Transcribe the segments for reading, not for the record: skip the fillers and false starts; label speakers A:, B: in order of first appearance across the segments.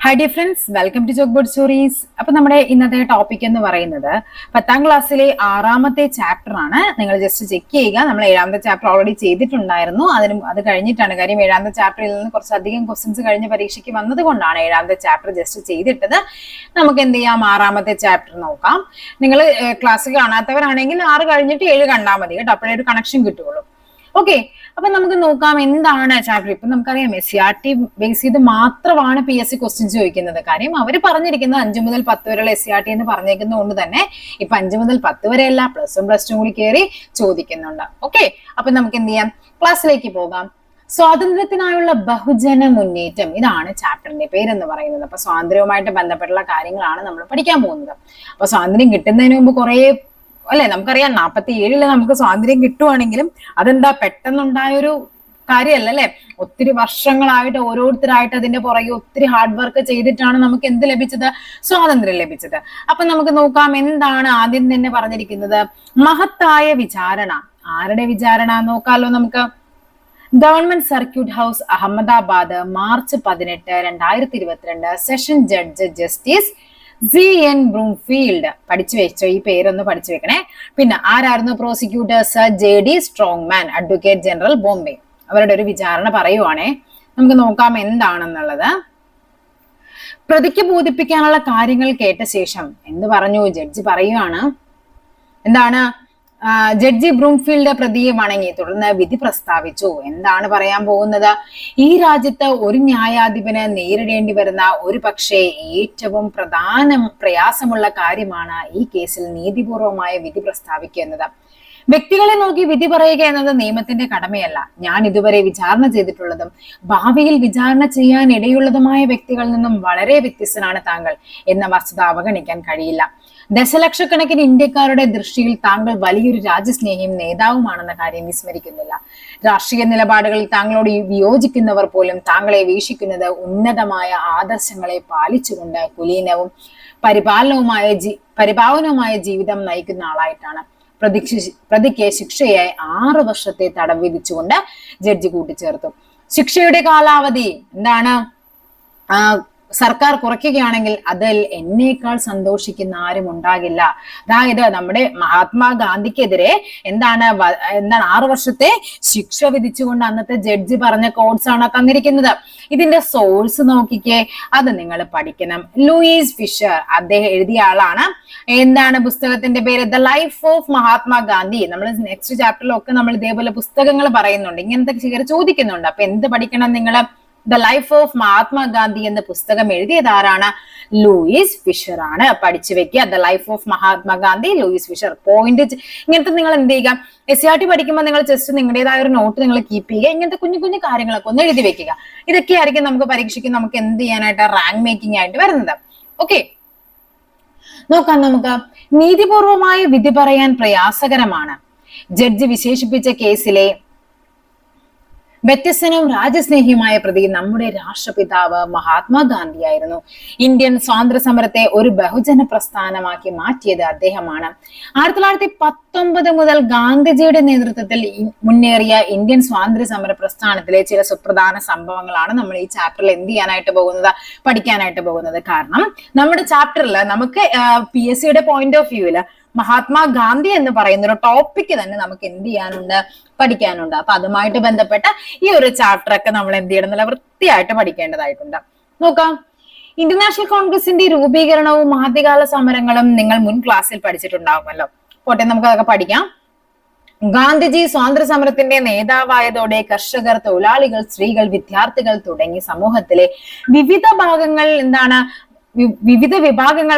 A: Hi dear friends, welcome to chalk board stories. അപ്പൊ നമ്മുടെ ഇന്നത്തെ ടോപ്പിക് എന്ന് പറയുന്നത് 10ാം ക്ലാസ്സിലെ 6ാമത്തെ ചാപ്റ്റർ ആണ്. നിങ്ങൾ ജസ്റ്റ് ചെക്ക് ചെയ്യുക. നമ്മൾ 7ാമത്തെ ചാപ്റ്റർ ഓൾറെഡി ചെയ്തിട്ടുണ്ടായിരുന്നു. അത് കഴിഞ്ഞിട്ടാണ്, കാര്യം 7ാമത്തെ ചാപ്റ്ററിൽ നിന്ന് കുറച്ചധികം ക്വസ്റ്റ്യൻസ് കഴിഞ്ഞ പരീക്ഷയ്ക്ക് വന്നത് കൊണ്ടാണ് 7ാമത്തെ ചാപ്റ്റർ ജസ്റ്റ് ചെയ്തിട്ടത്. നമുക്ക് എന്ത് ചെയ്യാം, 6ാമത്തെ ചാപ്റ്റർ നോക്കാം. നിങ്ങൾ ക്ലാസ് കാണാത്തവരാണെങ്കിൽ 6 കഴിഞ്ഞിട്ട് 7 കണ്ടാൽ മതി കേട്ടോ, അപ്പോഴേ ഒരു കണക്ഷൻ കിട്ടുള്ളൂ. ഓക്കെ, അപ്പൊ നമുക്ക് നോക്കാം എന്താണ് ചാപ്റ്റർ. ഇപ്പൊ നമുക്കറിയാം SCRT ബേസ് ചെയ്ത് മാത്രമാണ് PSC ക്വസ്റ്റ്യൻസ് ചോദിക്കുന്നത്. കാര്യം അവർ പറഞ്ഞിരിക്കുന്നത് 5 മുതൽ 10 വരെയുള്ള SCRT എന്ന് പറഞ്ഞേക്കുന്നത് കൊണ്ട് തന്നെ ഇപ്പൊ 5 മുതൽ 10 വരെയല്ല, +1 +2 കൂടി കയറി ചോദിക്കുന്നുണ്ട്. ഓക്കെ, അപ്പൊ നമുക്ക് എന്ത് ചെയ്യാം, ക്ലാസ്സിലേക്ക് പോകാം. സ്വാതന്ത്ര്യത്തിനായുള്ള ബഹുജന മുന്നേറ്റം, ഇതാണ് ചാപ്റ്ററിന്റെ പേരെന്ന് പറയുന്നത്. അപ്പൊ സ്വാതന്ത്ര്യവുമായിട്ട് ബന്ധപ്പെട്ടുള്ള കാര്യങ്ങളാണ് നമ്മൾ പഠിക്കാൻ പോകുന്നത്. അപ്പൊ സ്വാതന്ത്ര്യം കിട്ടുന്നതിന് മുമ്പ് കുറെ അല്ലെ, നമുക്കറിയാം 47 നമുക്ക് സ്വാതന്ത്ര്യം കിട്ടുവാണെങ്കിലും അതെന്താ പെട്ടെന്നുണ്ടായൊരു കാര്യമല്ല അല്ലെ. ഒത്തിരി വർഷങ്ങളായിട്ട് ഓരോരുത്തരായിട്ട് അതിന്റെ പുറകെ ഒത്തിരി ഹാർഡ് വർക്ക് ചെയ്തിട്ടാണ് നമുക്ക് എന്ത് ലഭിച്ചത്, സ്വാതന്ത്ര്യം ലഭിച്ചത്. അപ്പൊ നമുക്ക് നോക്കാം എന്താണ് ആദ്യം തന്നെ പറഞ്ഞിരിക്കുന്നത്. മഹത്തായ വിചാരണ. ആരുടെ വിചാരണ നോക്കാലോ നമുക്ക്. Government circuit house, Ahmedabad, March 18, 2022. Session judge justice ZN ബ്രൂംഫീൽഡ്. പഠിച്ചു വെച്ചോ, ഈ പേരൊന്ന് പഠിച്ചു വെക്കണേ. പിന്നെ ആരായിരുന്നു prosecutor? Sir JD strongman, advocate general, Bombay. അവരുടെ ഒരു വിചാരണ പറയുവാണേ. നമുക്ക് നോക്കാം എന്താണെന്നുള്ളത്. പ്രതിക്ക് ബോധിപ്പിക്കാനുള്ള കാര്യങ്ങൾ കേട്ട ശേഷം എന്ത് പറഞ്ഞു ജഡ്ജി പറയുവാണ്. എന്താണ്? ജഡ്ജി ബ്രൂംഫീൽഡ് പ്രതിയെ വണങ്ങി തുടർന്ന് വിധി പ്രസ്താവിച്ചു. എന്താണ് പറയാൻ പോകുന്നത്? ഈ രാജ്യത്ത് ഒരു ന്യായാധിപന് നേരിടേണ്ടി വരുന്ന ഒരു പക്ഷേ ഏറ്റവും പ്രയാസമുള്ള കാര്യമാണ് ഈ കേസിൽ നീതിപൂർവമായ വിധി പ്രസ്താവിക്കുക എന്നത്. വ്യക്തികളെ നോക്കി വിധി പറയുക എന്നത് നിയമത്തിന്റെ കടമയല്ല. ഞാൻ ഇതുവരെ വിചാരണ ചെയ്തിട്ടുള്ളതും ഭാവിയിൽ വിചാരണ ചെയ്യാൻ ഇടയുള്ളതുമായ വ്യക്തികളിൽ നിന്നും വളരെ വ്യത്യസ്തനാണ് താങ്കൾ എന്ന വസ്തുത അവഗണിക്കാൻ കഴിയില്ല. ദശലക്ഷക്കണക്കിന് ഇന്ത്യക്കാരുടെ ദൃഷ്ടിയിൽ താങ്കൾ വലിയൊരു രാജ്യസ്നേഹിയും നേതാവുമാണെന്ന കാര്യം വിസ്മരിക്കുന്നില്ല. രാഷ്ട്രീയ നിലപാടുകളിൽ താങ്കളോട് വിയോജിക്കുന്നവർ പോലും താങ്കളെ വീക്ഷിക്കുന്നത് ഉന്നതമായ ആദർശങ്ങളെ പാലിച്ചുകൊണ്ട് കുലീനവും പരിപാവനവുമായ ജീവിതം നയിക്കുന്ന ആളായിട്ടാണ്. പ്രതിക്ക് ശിക്ഷയായി 6 വർഷത്തെ തടവ് വിധിച്ചുകൊണ്ട് ജഡ്ജി കൂട്ടിച്ചേർത്തു. ശിക്ഷയുടെ കാലാവധി എന്താണ്? സർക്കാർ കുറയ്ക്കുകയാണെങ്കിൽ അതിൽ എന്നേക്കാൾ സന്തോഷിക്കുന്ന ആരും ഉണ്ടാകില്ല. അതായത് നമ്മുടെ മഹാത്മാഗാന്ധിക്കെതിരെ എന്താണ് 6 വർഷത്തെ ശിക്ഷ വിധിച്ചുകൊണ്ട് അന്നത്തെ ജഡ്ജി പറഞ്ഞ കോഡ്സ് ആണ് തന്നിരിക്കുന്നത്. ഇതിന്റെ സോഴ്സ് നോക്കിക്കേ, അത് നിങ്ങൾ പഠിക്കണം. ലൂയിസ് ഫിഷർ, അദ്ദേഹം എഴുതിയ ആളാണ്. എന്താണ് പുസ്തകത്തിന്റെ പേര്? The life of Mahatma Gandhi. നമ്മൾ നെക്സ്റ്റ് ചാപ്റ്ററിലൊക്കെ നമ്മൾ ഇതേപോലെ പുസ്തകങ്ങൾ പറയുന്നുണ്ട്, ഇങ്ങനത്തെ ചോദിക്കുന്നുണ്ട്. അപ്പൊ എന്ത് പഠിക്കണം നിങ്ങൾ? ദ ലൈഫ് ഓഫ് മഹാത്മാഗാന്ധി എന്ന പുസ്തകം എഴുതിയത് ആരാണ്? ലൂയിസ് ഫിഷർ ആണ്. പഠിച്ചു വെക്കുക, the life of Mahatma Gandhi, Louis Fischer. Point ഇങ്ങനത്തെ നിങ്ങൾ എന്ത് ചെയ്യുക, SCRT പഠിക്കുമ്പോൾ നിങ്ങൾ ജസ്റ്റ് നിങ്ങളുടേതായ ഒരു നോട്ട് നിങ്ങൾ കീപ്പ് ചെയ്യുക. ഇങ്ങനത്തെ കുഞ്ഞു കുഞ്ഞു കാര്യങ്ങളൊക്കെ ഒന്ന് എഴുതി വെക്കുക. ഇതൊക്കെ ആയിരിക്കും നമുക്ക് പരീക്ഷയ്ക്ക് നമുക്ക് എന്ത് ചെയ്യാനായിട്ട്, റാങ്ക് മേക്കിംഗ് ആയിട്ട് വരുന്നത്. ഓക്കെ, നോക്കാം നമുക്ക്. നീതിപൂർവമായ വിധി പറയാൻ പ്രയാസകരമാണ്. ജഡ്ജി വിശേഷിപ്പിച്ച കേസിലെ വ്യത്യസ്തനും രാജ്യസ്നേഹിയുമായ പ്രതി നമ്മുടെ രാഷ്ട്രപിതാവ് മഹാത്മാഗാന്ധിയായിരുന്നു. ഇന്ത്യൻ സ്വാതന്ത്ര്യ സമരത്തെ ഒരു ബഹുജന പ്രസ്ഥാനമാക്കി മാറ്റിയത് അദ്ദേഹമാണ്. 1919 മുതൽ ഗാന്ധിജിയുടെ നേതൃത്വത്തിൽ മുന്നേറിയ ഇന്ത്യൻ സ്വാതന്ത്ര്യ സമര പ്രസ്ഥാനത്തിലെ ചില സുപ്രധാന സംഭവങ്ങളാണ് നമ്മൾ ഈ ചാപ്റ്ററിൽ എന്ത് ചെയ്യാനായിട്ട് പോകുന്നത്, പഠിക്കാനായിട്ട് പോകുന്നത്. കാരണം നമ്മുടെ ചാപ്റ്ററിൽ നമുക്ക് PSCയുടെ പോയിന്റ് ഓഫ് വ്യൂവില് മഹാത്മാഗാന്ധി എന്ന് പറയുന്ന ഒരു ടോപ്പിക്ക് തന്നെ നമുക്ക് എന്ത് ചെയ്യാനുണ്ട്, പഠിക്കാനുണ്ട്. അപ്പൊ അതുമായിട്ട് ബന്ധപ്പെട്ട ഈ ഒരു ചാപ്റ്റർ ഒക്കെ നമ്മൾ എന്ത് ചെയ്യണം, നല്ല വൃത്തിയായിട്ട് പഠിക്കേണ്ടതായിട്ടുണ്ട്. നോക്കാം. ഇന്റർനാഷണൽ കോൺഗ്രസിന്റെ രൂപീകരണവും ആദ്യകാല സമരങ്ങളും നിങ്ങൾ മുൻ ക്ലാസ്സിൽ പഠിച്ചിട്ടുണ്ടാവുമല്ലോ. പോട്ടെ, നമുക്ക് അതൊക്കെ പഠിക്കാം. ഗാന്ധിജി സ്വാതന്ത്ര്യ സമരത്തിന്റെ നേതാവായതോടെ കർഷകർ, തൊഴിലാളികൾ, സ്ത്രീകൾ, വിദ്യാർത്ഥികൾ തുടങ്ങി സമൂഹത്തിലെ വിവിധ ഭാഗങ്ങൾ വിവിധ വിഭാഗങ്ങൾ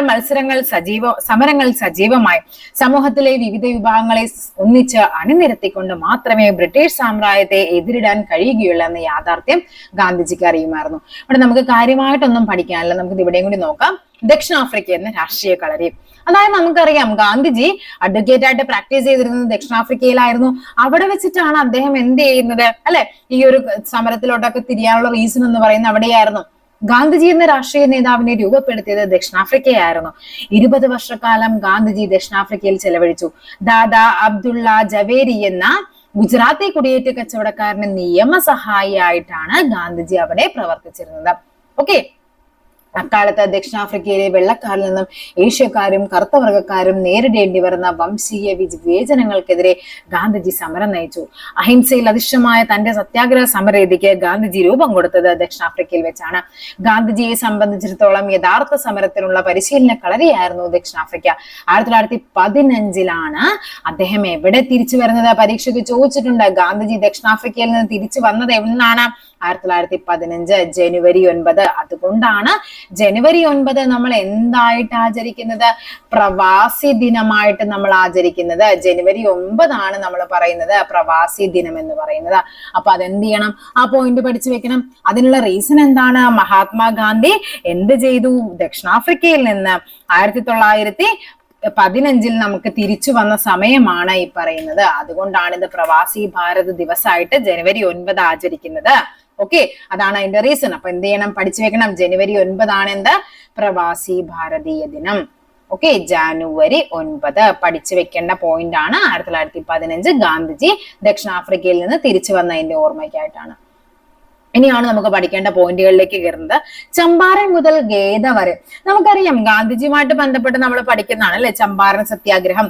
A: സമരങ്ങൾ സജീവമായി. സമൂഹത്തിലെ വിവിധ വിഭാഗങ്ങളെ ഒന്നിച്ച് അണിനിരത്തിക്കൊണ്ട് മാത്രമേ ബ്രിട്ടീഷ് സാമ്രാജ്യത്തെ എതിരിടാൻ കഴിയുകയുള്ളൂ എന്ന യാഥാർത്ഥ്യം ഗാന്ധിജിക്ക് അറിയുമായിരുന്നു. ഇവിടെ നമുക്ക് കാര്യമായിട്ടൊന്നും പഠിക്കാനില്ല, നമുക്ക് ഇവിടെയും കൂടി നോക്കാം. ദക്ഷിണാഫ്രിക്ക എന്ന രാഷ്ട്രീയ കളരി. അതായത് നമുക്കറിയാം ഗാന്ധിജി അഡ്വക്കേറ്റ് ആയിട്ട് പ്രാക്ടീസ് ചെയ്തിരുന്നത് ദക്ഷിണാഫ്രിക്കയിലായിരുന്നു. അവിടെ വെച്ചിട്ടാണ് അദ്ദേഹം എന്ത് ചെയ്യുന്നത് അല്ലെ, ഈ ഒരു സമരത്തിലോട്ടൊക്കെ തിരിയാനുള്ള റീസൺ എന്ന് പറയുന്നത് അവിടെയായിരുന്നു. ഗാന്ധിജി എന്ന രാഷ്ട്രീയ നേതാവിനെ രൂപപ്പെടുത്തിയത് ദക്ഷിണാഫ്രിക്കയായിരുന്നു. 20 വർഷക്കാലം ഗാന്ധിജി ദക്ഷിണാഫ്രിക്കയിൽ ചെലവഴിച്ചു. ദാദാ അബ്ദുള്ള ജവേരി എന്ന ഗുജറാത്തി കുടിയേറ്റ കച്ചവടക്കാരന് നിയമസഹായിയായിട്ടാണ് ഗാന്ധിജി അവിടെ പ്രവർത്തിച്ചിരുന്നത്. ഓക്കെ, അക്കാലത്ത് ദക്ഷിണാഫ്രിക്കയിലെ വെള്ളക്കാരിൽ നിന്നും ഏഷ്യക്കാരും കറുത്തവർഗക്കാരും നേരിടേണ്ടി വരുന്ന വംശീയ വിവേചനങ്ങൾക്കെതിരെ ഗാന്ധിജി സമരം നയിച്ചു. അഹിംസയിൽ അധിഷ്ഠമായ തന്റെ സത്യാഗ്രഹ സമരരീതിക്ക് ഗാന്ധിജി രൂപം കൊടുത്തത് ദക്ഷിണാഫ്രിക്കയിൽ വെച്ചാണ്. ഗാന്ധിജിയെ സംബന്ധിച്ചിടത്തോളം യഥാർത്ഥ സമരത്തിനുള്ള പരിശീലന കളരിയായിരുന്നു ദക്ഷിണാഫ്രിക്ക. 1915 അദ്ദേഹം എവിടെ തിരിച്ചു വരുന്നത്? പരീക്ഷയ്ക്ക് ചോദിച്ചിട്ടുണ്ട്. ഗാന്ധിജി ദക്ഷിണാഫ്രിക്കയിൽ നിന്ന് തിരിച്ചു വന്നത് എന്നാണ്? 1915 ജനുവരി 9. അതുകൊണ്ടാണ് ജനുവരി 9 നമ്മൾ എന്തായിട്ട് ആചരിക്കുന്നത്? പ്രവാസി ദിനമായിട്ട് നമ്മൾ ആചരിക്കുന്നത്. ജനുവരി 9 നമ്മൾ പറയുന്നത് പ്രവാസി ദിനം എന്ന് പറയുന്നത്. അപ്പൊ അതെന്ത് ചെയ്യണം? ആ പോയിന്റ് പഠിച്ചു വെക്കണം. അതിനുള്ള റീസൺ എന്താണ്? മഹാത്മാഗാന്ധി എന്ത് ചെയ്തു? ദക്ഷിണാഫ്രിക്കയിൽ നിന്ന് 1915 നമുക്ക് തിരിച്ചു വന്ന സമയമാണ് ഈ പറയുന്നത്. അതുകൊണ്ടാണ് ഇത് പ്രവാസി ഭാരത് ദിവസമായിട്ട് ജനുവരി 9 ആചരിക്കുന്നത്. ഓക്കെ, അതാണ് അതിന്റെ റീസൺ. അപ്പൊ എന്ത് ചെയ്യണം? പഠിച്ചു വെക്കണം. ജനുവരി 9 എന്ത്? പ്രവാസി ഭാരതീയ ദിനം. ഓക്കെ, ജനുവരി 9 പഠിച്ചു വെക്കേണ്ട പോയിന്റ് ആണ്. 1915 ഗാന്ധിജി ദക്ഷിണാഫ്രിക്കയിൽ നിന്ന് തിരിച്ചു വന്നതിന്റെ ഓർമ്മയ്ക്കായിട്ടാണ്. ഇനിയാണ് നമുക്ക് പഠിക്കേണ്ട പോയിന്റുകളിലേക്ക് കയറുന്നത്. ചമ്പാരൻ മുതൽ ഗേദ വരെ. നമുക്കറിയാം ഗാന്ധിജിയുമായിട്ട് ബന്ധപ്പെട്ട് നമ്മൾ പഠിക്കുന്നതാണ് അല്ലെ? ചമ്പാരൻ സത്യാഗ്രഹം,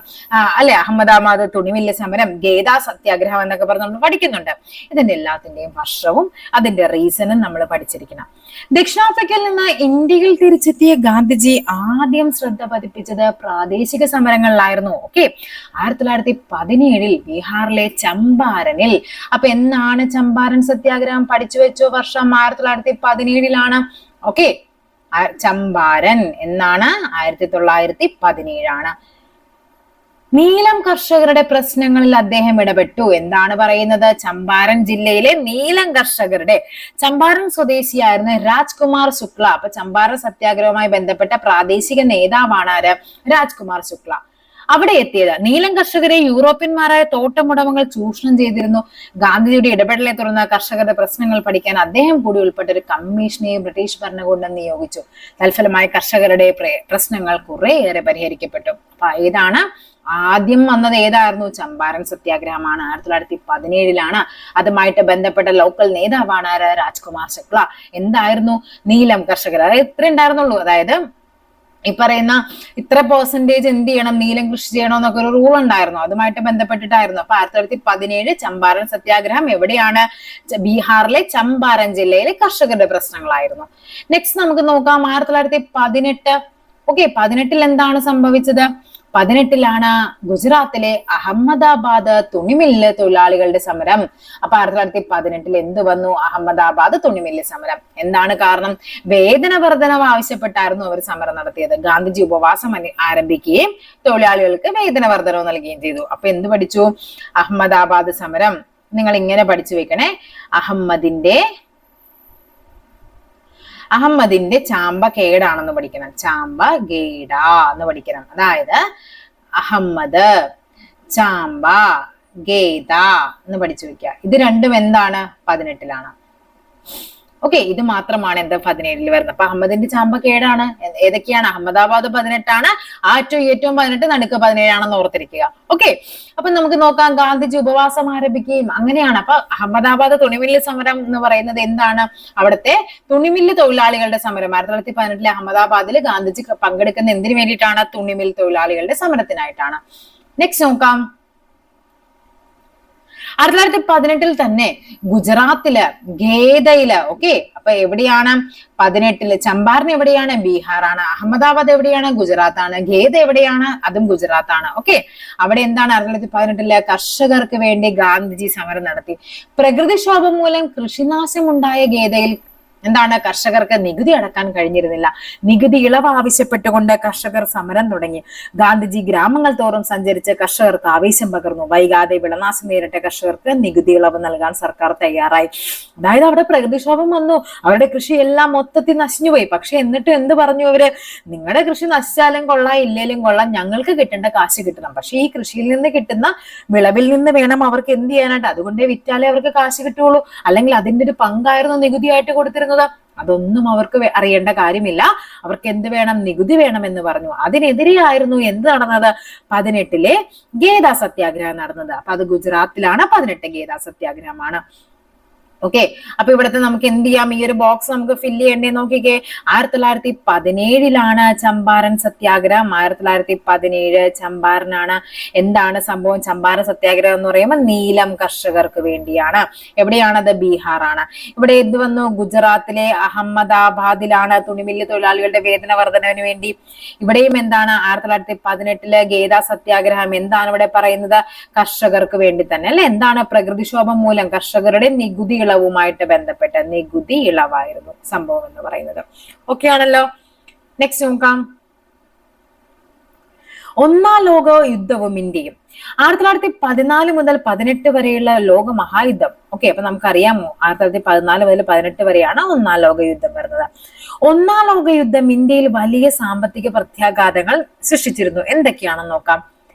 A: അല്ലെ? അഹമ്മദാബാദ് തുണിമില്ല് സമരം, ഗേദ സത്യാഗ്രഹം എന്നൊക്കെ പറഞ്ഞ് നമ്മൾ പഠിക്കുന്നുണ്ട്. ഇതിന്റെ എല്ലാത്തിന്റെയും വർഷവും അതിന്റെ റീസണും നമ്മൾ പഠിച്ചിരിക്കണം. ദക്ഷിണാഫ്രിക്കയിൽ നിന്ന് ഇന്ത്യയിൽ തിരിച്ചെത്തിയ ഗാന്ധിജി ആദ്യം ശ്രദ്ധ പതിപ്പിച്ചത് പ്രാദേശിക സമരങ്ങളിലായിരുന്നു. ഓക്കെ, 1917 ബീഹാറിലെ ചമ്പാരനിൽ. അപ്പൊ എന്നാണ് ചമ്പാരൻ സത്യാഗ്രഹം? പഠിച്ചു വെച്ചോ? വർഷം 1917. ഓക്കെ, ചമ്പാരൻ എന്നാണ്? 1917. നീലം കർഷകരുടെ പ്രശ്നങ്ങളിൽ അദ്ദേഹം ഇടപെട്ടു. എന്താണ് പറയുന്നത്? ചമ്പാരൻ ജില്ലയിലെ നീലം കർഷകരുടെ, ചമ്പാരൻ സ്വദേശിയായിരുന്ന രാജ്കുമാർ ശുക്ല. അപ്പൊ ചമ്പാരൻ സത്യാഗ്രഹവുമായി ബന്ധപ്പെട്ട പ്രാദേശിക നേതാവാണ് ആര്? രാജ്കുമാർ ശുക്ല. അവിടെ എത്തിയത് നീലം കർഷകരെ യൂറോപ്യന്മാരായ തോട്ടമുടമകൾ ചൂഷണം ചെയ്തിരുന്നു. ഗാന്ധിജിയുടെ ഇടപെടലെ തുടർന്ന് കർഷകരുടെ പ്രശ്നങ്ങൾ പഠിക്കാൻ അദ്ദേഹം കൂടി ഉൾപ്പെട്ട ഒരു കമ്മീഷനെ ബ്രിട്ടീഷ് ഭരണകൂടം നിയോഗിച്ചു. തൽഫലമായി കർഷകരുടെ പ്രശ്നങ്ങൾ കുറേയേറെ പരിഹരിക്കപ്പെട്ടു. അപ്പൊ ഏതാണ് ആദ്യം വന്നത്? ഏതായിരുന്നു? ചമ്പാരൻ സത്യാഗ്രഹമാണ്. 1917. അതുമായിട്ട് ബന്ധപ്പെട്ട ലോക്കൽ നേതാവാണ് രാജ്കുമാർ ശുക്ല. എന്തായിരുന്നു? നീലം കർഷകർ. അതായത് ഇത്ര ഉണ്ടായിരുന്നുള്ളൂ. അതായത് ഈ പറയുന്ന ഇത്ര പെർസെന്റേജ് എന്ത് ചെയ്യണം? നീലം കൃഷി ചെയ്യണമെന്നൊക്കെ ഒരു റൂൾ ഉണ്ടായിരുന്നു. അതുമായിട്ട് ബന്ധപ്പെട്ടിട്ടായിരുന്നു. അപ്പൊ 1917 ചമ്പാരൻ സത്യാഗ്രഹം എവിടെയാണ്? ബീഹാറിലെ ചമ്പാരൻ ജില്ലയിലെ കർഷകരുടെ പ്രശ്നങ്ങളായിരുന്നു. നെക്സ്റ്റ് നമുക്ക് നോക്കാം 1918. ഓക്കെ, 18 എന്താണ് സംഭവിച്ചത്? 18 ഗുജറാത്തിലെ അഹമ്മദാബാദ് തുണിമില്ല് തൊഴിലാളികളുടെ സമരം. അപ്പൊ 1918 എന്ത് വന്നു? അഹമ്മദാബാദ് തുണിമില്ല് സമരം. എന്താണ് കാരണം? വേതന വർധനവ് ആവശ്യപ്പെട്ടായിരുന്നു അവർ സമരം നടത്തിയത്. ഗാന്ധിജി ഉപവാസം ആരംഭിക്കുകയും തൊഴിലാളികൾക്ക് വേതന വർധനവ് നൽകുകയും ചെയ്തു. അപ്പൊ എന്ത് പഠിച്ചു? അഹമ്മദാബാദ് സമരം. നിങ്ങൾ ഇങ്ങനെ പഠിച്ചു വെക്കണേ. അഹമ്മദിന്റെ ചാമ്പ കേടാണെന്ന് പഠിക്കണം. ചാമ്പ ഗേഡ എന്ന് പഠിക്കണം. അതായത് അഹമ്മദ്, ചാമ്പ, ഗേദ എന്ന് പഠിച്ചു വെക്കുക. ഇത് രണ്ടും എന്താണ്? 18. ഓക്കെ, ഇത് മാത്രമാണ് എന്ത് 17 വരുന്നത്. അപ്പൊ അഹമ്മദിന്റെ ചാമ്പ കേടാണ്. ഏതൊക്കെയാണ്? അഹമ്മദാബാദ് 18, ഏറ്റവും 18, നടുക്ക് 17 ഓർത്തിരിക്കുക. ഓക്കെ, അപ്പൊ നമുക്ക് നോക്കാം. ഗാന്ധിജി ഉപവാസം ആരംഭിക്കുകയും അങ്ങനെയാണ്. അപ്പൊ അഹമ്മദാബാദ് തുണിമില്ല് സമരം എന്ന് പറയുന്നത് എന്താണ്? അവിടുത്തെ തുണിമില്ല് തൊഴിലാളികളുടെ സമരം. 1918 അഹമ്മദാബാദിൽ ഗാന്ധിജി പങ്കെടുക്കുന്ന എന്തിനു വേണ്ടിയിട്ടാണ്? തുണിമില്ല് തൊഴിലാളികളുടെ സമരത്തിനായിട്ടാണ്. നെക്സ്റ്റ് നോക്കാം. 1918 തന്നെ ഗുജറാത്തില് ഗേദയില്. ഓക്കെ, അപ്പൊ എവിടെയാണ്? 18 ചമ്പാരൻ എവിടെയാണ്? ബീഹാറാണ്. അഹമ്മദാബാദ് എവിടെയാണ്? ഗുജറാത്താണ്. ഗേദ എവിടെയാണ്? അതും ഗുജറാത്താണ്. ഓക്കെ, അവിടെ എന്താണ്? 1918 കർഷകർക്ക് വേണ്ടി ഗാന്ധിജി സമരം നടത്തി. പ്രകൃതിക്ഷോഭം മൂലം കൃഷിനാശം ഉണ്ടായ ഗേദയിൽ എന്താണ്? കർഷകർക്ക് നികുതി അടക്കാൻ കഴിഞ്ഞിരുന്നില്ല. നികുതി ഇളവ് ആവശ്യപ്പെട്ടുകൊണ്ട് കർഷകർ സമരം തുടങ്ങി. ഗാന്ധിജി ഗ്രാമങ്ങൾ തോറും സഞ്ചരിച്ച് കർഷകർക്ക് ആവേശം പകർന്നു. വൈകാതെ വിളനാശം നേരിട്ട കർഷകർക്ക് നികുതി ഇളവ് നൽകാൻ സർക്കാർ തയ്യാറായി. അതായത് അവിടെ പ്രകൃതിക്ഷോഭം വന്നു. അവരുടെ കൃഷി എല്ലാം മൊത്തത്തിൽ നശിഞ്ഞുപോയി. പക്ഷെ എന്നിട്ട് എന്ത് പറഞ്ഞു അവര്? നിങ്ങളുടെ കൃഷി നശിച്ചാലും കൊള്ളാം, ഇല്ലേലും കൊള്ളാം, ഞങ്ങൾക്ക് കിട്ടേണ്ട കാശ് കിട്ടണം. പക്ഷെ ഈ കൃഷിയിൽ നിന്ന് കിട്ടുന്ന വിളവിൽ നിന്ന് വേണം അവർക്ക് എന്ത് ചെയ്യാനായിട്ട്? അതുകൊണ്ടേ വിറ്റാലേ അവർക്ക് കാശ് കിട്ടുള്ളൂ. അല്ലെങ്കിൽ അതിന്റെ ഒരു പങ്കായിരുന്നു നികുതിയായിട്ട് കൊടുത്തിരുന്നത്. അതൊന്നും അവർക്ക് അറിയേണ്ട കാര്യമില്ല. അവർക്ക് എന്ത് വേണം? നികുതി വേണം എന്ന് പറഞ്ഞു. അതിനെതിരെയായിരുന്നു എന്ത് നടന്നത്? 18 ഗേദ സത്യാഗ്രഹം നടന്നത്. അപ്പൊ അത് ഗുജറാത്തിലാണ്. 18 ഗേദ സത്യാഗ്രഹമാണ്. ഓക്കെ, അപ്പൊ ഇവിടുത്തെ നമുക്ക് എന്ത് ചെയ്യാം, ഈ ഒരു ബോക്സ് നമുക്ക് ഫില്ല് ചെയ്യണ്ടേ നോക്കിക്കേ. 1917 ചമ്പാരൻ സത്യാഗ്രഹം. 1917 ചമ്പാരനാണ്. എന്താണ് സംഭവം? ചമ്പാരൻ സത്യാഗ്രഹം എന്ന് പറയുമ്പോൾ നീലം കർഷകർക്ക് വേണ്ടിയാണ്. എവിടെയാണത്? ബീഹാറാണ്. ഇവിടെ എന്ത് വന്നു? ഗുജറാത്തിലെ അഹമ്മദാബാദിലാണ് തുണിമില്ല് തൊഴിലാളികളുടെ വേതന വർധനവിന് വേണ്ടി. ഇവിടെയും എന്താണ്? 1918 ഗേദ സത്യാഗ്രഹം. എന്താണ് ഇവിടെ പറയുന്നത്? കർഷകർക്ക് വേണ്ടി തന്നെ അല്ലെ. എന്താണ്? പ്രകൃതിക്ഷോഭം മൂലം കർഷകരുടെ നികുതി ഇളവുമായിട്ട് ബന്ധപ്പെട്ട നികുതി ഇളവായിരുന്നു സംഭവം എന്ന് പറയുന്നത്. ഓക്കെ ആണല്ലോ. നെക്സ്റ്റ് നോക്കാം. ഒന്നാം ലോക യുദ്ധവും ഇന്ത്യയും. 1914 മുതൽ 18 വരെയുള്ള ലോക മഹായുദ്ധം. ഓക്കെ, അപ്പൊ നമുക്കറിയാമോ 1914 മുതൽ 18 വരെയാണ് ഒന്നാം ലോക യുദ്ധം വരുന്നത്. ഒന്നാം ലോക യുദ്ധം ഇന്ത്യയിൽ വലിയ സാമ്പത്തിക പ്രത്യാഘാതങ്ങൾ സൃഷ്ടിച്ചിരുന്നു. എന്തൊക്കെയാണെന്ന് നോക്കാം.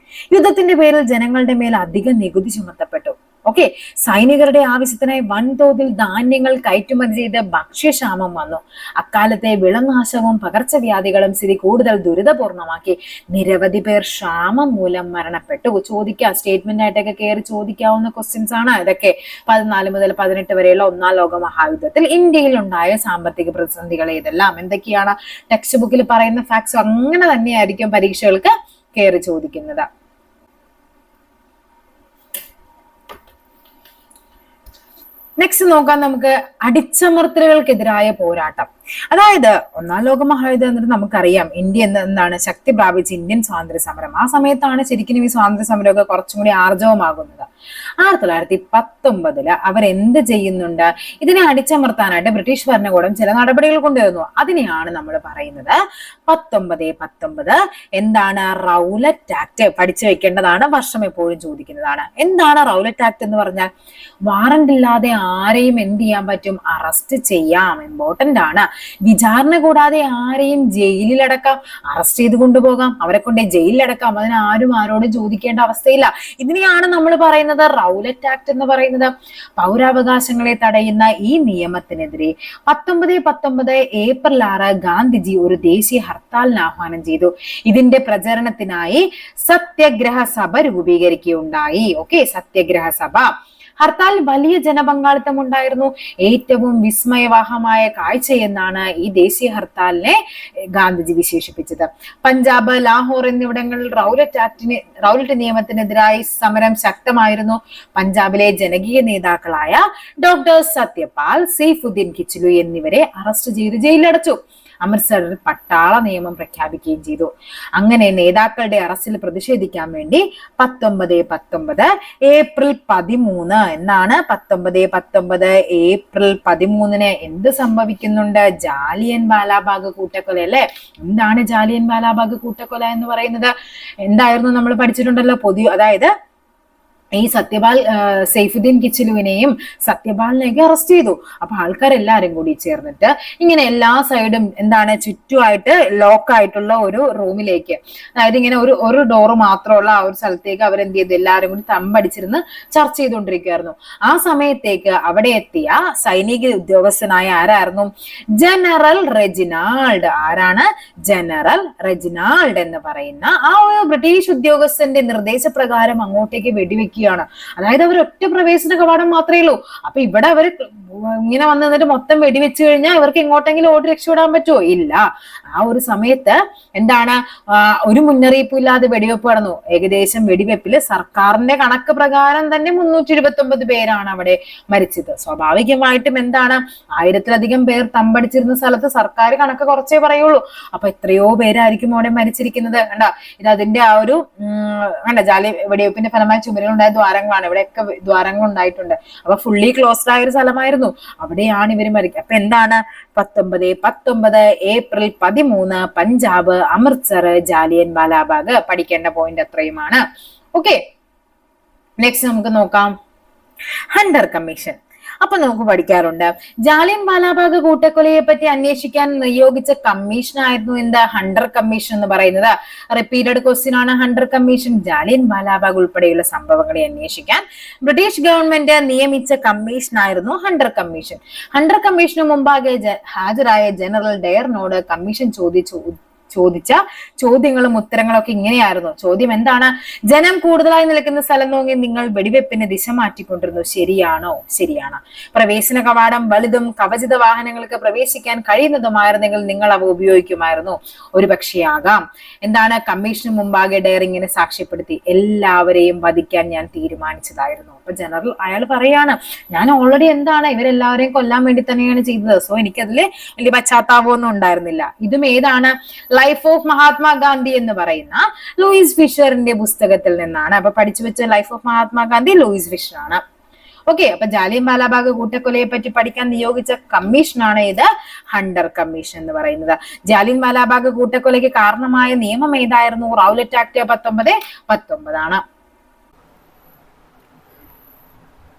A: യുദ്ധത്തിന്റെ പേരിൽ ജനങ്ങളുടെ മേൽ അധിക നികുതി ചുമത്തപ്പെട്ടു. ഓക്കെ, സൈനികരുടെ ആവശ്യത്തിനായി വൻതോതിൽ ധാന്യങ്ങൾ കയറ്റുമതി ചെയ്ത് ഭക്ഷ്യക്ഷാമം വന്നു. അക്കാലത്തെ വിളനാശവും പകർച്ചവ്യാധികളും സ്ഥിതി കൂടുതൽ ദുരിതപൂർണമാക്കി. നിരവധി പേർ ക്ഷാമം മൂലം മരണപ്പെട്ടു. ചോദിക്കാം, സ്റ്റേറ്റ്മെന്റ് ആയിട്ടൊക്കെ കയറി ചോദിക്കാവുന്ന ക്വസ്റ്റ്യൻസ് ആണ് ഇതൊക്കെ. 14 മുതൽ 18 വരെയുള്ള ഒന്നാം ലോക മഹായുദ്ധത്തിൽ ഇന്ത്യയിൽ ഉണ്ടായ സാമ്പത്തിക പ്രതിസന്ധികൾ ഏതെല്ലാം, എന്തൊക്കെയാണ്? ടെക്സ്റ്റ് ബുക്കിൽ പറയുന്ന ഫാക്ട്സ് അങ്ങനെ തന്നെയായിരിക്കും പരീക്ഷകൾക്ക് കയറി ചോദിക്കുന്നത്. നെക്സ്റ്റ് നോക്കാം നമുക്ക്. അടിച്ചമർത്തലുകൾക്കെതിരായ പോരാട്ടം. അതായത് ഒന്നാം ലോക മഹായുദ്ധം എന്നിട്ട് നമുക്കറിയാം ഇന്ത്യ എന്താണ് ശക്തി പ്രാപിച്ച ഇന്ത്യൻ സ്വാതന്ത്ര്യ സമരം. ആ സമയത്താണ് ശരിക്കും ഈ സ്വാതന്ത്ര്യ സമരമൊക്കെ കുറച്ചും കൂടി ആർജവമാകുന്നത്. 1919 അവരെന്ത് ചെയ്യുന്നുണ്ട്? ഇതിനെ അടിച്ചമർത്താനായിട്ട് ബ്രിട്ടീഷ് ഭരണകൂടം ചില നടപടികൾ കൊണ്ടുവരുന്നു. അതിനെയാണ് നമ്മൾ പറയുന്നത് 1919. എന്താണ്? Rowlatt act. പഠിച്ചു വെക്കേണ്ടതാണ്, വർഷം എപ്പോഴും ചോദിക്കുന്നതാണ്. എന്താണ് റൗലറ്റ് ആക്ട് എന്ന് പറഞ്ഞാൽ? വാറന്റ് ഇല്ലാതെ ആരെയും എന്ത് ചെയ്യാൻ പറ്റും? അറസ്റ്റ് ചെയ്യാം. ഇമ്പോർട്ടന്റ് ആണ്. വിചാരണ കൂടാതെ ആരെയും ജയിലിലടക്കാം, അറസ്റ്റ് ചെയ്ത് കൊണ്ടുപോകാം, അവരെ കൊണ്ട് ജയിലിലടക്കാം. അതിന് ആരും ആരോടും ചോദിക്കേണ്ട അവസ്ഥയില്ല. ഇതിനെയാണ് നമ്മൾ പറയുന്നത് റൗലറ്റ് ആക്ട് എന്ന് പറയുന്നത്. പൗരാവകാശങ്ങളെ തടയുന്ന ഈ നിയമത്തിനെതിരെ 1919 ഏപ്രിൽ 6 ഗാന്ധിജി ഒരു ദേശീയ ഹർത്താലിന് ആഹ്വാനം ചെയ്തു. ഇതിന്റെ പ്രചരണത്തിനായി സത്യഗ്രഹ സഭ രൂപീകരിക്കുകയുണ്ടായി. ഓക്കെ, സത്യഗ്രഹ സഭ. ഹർത്താലിൽ വലിയ ജനപങ്കാളിത്തം ഉണ്ടായിരുന്നു. ഏറ്റവും വിസ്മയവാഹമായ കാഴ്ചയെന്നാണ് ഈ ദേശീയ ഹർത്താലിനെ ഗാന്ധിജി വിശേഷിപ്പിച്ചത്. പഞ്ചാബ്, ലാഹോർ എന്നിവിടങ്ങളിൽ റൗലറ്റ് നിയമത്തിനെതിരായി സമരം ശക്തമായിരുന്നു. പഞ്ചാബിലെ ജനകീയ നേതാക്കളായ ഡോക്ടർ സത്യപാൽ, സെയ്ഫുദ്ദീൻ കിച്ലു എന്നിവരെ അറസ്റ്റ് ചെയ്ത് ജയിലിലടച്ചു. അമൃത്സറിൽ പട്ടാള നിയമം പ്രഖ്യാപിക്കുകയും ചെയ്തു. അങ്ങനെ നേതാക്കളുടെ അറസ്റ്റിൽ പ്രതിഷേധിക്കാൻ വേണ്ടി 1919 ഏപ്രിൽ 13 എന്നാണ് 1919 ഏപ്രിൽ 13 എന്ത് സംഭവിക്കുന്നുണ്ട്? ജാലിയൻ വാലാബാഗ് കൂട്ടക്കൊല അല്ലെ. എന്താണ് ജാലിയൻ വാലാബാഗ് കൂട്ടക്കൊല എന്ന് പറയുന്നത്? എന്തായിരുന്നു നമ്മൾ പഠിച്ചിട്ടുണ്ടല്ലോ. അതായത് ഈ സത്യപാൽ, സെയ്ഫുദ്ദീൻ കിച്ലുവിനെയും സത്യപാലിനെയൊക്കെ അറസ്റ്റ് ചെയ്തു. അപ്പൊ ആൾക്കാരെല്ലാരും കൂടി ചേർന്നിട്ട് ഇങ്ങനെ എല്ലാ സൈഡും എന്താണ് ചുറ്റുമായിട്ട് ലോക്കായിട്ടുള്ള ഒരു റൂമിലേക്ക്, അതായത് ഇങ്ങനെ ഒരു ഡോറ് മാത്രമുള്ള ആ ഒരു സ്ഥലത്തേക്ക് അവരെന്ത് ചെയ്തു? എല്ലാരും കൂടി തമ്പടിച്ചിരുന്ന് ചർച്ച ചെയ്തുകൊണ്ടിരിക്കുകയായിരുന്നു. ആ സമയത്തേക്ക് അവിടെ എത്തിയ സൈനിക ഉദ്യോഗസ്ഥനായ ആരായിരുന്നു? General Reginald. ആരാണ്? ജനറൽ റെജിനാൾഡ് എന്ന് പറയുന്ന ആ ഒരു ബ്രിട്ടീഷ് ഉദ്യോഗസ്ഥന്റെ നിർദ്ദേശപ്രകാരം അങ്ങോട്ടേക്ക് വെടിവെക്കുക. അതായത് അവർ ഒറ്റ പ്രവേശന കവാടം മാത്രമേ ഉള്ളൂ. അപ്പൊ ഇവിടെ അവര് ഇങ്ങനെ വന്നു നിന്നിട്ട് മൊത്തം വെടിവെച്ച് കഴിഞ്ഞാൽ ഇവർക്ക് എങ്ങോട്ടെങ്കിലും ഓടി രക്ഷപ്പെടാൻ പറ്റുമോ? ഇല്ല. ആ ഒരു സമയത്ത് എന്താണ്? ഒരു മുന്നറിയിപ്പും ഇല്ലാതെ വെടിവെപ്പ് നടന്നു. ഏകദേശം വെടിവെപ്പില് സർക്കാരിന്റെ കണക്ക് പ്രകാരം തന്നെ 329 പേരാണ് അവിടെ മരിച്ചത്. സ്വാഭാവികമായിട്ടും എന്താണ് 1000-ലധികം പേർ തമ്പടിച്ചിരുന്ന സ്ഥലത്ത് സർക്കാർ കണക്ക് കുറച്ചേ പറയുള്ളൂ. അപ്പൊ എത്രയോ പേരായിരിക്കും അവിടെ മരിച്ചിരിക്കുന്നത്. കണ്ട, ഇത് അതിന്റെ ആ ഒരു ജാലി വെടിവെപ്പിന്റെ ഫലമായി ചുമരുകളുണ്ടായ ദ്വാരങ്ങളാണ്. ഇവിടെയൊക്കെ ദ്വാരങ്ങൾ ഉണ്ടായിട്ടുണ്ട്. അപ്പൊ ഫുള്ളി ക്ലോസ്ഡ് ആയ ഒരു സ്ഥലമായിരുന്നു. അവിടെയാണ് ഇവര് മരിക്കുക. അപ്പൊ എന്താണ് 1919 ഏപ്രിൽ 13 പഞ്ചാബ്, അമൃത്സർ, ജാലിയൻ വാലാബാഗ്. പഠിക്കേണ്ട പോയിന്റ് അത്രയുമാണ്. ഓക്കെ, നെക്സ്റ്റ് നമുക്ക് നോക്കാം ഹണ്ടർ കമ്മീഷൻ. അപ്പൊ നമുക്ക് പഠിക്കാറുണ്ട് ജാലിയൻ വാലാബാഗ് കൂട്ടക്കൊലയെ പറ്റി അന്വേഷിക്കാൻ നിയോഗിച്ച കമ്മീഷൻ ആയിരുന്നു എന്താ? ഹണ്ടർ കമ്മീഷൻ എന്ന് പറയുന്നത്. റിപ്പീറ്റഡ് ക്വസ്റ്റ്യൻ ആണ് ഹണ്ടർ കമ്മീഷൻ. ജാലിയൻ വാലാബാഗ് ഉൾപ്പെടെയുള്ള സംഭവങ്ങളെ അന്വേഷിക്കാൻ ബ്രിട്ടീഷ് ഗവൺമെന്റ് നിയമിച്ച കമ്മീഷൻ ആയിരുന്നു ഹണ്ടർ കമ്മീഷൻ. ഹണ്ടർ കമ്മീഷന് മുമ്പാകെ ഹാജരായ ജനറൽ ഡയറിനോട് കമ്മീഷൻ ചോദിച്ചു ചോദിച്ച ചോദ്യങ്ങളും ഉത്തരങ്ങളും ഒക്കെ ഇങ്ങനെയായിരുന്നു. ചോദ്യം എന്താണ്? ജനം കൂടുതലായി നിൽക്കുന്ന സ്ഥലം നോക്കി നിങ്ങൾ വെടിവെപ്പിന് ദിശ മാറ്റിക്കൊണ്ടിരുന്നു, ശരിയാണോ? ശരിയാണ്. പ്രവേശന കവാടം വലുതും കവചിത വാഹനങ്ങൾക്ക് പ്രവേശിക്കാൻ കഴിയുന്നതുമായിരുന്നെങ്കിൽ നിങ്ങൾ അവ ഉപയോഗിക്കുമായിരുന്നു. ഒരു പക്ഷേ ആകാം. എന്താണ്? കമ്മീഷന് മുമ്പാകെ ഡയറിങ്ങിനെ സാക്ഷ്യപ്പെടുത്തി എല്ലാവരെയും വധിക്കാൻ ഞാൻ തീരുമാനിച്ചതായിരുന്നു. അപ്പൊ ജനറൽ അയാൾ പറയാണ്, ഞാൻ ഓൾറെഡി എന്താണ് ഇവരെല്ലാവരെയും കൊല്ലാൻ വേണ്ടി തന്നെയാണ് ചെയ്തത്. സോ എനിക്കതില് വലിയ പശ്ചാത്താപമൊന്നും ഉണ്ടായിരുന്നില്ല. ഇതും ഏതാണ്? ലൈഫ് ഓഫ് മഹാത്മാഗാന്ധി എന്ന് പറയുന്ന ലൂയിസ് ഫിഷറിന്റെ പുസ്തകത്തിൽ നിന്നാണ്. അപ്പൊ പഠിച്ചു വെച്ച life of Mahatma Gandhi Louis Fischer ആണ്. ഓക്കെ, അപ്പൊ ജാലിയൻ വാലാബാഗ് കൂട്ടക്കൊലയെ പറ്റി പഠിക്കാൻ നിയോഗിച്ച കമ്മീഷനാണ് ഇത് ഹണ്ടർ കമ്മീഷൻ എന്ന് പറയുന്നത്. ജാലിയൻ വാലാബാഗ് കൂട്ടക്കൊലയ്ക്ക് കാരണമായ നിയമം ഏതായിരുന്നു? റൗലറ്റ് ആക്ട് 1919 ആണ്.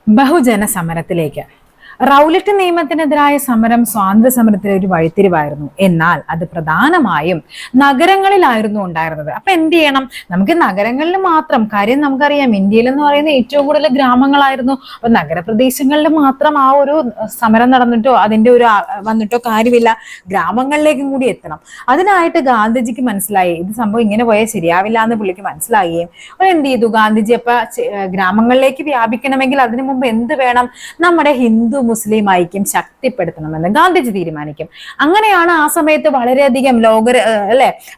A: ബഹുജന സമരത്തിലേക്ക്. റൗലറ്റ് നിയമത്തിനെതിരായ സമരം സ്വാതന്ത്ര്യ സമരത്തിലെ ഒരു വഴിത്തിരിവായിരുന്നു. എന്നാൽ അത് പ്രധാനമായും നഗരങ്ങളിലായിരുന്നു ഉണ്ടായിരുന്നത്. അപ്പൊ എന്ത് ചെയ്യണം? നമുക്ക് നഗരങ്ങളിൽ മാത്രം, കാര്യം നമുക്കറിയാം ഇന്ത്യയിൽ എന്ന് പറയുന്ന ഏറ്റവും കൂടുതൽ ഗ്രാമങ്ങളായിരുന്നു. അപ്പൊ നഗരപ്രദേശങ്ങളിൽ മാത്രം ആ ഒരു സമരം നടന്നിട്ടോ അതിന്റെ ഒരു വന്നിട്ടോ കാര്യമില്ല, ഗ്രാമങ്ങളിലേക്കും കൂടി എത്തണം. അതിനായിട്ട് ഗാന്ധിജിക്ക് മനസ്സിലായി ഇത് സംഭവം ഇങ്ങനെ പോയാൽ ശരിയാവില്ല എന്ന് പുള്ളിക്ക് മനസ്സിലാവുകയും എന്ത് ചെയ്തു? ഗാന്ധിജി അപ്പൊ ഗ്രാമങ്ങളിലേക്ക് വ്യാപിക്കണമെങ്കിൽ അതിനു മുമ്പ് എന്ത് വേണം? നമ്മുടെ ഹിന്ദു മുസ്ലിം ഐക്യം ശക്തിപ്പെടുത്തണമെന്ന് ഗാന്ധിജി തീരുമാനിക്കും. അങ്ങനെയാണ് ആ സമയത്ത് വളരെയധികം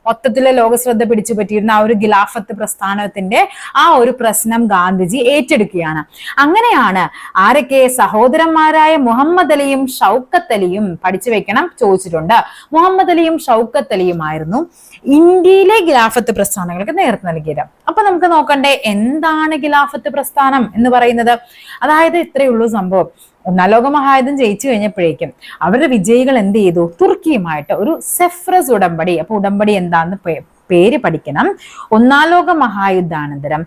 A: മൊത്തത്തിലെ ലോക ശ്രദ്ധ പിടിച്ചു പറ്റിയിരുന്ന ആ ഒരു ഖിലാഫത്ത് പ്രസ്ഥാനത്തിന്റെ ആ ഒരു പ്രശ്നം ഗാന്ധിജി ഏറ്റെടുക്കുകയാണ്. അങ്ങനെയാണ് ആരൊക്കെ? സഹോദരന്മാരായ മുഹമ്മദ് അലിയും ഷൗക്കത്ത് അലിയും, പഠിച്ചു വെക്കണം, ചോദിച്ചിട്ടുണ്ട്. മുഹമ്മദ് അലിയും ഷൗക്കത്ത് അലിയുമായിരുന്നു ഇന്ത്യയിലെ ഖിലാഫത്ത് പ്രസ്ഥാനങ്ങൾക്ക് നേതൃത്വം നൽകിയത്. അപ്പൊ നമുക്ക് നോക്കണ്ടേ എന്താണ് ഖിലാഫത്ത് പ്രസ്ഥാനം എന്ന് പറയുന്നത്? അതായത് ഇത്രയേ ഉള്ളൂ സംഭവം. ഒന്നാം ലോക മഹായുദ്ധം ജയിച്ചു കഴിഞ്ഞപ്പോഴേക്കും അവരുടെ വിജയികൾ എന്ത് ചെയ്തു? തുർക്കിയുമായിട്ട് ഒരു സെഫ്രസ് ഉടമ്പടി. അപ്പൊ ഉടമ്പടി എന്താന്ന് പേര് പഠിക്കണം. ഒന്നാം ലോക മഹായുദ്ധാനന്തരം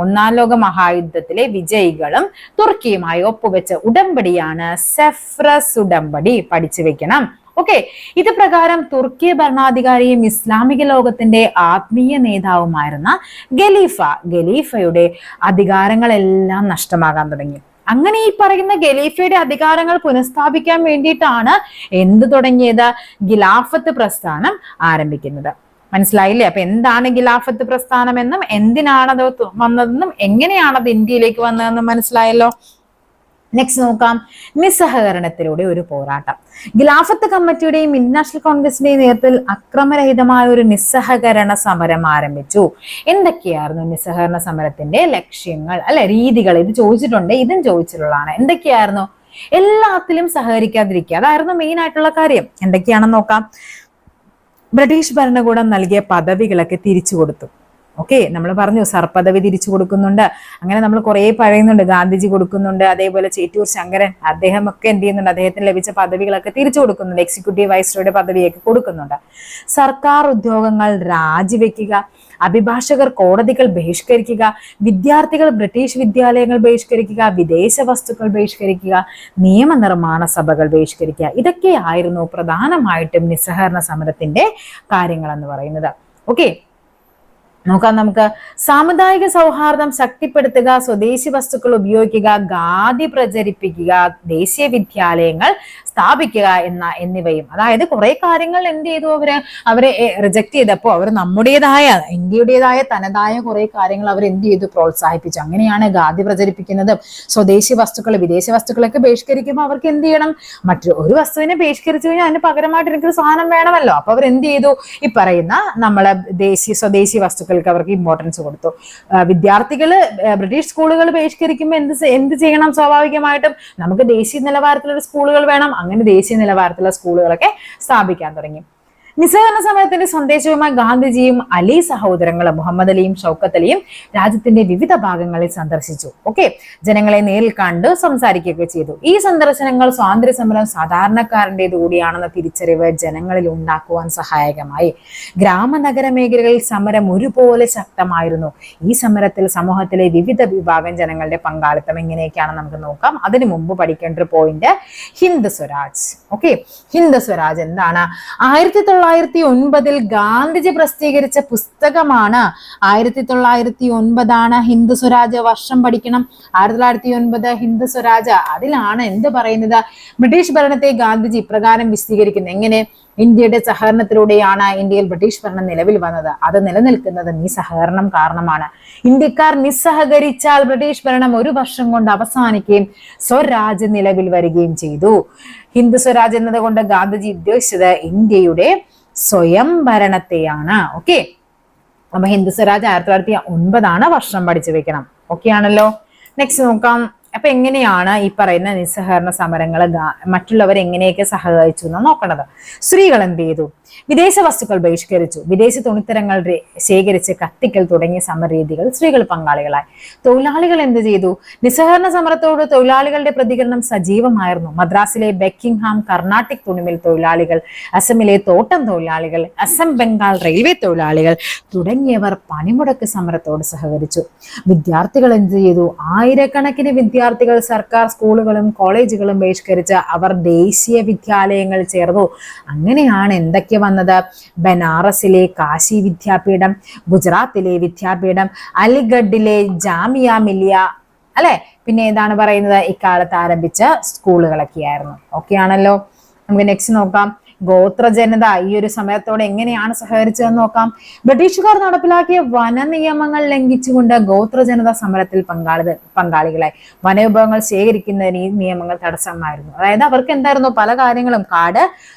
A: ഒന്നാം ലോക മഹായുദ്ധത്തിലെ വിജയികളും തുർക്കിയുമായി ഒപ്പുവെച്ച ഉടമ്പടിയാണ് സെഫ്രസ് ഉടമ്പടി. പഠിച്ചു വെക്കണം. ഓക്കെ, ഇത് പ്രകാരം തുർക്കി ഭരണാധികാരിയും ഇസ്ലാമിക ലോകത്തിന്റെ ആത്മീയ നേതാവുമായിരുന്ന ഖലീഫയുടെ അധികാരങ്ങളെല്ലാം നഷ്ടമാകാൻ തുടങ്ങി. അങ്ങനെ ഈ പറയുന്ന ഖലീഫയുടെ അധികാരങ്ങൾ പുനഃസ്ഥാപിക്കാൻ വേണ്ടിയിട്ടാണ് എന്ത് തുടങ്ങിയത്? ഖിലാഫത്ത് പ്രസ്ഥാനം ആരംഭിക്കുന്നത്. മനസ്സിലായില്ലേ? അപ്പൊ എന്താണ് ഖിലാഫത്ത് പ്രസ്ഥാനം എന്നും എന്തിനാണത് വന്നതെന്നും എങ്ങനെയാണത് ഇന്ത്യയിലേക്ക് വന്നതെന്നും മനസ്സിലായല്ലോ. നെക്സ്റ്റ് നോക്കാം, നിസ്സഹകരണത്തിലൂടെ ഒരു പോരാട്ടം. ഖിലാഫത്ത് കമ്മിറ്റിയുടെയും ഇന്റർനാഷണൽ കോൺഗ്രസിന്റെയും നേതൃത്വത്തിൽ അക്രമരഹിതമായ ഒരു നിസ്സഹകരണ സമരം ആരംഭിച്ചു. എന്തൊക്കെയായിരുന്നു നിസ്സഹകരണ സമരത്തിന്റെ ലക്ഷ്യങ്ങൾ, രീതികൾ? ഇത് ചോദിച്ചിട്ടുണ്ട്, ഇതും ചോദിച്ചിട്ടുള്ളതാണ്. എന്തൊക്കെയായിരുന്നു? എല്ലാത്തിലും സഹകരിക്കാതിരിക്കുക, അതായിരുന്നു മെയിൻ ആയിട്ടുള്ള കാര്യം. എന്തൊക്കെയാണെന്ന് നോക്കാം. ബ്രിട്ടീഷ് ഭരണകൂടം നൽകിയ പദവികളൊക്കെ തിരിച്ചു കൊടുത്തു. ഓക്കെ, നമ്മൾ പറഞ്ഞു സർ പദവി തിരിച്ചു കൊടുക്കുന്നുണ്ട്. അങ്ങനെ നമ്മൾ കുറെ പറയുന്നുണ്ട്. ഗാന്ധിജി കൊടുക്കുന്നുണ്ട്, അതേപോലെ ചേറ്റൂർ ശങ്കരൻ അദ്ദേഹം ഒക്കെ എന്ത് ചെയ്യുന്നുണ്ട്? അദ്ദേഹത്തിന് ലഭിച്ച പദവികളൊക്കെ തിരിച്ചു കൊടുക്കുന്നുണ്ട്. എക്സിക്യൂട്ടീവ് വൈസ്രോയുടെ പദവിയൊക്കെ കൊടുക്കുന്നുണ്ട്. സർക്കാർ ഉദ്യോഗങ്ങൾ രാജിവെക്കുക, അഭിഭാഷകർ കോടതികൾ ബഹിഷ്കരിക്കുക, വിദ്യാർത്ഥികൾ ബ്രിട്ടീഷ് വിദ്യാലയങ്ങൾ ബഹിഷ്കരിക്കുക, വിദേശ വസ്തുക്കൾ ബഹിഷ്കരിക്കുക, നിയമനിർമ്മാണ സഭകൾ ബഹിഷ്കരിക്കുക. ഇതൊക്കെയായിരുന്നു പ്രധാനമായിട്ടും നിസ്സഹകരണ സമരത്തിന്റെ കാര്യങ്ങൾ എന്ന് പറയുന്നത്. ഓക്കെ, നോക്കാം നമുക്ക്. സാമുദായിക സൗഹാർദ്ദം ശക്തിപ്പെടുത്തുക, സ്വദേശി വസ്തുക്കൾ ഉപയോഗിക്കുക, ഖാദി പ്രചരിപ്പിക്കുക, ദേശീയ വിദ്യാലയങ്ങൾ സ്ഥാപിക്കുക എന്നിവയും. അതായത് കുറെ കാര്യങ്ങൾ എന്ത് ചെയ്തു? അവരെ റിജക്ട് ചെയ്തപ്പോ അവർ നമ്മുടേതായ ഇന്ത്യയുടേതായ തനതായ കുറെ കാര്യങ്ങൾ അവർ എന്ത് ചെയ്തു? പ്രോത്സാഹിപ്പിച്ചു. അങ്ങനെയാണ് ഖാദി പ്രചരിപ്പിക്കുന്നത്. സ്വദേശി വസ്തുക്കൾ, വിദേശ വസ്തുക്കളൊക്കെ ബഹിഷ്കരിക്കുമ്പോൾ അവർക്ക് എന്ത് ചെയ്യണം? ഒരു വസ്തുവിനെ ബഹിഷ്കരിച്ചു കഴിഞ്ഞാൽ അതിന് പകരമായിട്ട് എനിക്കൊരു സാധനം വേണമല്ലോ. അപ്പൊ അവർ എന്ത് ചെയ്തു? ഈ പറയുന്ന നമ്മളെ സ്വദേശി വസ്തുക്കൾക്ക് അവർക്ക് ഇമ്പോർട്ടൻസ് കൊടുത്തു. വിദ്യാർത്ഥികള് ബ്രിട്ടീഷ് സ്കൂളുകൾ ബഹിഷ്കരിക്കുമ്പോൾ എന്ത് ചെയ്യണം? സ്വാഭാവികമായിട്ടും നമുക്ക് ദേശീയ നിലവാരത്തിലുള്ള സ്കൂളുകൾ വേണം. അങ്ങനെ ദേശീയ നിലവാരത്തിലുള്ള സ്കൂളുകളൊക്കെ സ്ഥാപിക്കാൻ തുടങ്ങി. നിസ്സഹകരണ സമരത്തിന്റെ സന്ദേശവുമായി ഗാന്ധിജിയും അലി സഹോദരങ്ങളും മുഹമ്മദ് അലിയും ഷൗക്കത്ത് അലിയും രാജ്യത്തിന്റെ വിവിധ ഭാഗങ്ങളിൽ സന്ദർശിച്ചു. ഓക്കെ, ജനങ്ങളെ നേരിൽ കണ്ട് സംസാരിക്കുകയൊക്കെ ചെയ്തു. ഈ സന്ദർശനങ്ങൾ സ്വാതന്ത്ര്യ സമരം സാധാരണക്കാരൻ്റെത് കൂടിയാണെന്ന തിരിച്ചറിവ് ജനങ്ങളിൽ ഉണ്ടാക്കുവാൻ സഹായകമായി. ഗ്രാമനഗര മേഖലകളിൽ സമരം ഒരുപോലെ ശക്തമായിരുന്നു. ഈ സമരത്തിൽ സമൂഹത്തിലെ വിവിധ വിഭാഗം ജനങ്ങളുടെ പങ്കാളിത്തം എങ്ങനെയൊക്കെയാണെന്ന് നമുക്ക് നോക്കാം. അതിനു മുമ്പ് പഠിക്കേണ്ട ഒരു പോയിന്റ് ഹിന്ദ് സ്വരാജ്. ഓക്കെ, ഹിന്ദ് സ്വരാജ് എന്താണ്? 1909 ഗാന്ധിജി പ്രസിദ്ധീകരിച്ച പുസ്തകമാണ്. 1909 ഹിന്ദ് സ്വരാജ്. വർഷം പഠിക്കണം. 1909 ഹിന്ദ് സ്വരാജ്. അതിലാണ് എന്ത് പറയുന്നത്? ബ്രിട്ടീഷ് ഭരണത്തെ ഗാന്ധിജി ഇപ്രകാരം വിശദീകരിക്കുന്നത്. എങ്ങനെ? ഇന്ത്യയുടെ സഹകരണത്തിലൂടെയാണ് ഇന്ത്യയിൽ ബ്രിട്ടീഷ് ഭരണം നിലവിൽ വന്നത്. അത് നിലനിൽക്കുന്നത് ഈ സഹകരണം കാരണമാണ്. ഇന്ത്യക്കാർ നിസ്സഹകരിച്ചാൽ ബ്രിട്ടീഷ് ഭരണം 1 വർഷം കൊണ്ട് അവസാനിക്കുകയും സ്വരാജ് നിലവിൽ വരികയും ചെയ്തു. ഹിന്ദു സ്വരാജ് എന്നതുകൊണ്ട് ഗാന്ധിജി ഉദ്ദേശിച്ചത് ഇന്ത്യയുടെ സ്വയം ഭരണത്തെയാണ്. ഓക്കെ, അപ്പൊ ഹിന്ദു സ്വരാജ് 1909 വർഷം പഠിച്ചു വെക്കണം. ഓക്കെ ആണല്ലോ. നെക്സ്റ്റ് നോക്കാം. അപ്പൊ എങ്ങനെയാണ് ഈ പറയുന്ന നിസ്സഹകരണ സമരങ്ങൾ മറ്റുള്ളവർ എങ്ങനെയൊക്കെ സഹകരിച്ചു എന്ന് നോക്കണത്. സ്ത്രീകൾ എന്ത് ചെയ്തു? വിദേശ വസ്തുക്കൾ ബഹിഷ്കരിച്ചു, വിദേശ തുണിത്തരങ്ങൾ ശേഖരിച്ച് കത്തിക്കൽ തുടങ്ങിയ സമരരീതികൾ സ്ത്രീകൾ പങ്കാളികളായി. തൊഴിലാളികൾ എന്ത് ചെയ്തു? നിസ്സഹകരണ സമരത്തോട് തൊഴിലാളികളുടെ പ്രതികരണം സജീവമായിരുന്നു. മദ്രാസിലെ ബെക്കിംഗ്ഹാം കർണാട്ടിക് തുണിമിൽ തൊഴിലാളികൾ, അസമിലെ തോട്ടം തൊഴിലാളികൾ, അസം ബംഗാൾ റെയിൽവേ തൊഴിലാളികൾ തുടങ്ങിയവർ പണിമുടക്ക് സമരത്തോട് സഹകരിച്ചു. വിദ്യാർത്ഥികൾ എന്ത് ചെയ്തു? ആയിരക്കണക്കിന് വിദ്യാർത്ഥികൾ സർക്കാർ സ്കൂളുകളും കോളേജുകളും ബഹിഷ്കരിച്ച് അവർ ദേശീയ വിദ്യാലയങ്ങളിൽ ചേർന്നു. അങ്ങനെയാണ് എന്തൊക്കെ വന്നത്? ബനാറസിലെ കാശി വിദ്യാപീഠം, ഗുജറാത്തിലെ വിദ്യാപീഠം, അലിഗഡിലെ ജാമിയ മില്ലിയ, അല്ലെ, പിന്നെ ഏതാണ് പറയുന്നത്, ഇക്കാലത്ത് ആരംഭിച്ച സ്കൂളുകളൊക്കെയായിരുന്നു. ഓക്കെ ആണല്ലോ. നമുക്ക് നെക്സ്റ്റ് നോക്കാം. ഗോത്ര ജനത ഈ ഒരു സമരത്തോടെ എങ്ങനെയാണ് സഹകരിച്ചതെന്ന് നോക്കാം. ബ്രിട്ടീഷുകാർ നടപ്പിലാക്കിയ വന നിയമങ്ങൾ ലംഘിച്ചുകൊണ്ട് ഗോത്ര ജനത സമരത്തിൽ പങ്കാളികളായി. വനവിഭവങ്ങൾ ശേഖരിക്കുന്നതിന് ഈ നിയമങ്ങൾ തടസ്സമായിരുന്നു. അതായത് അവർക്ക് എന്തായിരുന്നു, പല കാര്യങ്ങളും കാട്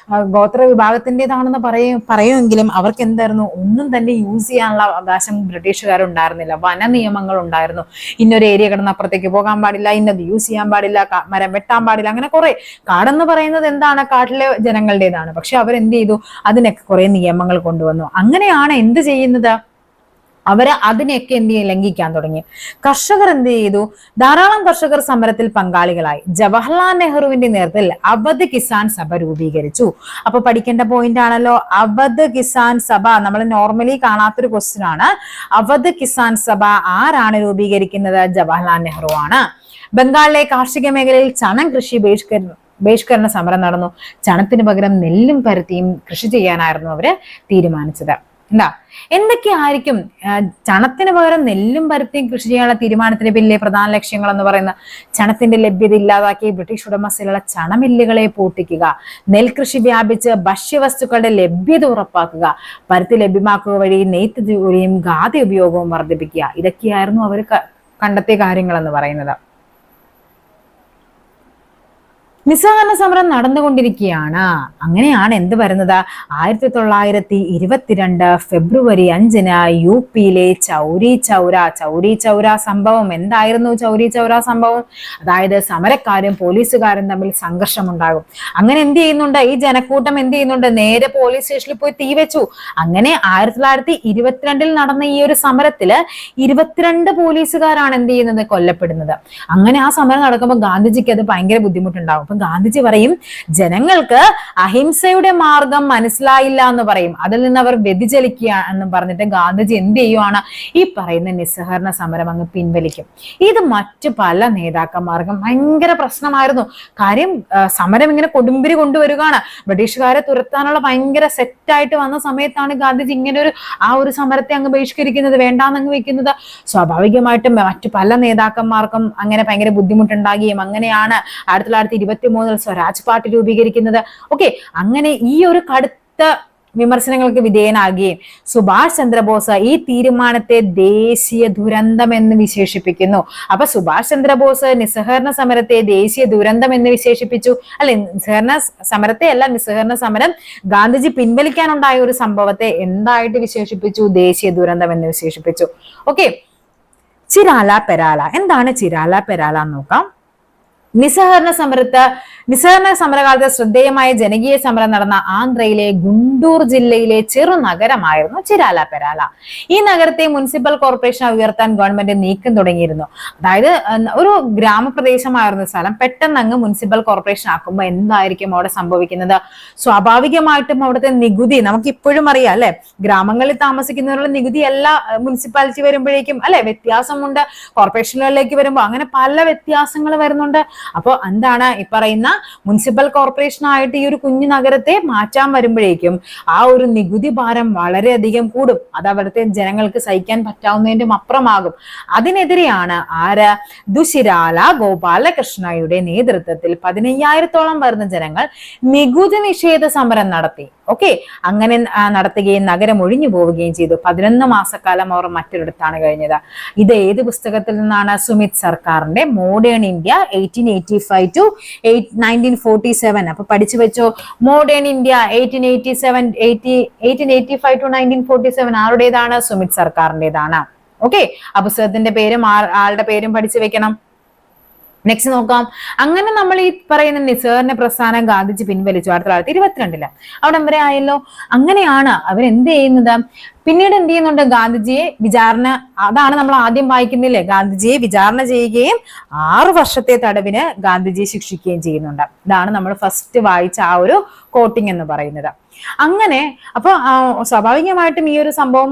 A: ഗോത്ര വിഭാഗത്തിൻ്റെതാണെന്ന് പറയുമെങ്കിലും അവർക്ക് എന്തായിരുന്നു, ഒന്നും തന്നെ യൂസ് ചെയ്യാനുള്ള അവകാശം ബ്രിട്ടീഷുകാരുണ്ടായിരുന്നില്ല. വന നിയമങ്ങൾ ഉണ്ടായിരുന്നു. ഇന്നൊരു ഏരിയ കിടന്ന് അപ്പുറത്തേക്ക് പോകാൻ പാടില്ല, ഇന്നത് യൂസ് ചെയ്യാൻ പാടില്ല, മരം വെട്ടാൻ പാടില്ല, അങ്ങനെ കുറെ. കാടെന്ന് പറയുന്നത് എന്താണ്, കാട്ടിലെ ജനങ്ങളുടേതാണ്. പക്ഷെ അവരെന്ത് ചെയ്തു? അതിനൊക്കെ കുറെ നിയമങ്ങൾ കൊണ്ടുവന്നു. അങ്ങനെയാണ് എന്ത് ചെയ്യുന്നത്, അവര് അതിനെയൊക്കെ എന്ത് ചെയ്യും, ലംഘിക്കാൻ തുടങ്ങി. കർഷകർ എന്ത് ചെയ്തു? ധാരാളം കർഷകർ സമരത്തിൽ പങ്കാളികളായി. ജവഹർലാൽ നെഹ്റുവിന്റെ നേതൃത്വത്തിൽ അവധ് കിസാൻ സഭ രൂപീകരിച്ചു. അപ്പൊ പഠിക്കേണ്ട പോയിന്റ് ആണല്ലോ അവധ് കിസാൻ സഭ. നമ്മൾ നോർമലി കാണാത്തൊരു ക്വസ്റ്റ്യൻ ആണ്. അവധ് കിസാൻ സഭ ആരാണ് രൂപീകരിക്കുന്നത്? ജവഹർലാൽ നെഹ്റു ആണ്. ബംഗാളിലെ കാർഷിക മേഖലയിൽ ചണം കൃഷി ബഹിഷ്കരണ സമരം നടന്നു. ചണത്തിന് പകരം നെല്ലും പരുത്തിയും കൃഷി ചെയ്യാനായിരുന്നു അവര് തീരുമാനിച്ചത്. എന്തൊക്കെയായിരിക്കും ചണത്തിന് പകരം നെല്ലും പരുത്തിയും കൃഷി ചെയ്യാനുള്ള തീരുമാനത്തിന് പിന്നിലെ പ്രധാന ലക്ഷ്യങ്ങൾ എന്ന് പറയുന്നത്? ചണത്തിന്റെ ലഭ്യത ഇല്ലാതാക്കി ബ്രിട്ടീഷ് ഉടമസ്ഥയിലുള്ള ചണമില്ലുകളെ പൂട്ടിക്കുക, നെൽകൃഷി വ്യാപിച്ച് ഭക്ഷ്യവസ്തുക്കളുടെ ലഭ്യത ഉറപ്പാക്കുക, പരുത്തി ലഭ്യമാക്കുക വഴി നെയ്ത്ത് ജോലിയും ഖാദി ഉപയോഗവും വർദ്ധിപ്പിക്കുക. ഇതൊക്കെയായിരുന്നു അവർ കണ്ടെത്തിയ കാര്യങ്ങൾ എന്ന് പറയുന്നത്. നിസ്സഹകരണ സമരം നടന്നുകൊണ്ടിരിക്കുകയാണ്. അങ്ങനെയാണ് എന്ത് വരുന്നത്? 1922 ഫെബ്രുവരി 5 യു പിയിലെ ചൗരി ചൗര സംഭവം. എന്തായിരുന്നു ചൗരി ചൗര സംഭവം? അതായത് സമരക്കാരും പോലീസുകാരും തമ്മിൽ സംഘർഷമുണ്ടാകും. അങ്ങനെ എന്ത് ചെയ്യുന്നുണ്ട്, ഈ ജനക്കൂട്ടം എന്ത് ചെയ്യുന്നുണ്ട്, നേരെ പോലീസ് സ്റ്റേഷനിൽ പോയി തീ വെച്ചു. അങ്ങനെ 1922 നടന്ന ഈ ഒരു സമരത്തില് 22 പോലീസുകാരാണ് എന്ത് ചെയ്യുന്നത്, കൊല്ലപ്പെടുന്നത്. അങ്ങനെ ആ സമരം നടക്കുമ്പോൾ ഗാന്ധിജിക്ക് അത് ഭയങ്കര ബുദ്ധിമുട്ടുണ്ടാകും. ഗാന്ധിജി പറയും, ജനങ്ങൾക്ക് അഹിംസയുടെ മാർഗം മനസ്സിലായില്ല എന്ന് പറയും, അതിൽ നിന്ന് അവർ വ്യതിചലിക്കുക എന്ന് പറഞ്ഞിട്ട് ഗാന്ധിജി എന്ത് ചെയ്യുവാണ്, ഈ പറയുന്ന നിസ്സഹകരണ സമരം അങ്ങ് പിൻവലിക്കും. ഇത് മറ്റു പല നേതാക്കന്മാർക്കും ഭയങ്കര പ്രശ്നമായിരുന്നു. കാര്യം സമരം ഇങ്ങനെ കൊടുമ്പിരി കൊണ്ടുവരികയാണ്. ബ്രിട്ടീഷുകാരെ തുരത്താനുള്ള ഭയങ്കര സെറ്റായിട്ട് വന്ന സമയത്താണ് ഗാന്ധിജി ഇങ്ങനെ ആ ഒരു സമരത്തെ അങ്ങ് ബഹിഷ്കരിക്കുന്നത്, വേണ്ടാന്നങ്ങ് വെക്കുന്നത്. സ്വാഭാവികമായിട്ടും മറ്റു പല നേതാക്കന്മാർക്കും അങ്ങനെ ഭയങ്കര ബുദ്ധിമുട്ടുണ്ടാകുകയും അങ്ങനെയാണ് 1923 സ്വരാജ് പാർട്ടി രൂപീകരിക്കുന്നത്. ഓക്കെ, അങ്ങനെ ഈ ഒരു കടുത്ത വിമർശനങ്ങൾക്ക് വിധേയനാകുകയും സുഭാഷ് ചന്ദ്രബോസ് ഈ തീരുമാനത്തെ ദേശീയ ദുരന്തം എന്ന് വിശേഷിപ്പിക്കുന്നു. അപ്പൊ സുഭാഷ് ചന്ദ്രബോസ് നിസ്സഹകരണ സമരത്തെ ദേശീയ ദുരന്തം എന്ന് വിശേഷിപ്പിച്ചു. അല്ലെ, നിസ്സഹകരണ സമരം ഗാന്ധിജി പിൻവലിക്കാനുണ്ടായ ഒരു സംഭവത്തെ എന്തായിട്ട് വിശേഷിപ്പിച്ചു? ദേശീയ ദുരന്തം എന്ന് വിശേഷിപ്പിച്ചു. ഓക്കെ, ചിരാല പെരാല. എന്താണ് ചിരാല പെരാല എന്ന് നോക്കാം. നിസ്സഹകരണ സമരകാലത്ത് ശ്രദ്ധേയമായ ജനകീയ സമരം നടന്ന ആന്ധ്രയിലെ ഗുണ്ടൂർ ജില്ലയിലെ ചെറു നഗരമായിരുന്നു ചിരാല പെരാല. ഈ നഗരത്തെ മുനിസിപ്പൽ കോർപ്പറേഷൻ ഉയർത്താൻ ഗവൺമെന്റ് നീക്കം തുടങ്ങിയിരുന്നു. അതായത് ഒരു ഗ്രാമപ്രദേശമായിരുന്ന സ്ഥലം പെട്ടെന്ന് അങ്ങ് മുനിസിപ്പൽ കോർപ്പറേഷൻ ആക്കുമ്പോൾ എന്തായിരിക്കും അവിടെ സംഭവിക്കുന്നത്? സ്വാഭാവികമായിട്ടും അവിടുത്തെ നികുതി നമുക്ക് ഇപ്പോഴും അറിയാം അല്ലെ, ഗ്രാമങ്ങളിൽ താമസിക്കുന്നവരുടെ നികുതി എല്ലാ മുനിസിപ്പാലിറ്റി വരുമ്പോഴേക്കും അല്ലെ വ്യത്യാസമുണ്ട്. കോർപ്പറേഷനുകളിലേക്ക് വരുമ്പോൾ അങ്ങനെ പല വ്യത്യാസങ്ങൾ വരുന്നുണ്ട്. അപ്പോൾ എന്താണ് ഈ പറയുന്ന മുനിസിപ്പൽ കോർപ്പറേഷൻ ആയിട്ട് ഈ ഒരു കുഞ്ഞു നഗരത്തെ മാറ്റാൻ വരുമ്പോഴേക്കും ആ ഒരു നികുതി ഭാരം വളരെയധികം കൂടും. അത് അവിടുത്തെ ജനങ്ങൾക്ക് സഹിക്കാൻ പറ്റാവുന്നതിന്റെ അപ്പുറമാകും. അതിനെതിരെയാണ് ആര്, ദുശിരാല ഗോപാലകൃഷ്ണയുടെ നേതൃത്വത്തിൽ 15,000-ഓളം വരുന്ന ജനങ്ങൾ നികുതി നിഷേധ സമരം നടത്തി. ഓക്കെ, അങ്ങനെ നടത്തുകയും നഗരം ഒഴിഞ്ഞു പോവുകയും ചെയ്തു. 11 മാസക്കാലം അവർ മറ്റൊരിടത്താണ് കഴിഞ്ഞത്. ഇത് ഏത് പുസ്തകത്തിൽ നിന്നാണ്? സുമിത് സർക്കാരിന്റെ മോഡേൺ ഇന്ത്യ 1885 to 1947. അപ്പൊ പഠിച്ചു വെച്ചോ, മോഡേൺ ഇന്ത്യ 1885 to 1947 ആരുടേതാണ്? സുമിത് സർക്കാരിന്റേതാണ്. ഓക്കെ, ആ പുസ്തകത്തിന്റെ പേരും ആളുടെ പേരും പഠിച്ചു വെക്കണം. നെക്സ്റ്റ് നോക്കാം. അങ്ങനെ നമ്മൾ ഈ പറയുന്ന നിസ്സഹകരണ പ്രസ്ഥാനം ഗാന്ധിജി പിൻവലിച്ചു 1922. അവിടെ വരെ ആയല്ലോ. അങ്ങനെയാണ് അവരെന്ത് ചെയ്യുന്നത്? പിന്നീട് എന്ത് ചെയ്യുന്നുണ്ട്? ഗാന്ധിജിയെ വിചാരണ, അതാണ് നമ്മൾ ആദ്യം വായിക്കുന്നില്ലേ, ഗാന്ധിജിയെ വിചാരണ ചെയ്യുകയും 6 വർഷത്തെ തടവിന് ഗാന്ധിജിയെ ശിക്ഷിക്കുകയും ചെയ്യുന്നുണ്ട്. ഇതാണ് നമ്മൾ ഫസ്റ്റ് വായിച്ച ആ ഒരു കോട്ടിംഗ് എന്ന് പറയുന്നത്. അങ്ങനെ അപ്പൊ സ്വാഭാവികമായിട്ടും ഈ ഒരു സംഭവം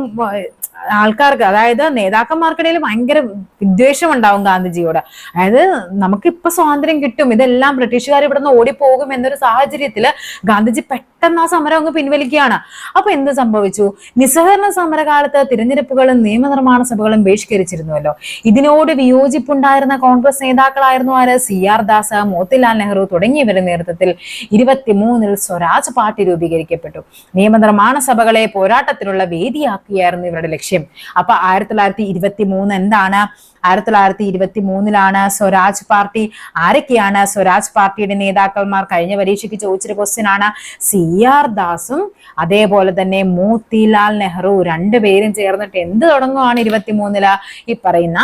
A: ആൾക്കാർക്ക്, അതായത് നേതാക്കന്മാർക്കിടയിൽ ഭയങ്കര വിദ്വേഷം ഉണ്ടാവും ഗാന്ധിജിയോട്. അതായത് നമുക്കിപ്പൊ സ്വാതന്ത്ര്യം കിട്ടും, ഇതെല്ലാം ബ്രിട്ടീഷുകാർ ഇവിടെ നിന്ന് ഓടിപ്പോകും എന്നൊരു സാഹചര്യത്തില് ഗാന്ധിജി പെട്ടെന്ന് ആ സമരം അങ്ങ് പിൻവലിക്കുകയാണ്. അപ്പൊ എന്ത് സംഭവിച്ചു? നിസ്സഹകരണ സമരകാലത്ത് തിരഞ്ഞെടുപ്പുകളും നിയമനിർമ്മാണ സഭകളും ബഹിഷ്കരിച്ചിരുന്നുവല്ലോ. ഇതിനോട് വിയോജിപ്പുണ്ടായിരുന്ന കോൺഗ്രസ് നേതാക്കളായിരുന്നു ആര്? CR ദാസ്, മോത്തിലാൽ നെഹ്റു തുടങ്ങിയവരുടെ നേതൃത്വത്തിൽ 23-ൽ സ്വരാജ് പാർട്ടി രൂപീകരിക്കപ്പെട്ടു. നിയമനിർമ്മാണ സഭകളെ പോരാട്ടത്തിനുള്ള വേദിയാക്കുകയായിരുന്നു ഇവരുടെ ലക്ഷ്യം. അപ്പൊ 1923 എന്താണ്? 1923-ലാണ് സ്വരാജ് പാർട്ടി. ആരൊക്കെയാണ് സ്വരാജ് പാർട്ടിയുടെ നേതാക്കന്മാർ? കഴിഞ്ഞ പരീക്ഷയ്ക്ക് ചോദിച്ചൊരു ക്വസ്റ്റ്യൻ ആണ്. CR ദാസും അതേപോലെ തന്നെ മോത്തിലാൽ നെഹ്റു രണ്ടുപേരും ചേർന്നിട്ട് എന്ത് തുടങ്ങുവാണ് 23-ല്? ഈ പറയുന്ന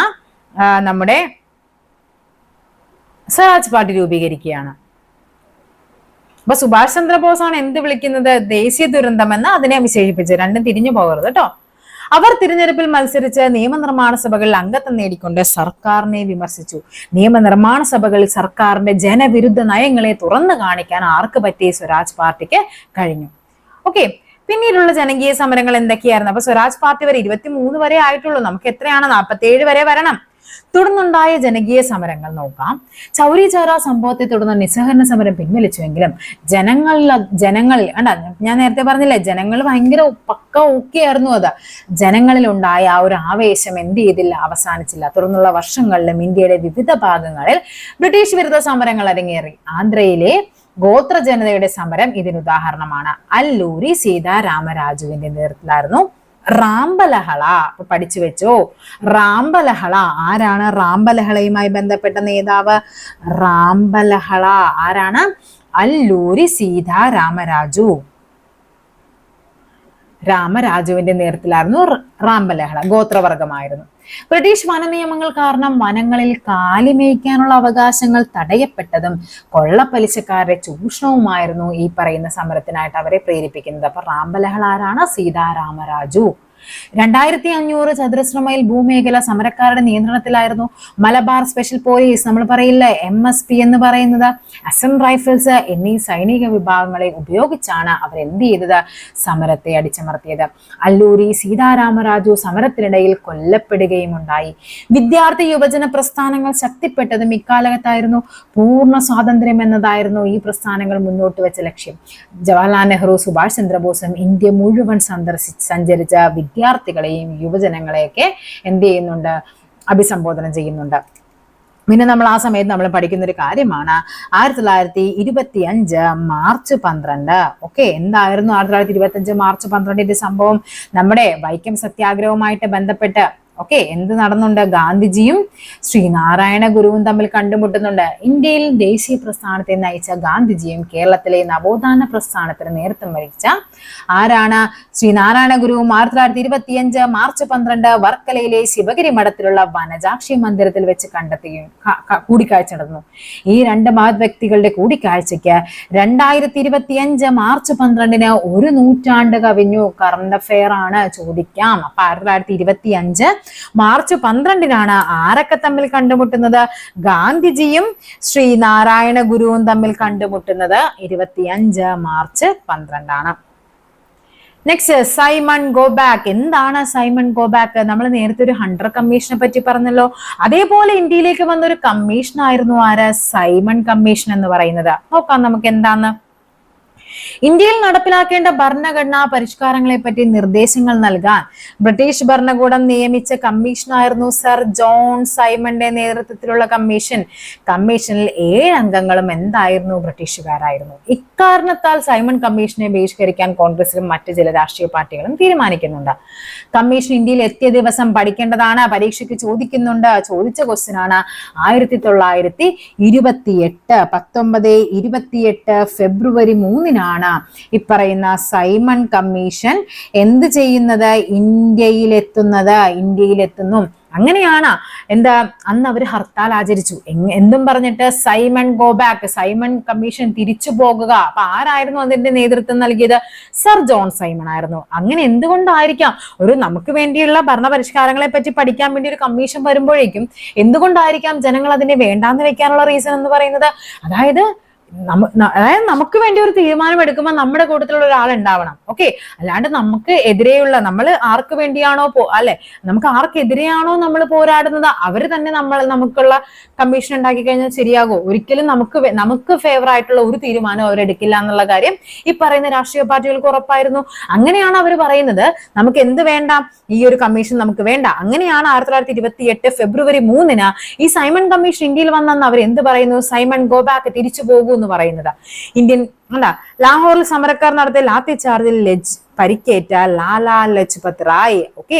A: നമ്മുടെ സ്വരാജ് പാർട്ടി രൂപീകരിക്കുകയാണ്. അപ്പൊ സുഭാഷ് ചന്ദ്രബോസാണ് എന്ത് വിളിക്കുന്നത്? ദേശീയ ദുരന്തം എന്ന് അതിനെ വിശേഷിപ്പിച്ച്. രണ്ടും തിരിഞ്ഞു പോകരുത് കേട്ടോ. അവർ തിരഞ്ഞെടുപ്പിൽ മത്സരിച്ച് നിയമനിർമ്മാണ സഭകളിൽ അംഗത്വം നേടിക്കൊണ്ട് സർക്കാരിനെ വിമർശിച്ചു. നിയമനിർമ്മാണ സഭകളിൽ സർക്കാരിന്റെ ജനവിരുദ്ധ നയങ്ങളെ തുറന്നു കാണിക്കാൻ ആർക്ക് പറ്റി? സ്വരാജ് പാർട്ടിക്ക് കഴിഞ്ഞു. ഓക്കെ, പിന്നീടുള്ള ജനകീയ സമരങ്ങൾ എന്തൊക്കെയായിരുന്നു? അപ്പൊ സ്വരാജ് പാർട്ടി വരെ 23 വരെ ആയിട്ടുള്ളൂ. നമുക്ക് എത്രയാണ്? 47 വരെ വരണം. തുടർന്നുണ്ടായ ജനകീയ സമരങ്ങൾ നോക്കാം. ചൗരി ചൗര സംഭവത്തെ തുടർന്ന് നിസ്സഹകരണ സമരം പിൻവലിച്ചുവെങ്കിലും ജനങ്ങളിൽ ഞാൻ നേരത്തെ പറഞ്ഞില്ലേ, ജനങ്ങൾ ഭയങ്കര പക്ക ഓക്കെയായിരുന്നു. അത് ജനങ്ങളിൽ ഉണ്ടായ ആ ഒരു ആവേശം എന്ത് ചെയ്തില്ല? അവസാനിച്ചില്ല. തുടർന്നുള്ള വർഷങ്ങളിലും ഇന്ത്യയുടെ വിവിധ ഭാഗങ്ങളിൽ ബ്രിട്ടീഷ് വിരുദ്ധ സമരങ്ങൾ അരങ്ങേറി. ആന്ധ്രയിലെ ഗോത്ര ജനതയുടെ സമരം ഇതിനുദാഹരണമാണ്. അല്ലൂരി സീതാരാമരാജുവിന്റെ നേതൃത്വത്തിലായിരുന്നു റാംബലഹള. അപ്പൊ പഠിച്ചു വെച്ചോ, റാംബലഹള ആരാണ്? റാംബലഹളയുമായി ബന്ധപ്പെട്ട നേതാവ് റാംബലഹള ആരാണ്? അല്ലൂരി സീതാരാമരാജു. രാമരാജുവിന്റെ നേതൃത്വത്തിലായിരുന്നു റാംബലഹള. ഗോത്രവർഗമായിരുന്നു. ബ്രിട്ടീഷ് വന നിയമങ്ങൾ കാരണം വനങ്ങളിൽ കാലിമേയ്ക്കാനുള്ള അവകാശങ്ങൾ തടയപ്പെട്ടതും കൊള്ളപ്പലിശക്കാരുടെ ചൂഷണവുമായിരുന്നു ഈ പറയുന്ന സമരത്തിനായിട്ട് അവരെ പ്രേരിപ്പിക്കുന്നത്. അപ്പൊ റാംബലഹള ആരാണ്? സീതാരാമരാജു. 2500 ചതുരശ്ര മൈൽ ഭൂമേഖല സമരക്കാരുടെ നിയന്ത്രണത്തിലായിരുന്നു. മലബാർ സ്പെഷ്യൽ പോലീസ്, നമ്മൾ പറയില്ലേ MSP എന്ന് പറയുന്നത്, അസം റൈഫിൾസ് എന്നീ സൈനിക വിഭാഗങ്ങളെ ഉപയോഗിച്ചാണ് അവർ എന്ത് ചെയ്തത്? സമരത്തെ അടിച്ചമർത്തിയത്. അല്ലൂരി സീതാരാമരാജു സമരത്തിനിടയിൽ കൊല്ലപ്പെടുകയും ഉണ്ടായി. വിദ്യാർത്ഥി യുവജന പ്രസ്ഥാനങ്ങൾ ശക്തിപ്പെട്ടതും ഇക്കാലത്തായിരുന്നു. പൂർണ്ണ സ്വാതന്ത്ര്യം എന്നതായിരുന്നു ഈ പ്രസ്ഥാനങ്ങൾ മുന്നോട്ട് വെച്ച ലക്ഷ്യം. ജവഹർലാൽ നെഹ്റു, സുഭാഷ് ചന്ദ്രബോസും ഇന്ത്യ മുഴുവൻ സഞ്ചരിച്ച വിദ്യാർത്ഥികളെയും യുവജനങ്ങളെയൊക്കെ എന്ത് ചെയ്യുന്നുണ്ട്? അഭിസംബോധന ചെയ്യുന്നുണ്ട്. പിന്നെ നമ്മൾ ആ സമയത്ത് നമ്മൾ പഠിക്കുന്ന ഒരു കാര്യമാണ് 1925 മാർച്ച് 12. ഓക്കെ, എന്തായിരുന്നു 1925 മാർച്ച് 12 സംഭവം? നമ്മുടെ വൈക്കം സത്യാഗ്രഹവുമായിട്ട് ബന്ധപ്പെട്ട് ഓക്കെ എന്ത് നടന്നുണ്ട്? ഗാന്ധിജിയും ശ്രീനാരായണ ഗുരുവും തമ്മിൽ കണ്ടുമുട്ടുന്നുണ്ട്. ഇന്ത്യയിൽ ദേശീയ പ്രസ്ഥാനത്തെ നയിച്ച ഗാന്ധിജിയും കേരളത്തിലെ നവോത്ഥാന പ്രസ്ഥാനത്തിന് നേതൃത്വം വഹിച്ച ആരാണ്? ശ്രീനാരായണ ഗുരുവും 1925 മാർച്ച് 12 വർക്കലയിലെ ശിവഗിരി മഠത്തിലുള്ള വനജാക്ഷി മന്ദിരത്തിൽ വെച്ച് കണ്ടെത്തുകയും കൂടിക്കാഴ്ച നടന്നു. ഈ രണ്ട് മഹത് വ്യക്തികളുടെ കൂടിക്കാഴ്ചയ്ക്ക് 2025 മാർച്ച് 12 ഒരു നൂറ്റാണ്ട് കവിഞ്ഞു. കറണ്ട് അഫെയർ ആണ്, ചോദിക്കാം. അപ്പൊ 1925 മാർച്ച് 12 ആരൊക്കെ തമ്മിൽ കണ്ടുമുട്ടുന്നത്? ഗാന്ധിജിയും ശ്രീനാരായണ ഗുരുവും തമ്മിൽ കണ്ടുമുട്ടുന്നത് 25 മാർച്ച് 12. Next Simon go back. എന്താണ് സൈമൺ ഗോബാക്ക്? നമ്മൾ നേരത്തെ ഒരു ഹണ്ടർ കമ്മീഷനെ പറ്റി പറഞ്ഞല്ലോ. അതേപോലെ ഇന്ത്യയിലേക്ക് വന്ന ഒരു കമ്മീഷൻ ആയിരുന്നു ആര്? സൈമൺ കമ്മീഷൻ എന്ന് പറയുന്നത്. നോക്കാം നമുക്ക് എന്താന്ന്. ഇന്ത്യയിൽ നടപ്പിലാക്കേണ്ട ഭരണഘടനാ പരിഷ്കാരങ്ങളെ പറ്റി നിർദ്ദേശങ്ങൾ നൽകാൻ ബ്രിട്ടീഷ് ഭരണകൂടം നിയമിച്ച കമ്മീഷനായിരുന്നു സർ ജോൺ സൈമന്റെ നേതൃത്വത്തിലുള്ള കമ്മീഷൻ. കമ്മീഷനിൽ 7 അംഗങ്ങളും എന്തായിരുന്നു? ബ്രിട്ടീഷുകാരായിരുന്നു. ഇക്കാരണത്താൽ സൈമൺ കമ്മീഷനെ ബഹിഷ്കരിക്കാൻ കോൺഗ്രസിലും മറ്റു ചില രാഷ്ട്രീയ പാർട്ടികളും തീരുമാനിക്കുന്നുണ്ട്. കമ്മീഷൻ ഇന്ത്യയിൽ എത്തിയ ദിവസം പഠിക്കേണ്ടതാണ്. പരീക്ഷയ്ക്ക് ചോദിക്കുന്നുണ്ട്. ചോദിച്ച ക്വസ്റ്റ്യൻ ആണ് 1928 ഫെബ്രുവരി 3 ഈ പറയുന്ന സൈമൺ കമ്മീഷൻ എന്ത് ചെയ്യുന്നത്? ഇന്ത്യയിലെത്തുന്നു. അങ്ങനെയാണ് എന്താ അന്ന് അവർ ഹർത്താൽ ആചരിച്ചു. എന്തും പറഞ്ഞിട്ട് Simon go back, Simon commission തിരിച്ചു പോകുക. അപ്പൊ ആരായിരുന്നു അതിന്റെ നേതൃത്വം നൽകിയത്? സർ ജോൺ സൈമൺ ആയിരുന്നു. അങ്ങനെ എന്തുകൊണ്ടായിരിക്കാം നമുക്ക് വേണ്ടിയുള്ള ഭരണപരിഷ്കാരങ്ങളെ പറ്റി പഠിക്കാൻ വേണ്ടി ഒരു കമ്മീഷൻ വരുമ്പോഴേക്കും എന്തുകൊണ്ടായിരിക്കാം ജനങ്ങൾ അതിനെ വേണ്ടാന്ന് വെക്കാനുള്ള റീസൺ എന്ന് പറയുന്നത്? അതായത് നമുക്ക് വേണ്ടി ഒരു തീരുമാനം എടുക്കുമ്പോൾ നമ്മുടെ കൂട്ടത്തിലുള്ള ഒരാൾ ഉണ്ടാവണം. ഓക്കെ, അല്ലാണ്ട് നമുക്ക് എതിരെയുള്ള നമ്മൾ ആർക്ക് വേണ്ടിയാണോ അല്ലെ, നമുക്ക് ആർക്കെതിരെയാണോ നമ്മൾ പോരാടുന്നത് അവര് തന്നെ നമുക്കുള്ള കമ്മീഷൻ ഉണ്ടാക്കി കഴിഞ്ഞാൽ ശരിയാകോ? ഒരിക്കലും നമുക്ക് ഫേവർ ആയിട്ടുള്ള ഒരു തീരുമാനം അവരെടുക്കില്ല എന്നുള്ള കാര്യം ഈ പറയുന്ന രാഷ്ട്രീയ പാർട്ടികൾക്ക് ഉറപ്പായിരുന്നു. അങ്ങനെയാണ് അവർ പറയുന്നത് നമുക്ക് എന്ത് വേണ്ട, ഈ ഒരു കമ്മീഷൻ നമുക്ക് വേണ്ട. അങ്ങനെയാണ് 1928 ഫെബ്രുവരി 3 ഈ സൈമൺ കമ്മീഷൻ ഇന്ത്യയിൽ വന്നെന്ന് അവർ എന്ത് പറയുന്നു? സൈമൺ ഗോ ബാക്ക്, തിരിച്ചു പോകൂ എന്ന് പറയുന്നത്. ഇന്ത്യൻ ലാഹോറിൽ സമരക്കാർ നടത്തിയ ലാത്തി ചാർജിൽ പരിക്കേറ്റ ലാലാ ലജ്പത് റായ്.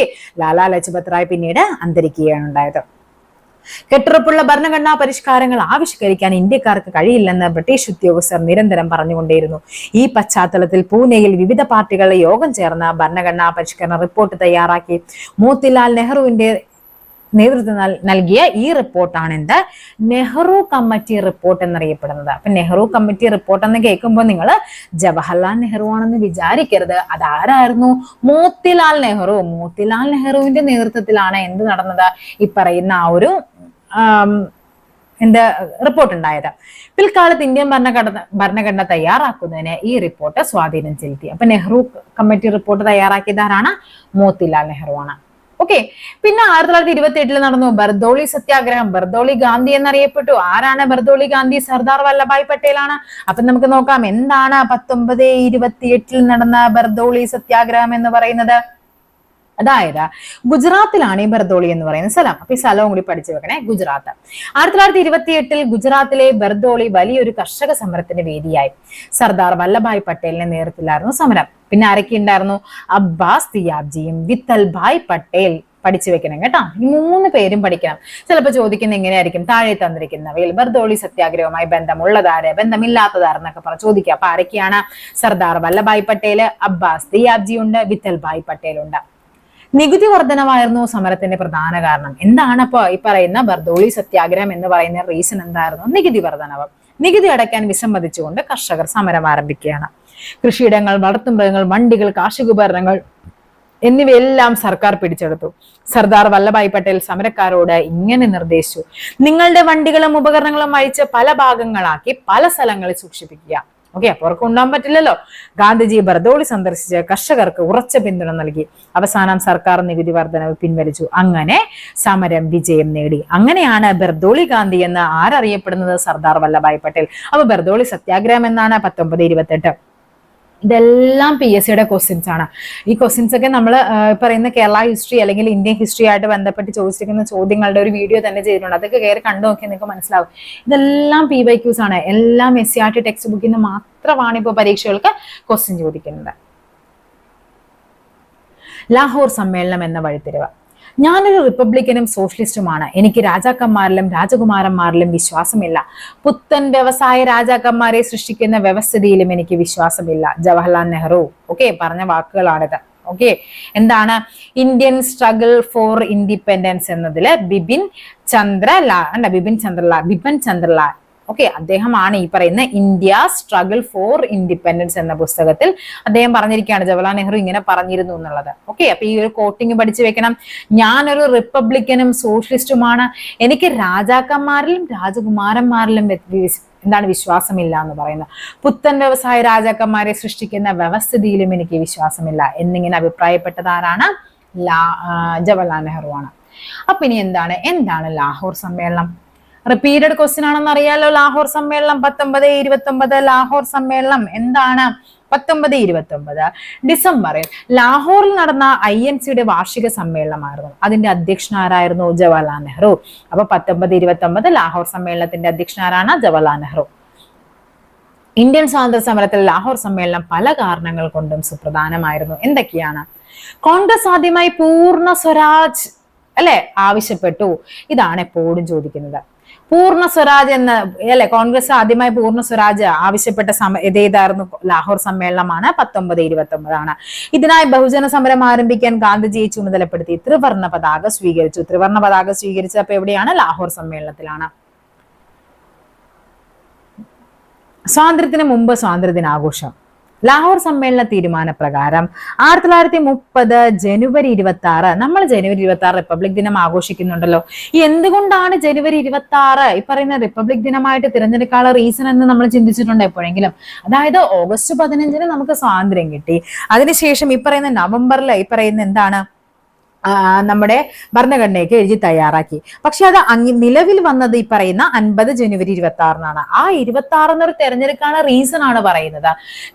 A: ലാലാ ലജ്പത് റായ് പിന്നീട് അന്തരിക്കുകയാണ് ഉണ്ടായത്. കെട്ടുറപ്പുള്ള ഭരണഘടനാ പരിഷ്കാരങ്ങൾ ആവിഷ്കരിക്കാൻ ഇന്ത്യക്കാർക്ക് കഴിയില്ലെന്ന് ബ്രിട്ടീഷ് ഉദ്യോഗസ്ഥർ നിരന്തരം പറഞ്ഞുകൊണ്ടേയിരുന്നു. ഈ പശ്ചാത്തലത്തിൽ പൂനെയിൽ വിവിധ പാർട്ടികളുടെ യോഗം ചേർന്ന ഭരണഘടനാ പരിഷ്കരണ റിപ്പോർട്ട് തയ്യാറാക്കി. മോത്തിലാൽ നെഹ്റുവിന്റെ നേതൃത്വം നൽകിയ ഈ റിപ്പോർട്ടാണ് നെഹ്റു കമ്മിറ്റി റിപ്പോർട്ട് എന്നറിയപ്പെടുന്നത്. അപ്പൊ നെഹ്റു കമ്മിറ്റി റിപ്പോർട്ട് എന്ന് കേൾക്കുമ്പോൾ നിങ്ങൾ ജവഹർലാൽ നെഹ്റു ആണെന്ന് വിചാരിക്കരുത്. അതാരായിരുന്നു? മോത്തിലാൽ നെഹ്റു. മോത്തിലാൽ നെഹ്റുവിന്റെ നേതൃത്വത്തിലാണ് എന്ത് നടന്നത്? ഈ പറയുന്ന ആ ഒരു റിപ്പോർട്ട് ഉണ്ടായത്. പിൽക്കാലത്ത് ഇന്ത്യൻ ഭരണഘടന തയ്യാറാക്കുന്നതിന് ഈ റിപ്പോർട്ട് സ്വാധീനം ചെലുത്തി. അപ്പൊ നെഹ്റു കമ്മിറ്റി റിപ്പോർട്ട് തയ്യാറാക്കിയത് ആരാണ്? മോത്തിലാൽ നെഹ്റു ആണ്. ഓക്കെ, പിന്നെ 1928 നടന്നു ബർദോളി സത്യാഗ്രഹം. ബർദോളി ഗാന്ധി എന്നറിയപ്പെട്ടു. ആരാണ് ബർദോളി ഗാന്ധി? സർദാർ വല്ലഭായ് പട്ടേൽ ആണ്. അപ്പൊ നമുക്ക് നോക്കാം എന്താണ് 1928 നടന്ന ബർദോളി സത്യാഗ്രഹം എന്ന് പറയുന്നത്. അതായത് ഗുജറാത്തിലാണ് ഈ ബർദോളി എന്ന് പറയുന്ന സ്ഥലം. അപ്പൊ ഈ സ്ഥലവും കൂടി പഠിച്ചു വെക്കണേ, ഗുജറാത്ത്. 1928 ഗുജറാത്തിലെ ബർദോളി വലിയൊരു കർഷക സമരത്തിന്റെ വേദിയായി. സർദാർ വല്ലഭായ് പട്ടേലിന്റെ നേതൃത്വത്തിലായിരുന്നു സമരം. പിന്നെ ആരൊക്കെ ഉണ്ടായിരുന്നു? അബ്ബാസ് തിയാബ്ജിയും വിത്തൽ ഭായ് പട്ടേൽ. പഠിച്ചു വെക്കണം കേട്ടോ. ഈ 3 പേരും പഠിക്കണം. ചിലപ്പോൾ ചോദിക്കുന്ന എങ്ങനെയായിരിക്കും? താഴെ തന്നിരിക്കുന്നവയിൽ ബർദോളി സത്യാഗ്രഹവുമായി ബന്ധമുള്ളതാര്, ബന്ധമില്ലാത്തതാരെന്നൊക്കെ ചോദിക്കുക. അപ്പൊ ആരൊക്കെയാണ്? സർദാർ വല്ലഭായ് പട്ടേൽ, അബ്ബാസ് തിയാബ്ജി ഉണ്ട്, വിത്തൽ ഭായ് പട്ടേൽ ഉണ്ട്. നികുതി വർധനവായിരുന്നു സമരത്തിന്റെ പ്രധാന കാരണം. എന്താണ് അപ്പൊ ഈ പറയുന്ന ബർദോളി സത്യാഗ്രഹം എന്ന് പറയുന്ന റീസൺ എന്തായിരുന്നു? നികുതി വർധനവ്. നികുതി അടയ്ക്കാൻ വിസമ്മതിച്ചുകൊണ്ട് കർഷകർ സമരം ആരംഭിക്കുകയാണ്. കൃഷിയിടങ്ങൾ, വളർത്തുമൃഗങ്ങൾ, വണ്ടികൾ, കാർഷികോപകരണങ്ങൾ എന്നിവയെല്ലാം സർക്കാർ പിടിച്ചെടുത്തു. സർദാർ വല്ലഭായ് പട്ടേൽ സമരക്കാരോട് ഇങ്ങനെ നിർദ്ദേശിച്ചു: നിങ്ങളുടെ വണ്ടികളും ഉപകരണങ്ങളും അയച്ച് പല ഭാഗങ്ങളാക്കി പല സ്ഥലങ്ങളിൽ സൂക്ഷിപ്പിക്കുക. ഓക്കെ, അപ്പൊ അവർക്ക് ഉണ്ടാകാൻ പറ്റില്ലല്ലോ. ഗാന്ധിജി ബർദോളി സന്ദർശിച്ച് കർഷകർക്ക് ഉറച്ച പിന്തുണ നൽകി. അവസാനം സർക്കാർ നികുതി വർധനവ് പിൻവലിച്ചു. അങ്ങനെ സമരം വിജയം നേടി. അങ്ങനെയാണ് ബർദോളി ഗാന്ധി എന്ന് ആരറിയപ്പെടുന്നത്? സർദാർ വല്ലഭായ് പട്ടേൽ. അപ്പൊ ബർദോളി സത്യാഗ്രഹം എന്നാണ് 1928. ഇതെല്ലാം PSCയുടെ ക്വസ്റ്റ്യൻസ് ആണ്. ഈ ക്വസ്റ്റ്യൻസ് ഒക്കെ നമ്മൾ പറയുന്ന കേരള ഹിസ്റ്ററി അല്ലെങ്കിൽ ഇന്ത്യൻ ഹിസ്റ്ററി ആയിട്ട് ബന്ധപ്പെട്ട് ചോദിച്ചിരിക്കുന്ന ചോദ്യങ്ങളുടെ ഒരു വീഡിയോ തന്നെ ചെയ്തിട്ടുണ്ട്. അതൊക്കെ കയറി കണ്ടു നോക്കി നിങ്ങൾക്ക് മനസ്സിലാവും. ഇതെല്ലാം PYQs ആണ്. എല്ലാം SCERT ടെക്സ്റ്റ് ബുക്കിൽ നിന്ന് മാത്രമാണ് ഇപ്പോൾ പരീക്ഷകൾക്ക് ക്വസ്റ്റ്യൻ ചോദിക്കുന്നത്. ലാഹോർ സമ്മേളനം എന്ന വഴിത്തിരിവ്. ഞാനൊരു റിപ്പബ്ലിക്കനും സോഷ്യലിസ്റ്റുമാണ്. എനിക്ക് രാജാക്കന്മാരിലും രാജകുമാരന്മാരിലും വിശ്വാസമില്ല. പുത്തൻ വ്യവസായ രാജാക്കന്മാരെ സൃഷ്ടിക്കുന്ന വ്യവസ്ഥിതിയിലും എനിക്ക് വിശ്വാസമില്ല. ജവഹർലാൽ നെഹ്റു പറഞ്ഞ വാക്കുകളാണിത്. എന്താണ്? ഇന്ത്യൻ സ്ട്രഗിൾ ഫോർ ഇൻഡിപെൻഡൻസ് എന്നതില് ബിപിൻ ചന്ദ്രലാൽ അദ്ദേഹമാണ് ഈ പറയുന്ന ഇന്ത്യ സ്ട്രഗിൾ ഫോർ ഇൻഡിപെൻഡൻസ് എന്ന പുസ്തകത്തിൽ അദ്ദേഹം പറഞ്ഞിരിക്കുകയാണ് ജവഹർലാൽ നെഹ്റു ഇങ്ങനെ പറഞ്ഞിരുന്നു എന്നുള്ളത്. അപ്പൊ ഈ ഒരു കോട്ടിങ് പഠിച്ചു വെക്കണം. ഞാനൊരു റിപ്പബ്ലിക്കനും സോഷ്യലിസ്റ്റുമാണ്. എനിക്ക് രാജാക്കന്മാരിലും രാജകുമാരന്മാരിലും എന്താണ് വിശ്വാസമില്ല എന്ന് പറയുന്നത്. പുത്തൻ വ്യവസായ രാജാക്കന്മാരെ സൃഷ്ടിക്കുന്ന വ്യവസ്ഥിതിയിലും എനിക്ക് വിശ്വാസമില്ല എന്നിങ്ങനെ അഭിപ്രായപ്പെട്ടതാരാണ്? ജവഹർലാൽ നെഹ്റു ആണ്. അപ്പൊ ഇനി എന്താണ് ലാഹോർ സമ്മേളനം? റിപ്പീറ്റഡ് ക്വസ്റ്റ്യൻ ആണെന്ന് അറിയാലോ. ലാഹോർ സമ്മേളനം 1929 ലാഹോർ സമ്മേളനം എന്താണ്? 1929 ഡിസംബറിൽ ലാഹോറിൽ നടന്ന INCയുടെ വാർഷിക സമ്മേളനമായിരുന്നു. അതിന്റെ അധ്യക്ഷനാരായിരുന്നു? ജവഹർലാൽ നെഹ്റു. അപ്പൊ 1929 ലാഹോർ സമ്മേളനത്തിന്റെ അധ്യക്ഷനാരാണ്? ജവഹർലാൽ നെഹ്റു. ഇന്ത്യൻ സ്വാതന്ത്ര്യ സമരത്തിൽ ലാഹോർ സമ്മേളനം പല കാരണങ്ങൾ കൊണ്ടും സുപ്രധാനമായിരുന്നു. എന്തൊക്കെയാണ്? കോൺഗ്രസ് ആദ്യമായി പൂർണ്ണ സ്വരാജ് ആവശ്യപ്പെട്ടു. ഇതാണ് എപ്പോഴും ചോദിക്കുന്നത്. പൂർണ്ണ സ്വരാജ് കോൺഗ്രസ് ആദ്യമായി പൂർണ്ണ സ്വരാജ് ആവശ്യപ്പെട്ട ഏതായിരുന്നു? ലാഹോർ സമ്മേളനമാണ്. 1929 ആണ്. ഇതിനായി ബഹുജന സമരം ആരംഭിക്കാൻ ഗാന്ധിജിയെ ചുമതലപ്പെടുത്തി ത്രിവർണ്ണ പതാക സ്വീകരിച്ചു. ത്രിവർണ്ണ പതാക സ്വീകരിച്ചപ്പോ എവിടെയാണ്? ലാഹോർ സമ്മേളനത്തിലാണ്. സ്വാതന്ത്ര്യത്തിന് മുമ്പ് സ്വാതന്ത്ര്യദിനാഘോഷം. ലാഹോർ സമ്മേളന തീരുമാനപ്രകാരം 1930 ജനുവരി 26 നമ്മൾ ജനുവരി 26 റിപ്പബ്ലിക് ദിനം ആഘോഷിക്കുന്നുണ്ടല്ലോ. എന്തുകൊണ്ടാണ് ജനുവരി 26 ഈ പറയുന്ന റിപ്പബ്ലിക് ദിനമായിട്ട് തിരഞ്ഞെടുക്കാനുള്ള റീസൺ എന്ന് നമ്മൾ ചിന്തിച്ചിട്ടുണ്ടോ എപ്പോഴെങ്കിലും? അതായത് ഓഗസ്റ്റ് 15 നമുക്ക് സ്വാതന്ത്ര്യം കിട്ടി. അതിനുശേഷം ഈ പറയുന്ന നവംബറിൽ ഈ പറയുന്ന എന്താണ് നമ്മുടെ ഭരണഘടനയൊക്കെ എഴുതി തയ്യാറാക്കി. പക്ഷെ അത് നിലവിൽ വന്നത് ഈ പറയുന്ന 50 ജനുവരി 26 ആ 26 എന്നൊരു തെരഞ്ഞെടുക്കാനുള്ള റീസൺ ആണ് പറയുന്നത്.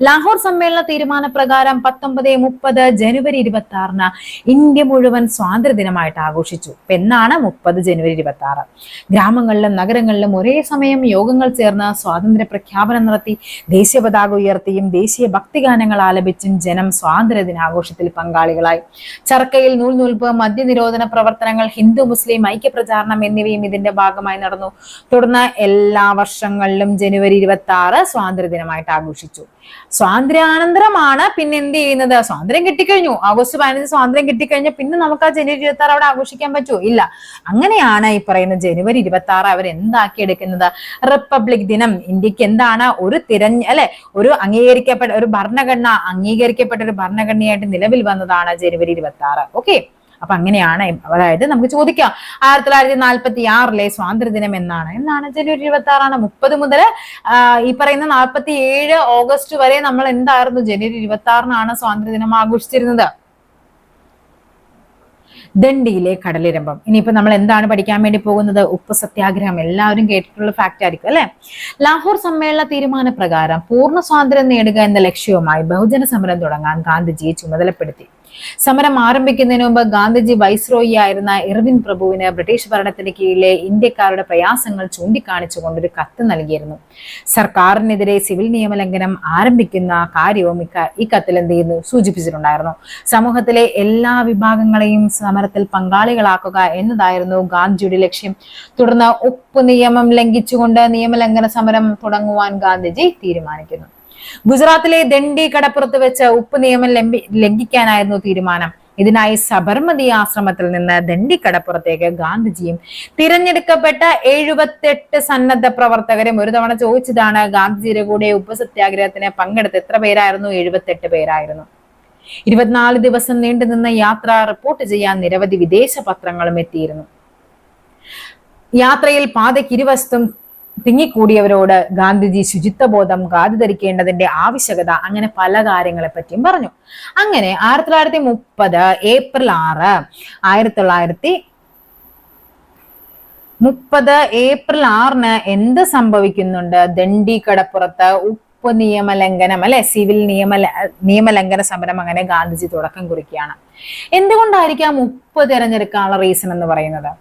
A: ലാഹോർ സമ്മേളന തീരുമാനപ്രകാരം 1930 ജനുവരി 26 ഇന്ത്യ മുഴുവൻ സ്വാതന്ത്ര്യ ദിനമായിട്ട് ആഘോഷിച്ചു. എന്നാണ് 30 ജനുവരി 26. ഗ്രാമങ്ങളിലും നഗരങ്ങളിലും ഒരേ സമയം യോഗങ്ങൾ ചേർന്ന് സ്വാതന്ത്ര്യ പ്രഖ്യാപനം നടത്തി ദേശീയ പതാക ഉയർത്തിയും ദേശീയ ഭക്തിഗാനങ്ങൾ ആലപിച്ചും ജനം സ്വാതന്ത്ര്യ ദിനാഘോഷത്തിൽ പങ്കാളികളായി. ചർക്കയിൽ നൂൽനൂൽപ്പ്, മദ്യനിരോധന പ്രവർത്തനങ്ങൾ, ഹിന്ദു മുസ്ലിം ഐക്യപ്രചാരണം എന്നിവയും ഇതിന്റെ ഭാഗമായി നടന്നു. തുടർന്ന് എല്ലാ വർഷങ്ങളിലും ജനുവരി 26 സ്വാതന്ത്ര്യ ദിനമായിട്ട് ആഘോഷിച്ചു. സ്വാതന്ത്ര്യാനന്തരമാണ് പിന്നെ എന്ത് ചെയ്യുന്നത്? സ്വാതന്ത്ര്യം കിട്ടിക്കഴിഞ്ഞു, ഓഗസ്റ്റ് 15 സ്വാതന്ത്ര്യം കിട്ടിക്കഴിഞ്ഞാൽ പിന്നെ നമുക്ക് ആ ജനുവരി 26 അവിടെ ആഘോഷിക്കാൻ പറ്റുമോ? ഇല്ല. അങ്ങനെയാണ് ഈ പറയുന്ന ജനുവരി 26 അവർ എന്താക്കി എടുക്കുന്നത്? റിപ്പബ്ലിക് ദിനം. ഇന്ത്യക്ക് എന്താണ്? ഒരു അംഗീകരിക്കപ്പെട്ട ഒരു ഭരണഘടന, അംഗീകരിക്കപ്പെട്ട ഒരു ഭരണഘടനയായിട്ട് നിലവിൽ വന്നതാണ് ജനുവരി 26. ഓക്കെ, അപ്പൊ അങ്ങനെയാണ്. അതായത് നമുക്ക് ചോദിക്കാം 1946 സ്വാതന്ത്ര്യ ദിനം എന്നാണ്? ജനുവരി 26. 30 മുതൽ ഈ പറയുന്ന 47 ഓഗസ്റ്റ് വരെ നമ്മൾ എന്തായിരുന്നു? ജനുവരി 26 സ്വാതന്ത്ര്യ ദിനം ആഘോഷിച്ചിരുന്നത്. ദണ്ഡിയിലെ കടലിരമ്പം. ഇനിയിപ്പോ നമ്മൾ എന്താണ് പഠിക്കാൻ വേണ്ടി പോകുന്നത്? ഉപ്പ് സത്യാഗ്രഹം. എല്ലാവരും കേട്ടിട്ടുള്ള ഫാക്ട് ആയിരിക്കും അല്ലെ? ലാഹോർ സമ്മേളന തീരുമാന പ്രകാരം പൂർണ്ണ സ്വാതന്ത്ര്യം നേടുക എന്ന ലക്ഷ്യവുമായി ബഹുജന സമരം തുടങ്ങാൻ ഗാന്ധിജിയെ ചുമതലപ്പെടുത്തി. സമരം ആരംഭിക്കുന്നതിന് മുമ്പ് ഗാന്ധിജി വൈസ്രോയി ആയിരുന്ന ഇർവിൻ പ്രഭുവിന് ബ്രിട്ടീഷ് ഭരണത്തിന് കീഴിലെ ഇന്ത്യക്കാരുടെ പ്രയാസങ്ങൾ ചൂണ്ടിക്കാണിച്ചുകൊണ്ടൊരു കത്ത് നൽകിയിരുന്നു. സർക്കാരിനെതിരെ സിവിൽ നിയമലംഘനം ആരംഭിക്കുന്ന കാര്യവും ഈ കത്തിൽ എന്ത് ചെയ്യുന്നു? സൂചിപ്പിച്ചിട്ടുണ്ടായിരുന്നു. സമൂഹത്തിലെ എല്ലാ വിഭാഗങ്ങളെയും സമരത്തിൽ പങ്കാളികളാക്കുക എന്നതായിരുന്നു ഗാന്ധിജിയുടെ ലക്ഷ്യം. തുടർന്ന് ഉപ്പ് നിയമം ലംഘിച്ചുകൊണ്ട് നിയമലംഘന സമരം തുടങ്ങുവാൻ ഗാന്ധിജി തീരുമാനിക്കുന്നു. ഗുജറാത്തിലെ ദണ്ഡി കടപ്പുറത്ത് വെച്ച് ഉപ്പ് നിയമം ലംഘിക്കാനായിരുന്നു തീരുമാനം. ഇതിനായി സബർമതി ആശ്രമത്തിൽ നിന്ന് ദണ്ഡി കടപ്പുറത്തേക്ക് ഗാന്ധിജിയും തിരഞ്ഞെടുക്കപ്പെട്ട 78 സന്നദ്ധ പ്രവർത്തകരും. ഒരു തവണ ചോദിച്ചതാണ്, ഗാന്ധിജിയുടെ കൂടെ ഉപ്പ് സത്യാഗ്രഹത്തിന് പങ്കെടുത്ത് എത്ര പേരായിരുന്നു? 78 പേരായിരുന്നു. 24 ദിവസം നീണ്ടുനിന്ന യാത്ര റിപ്പോർട്ട് ചെയ്യാൻ നിരവധി വിദേശ പത്രങ്ങളും എത്തിയിരുന്നു. യാത്രയിൽ പാതയ്ക്ക് ഇരുവശത്തും തിങ്ങിക്കൂടിയവരോട് ഗാന്ധിജി ശുചിത്വബോധം, ഖാദി ധരിക്കേണ്ടതിന്റെ ആവശ്യകത, അങ്ങനെ പല കാര്യങ്ങളെ പറ്റിയും പറഞ്ഞു. അങ്ങനെ 1930 ഏപ്രിൽ 6 1930 ഏപ്രിൽ 6 എന്ത് സംഭവിക്കുന്നുണ്ട്? ദണ്ഡി കടപ്പുറത്ത് ഉപ്പ് നിയമലംഘനം സിവിൽ നിയമലംഘന സമരം അങ്ങനെ ഗാന്ധിജി തുടക്കം കുറിക്കുകയാണ്. എന്തുകൊണ്ടായിരിക്കാം ഉപ്പ് തിരഞ്ഞെടുക്കാനുള്ള റീസൺ എന്ന് പറയുന്നത്?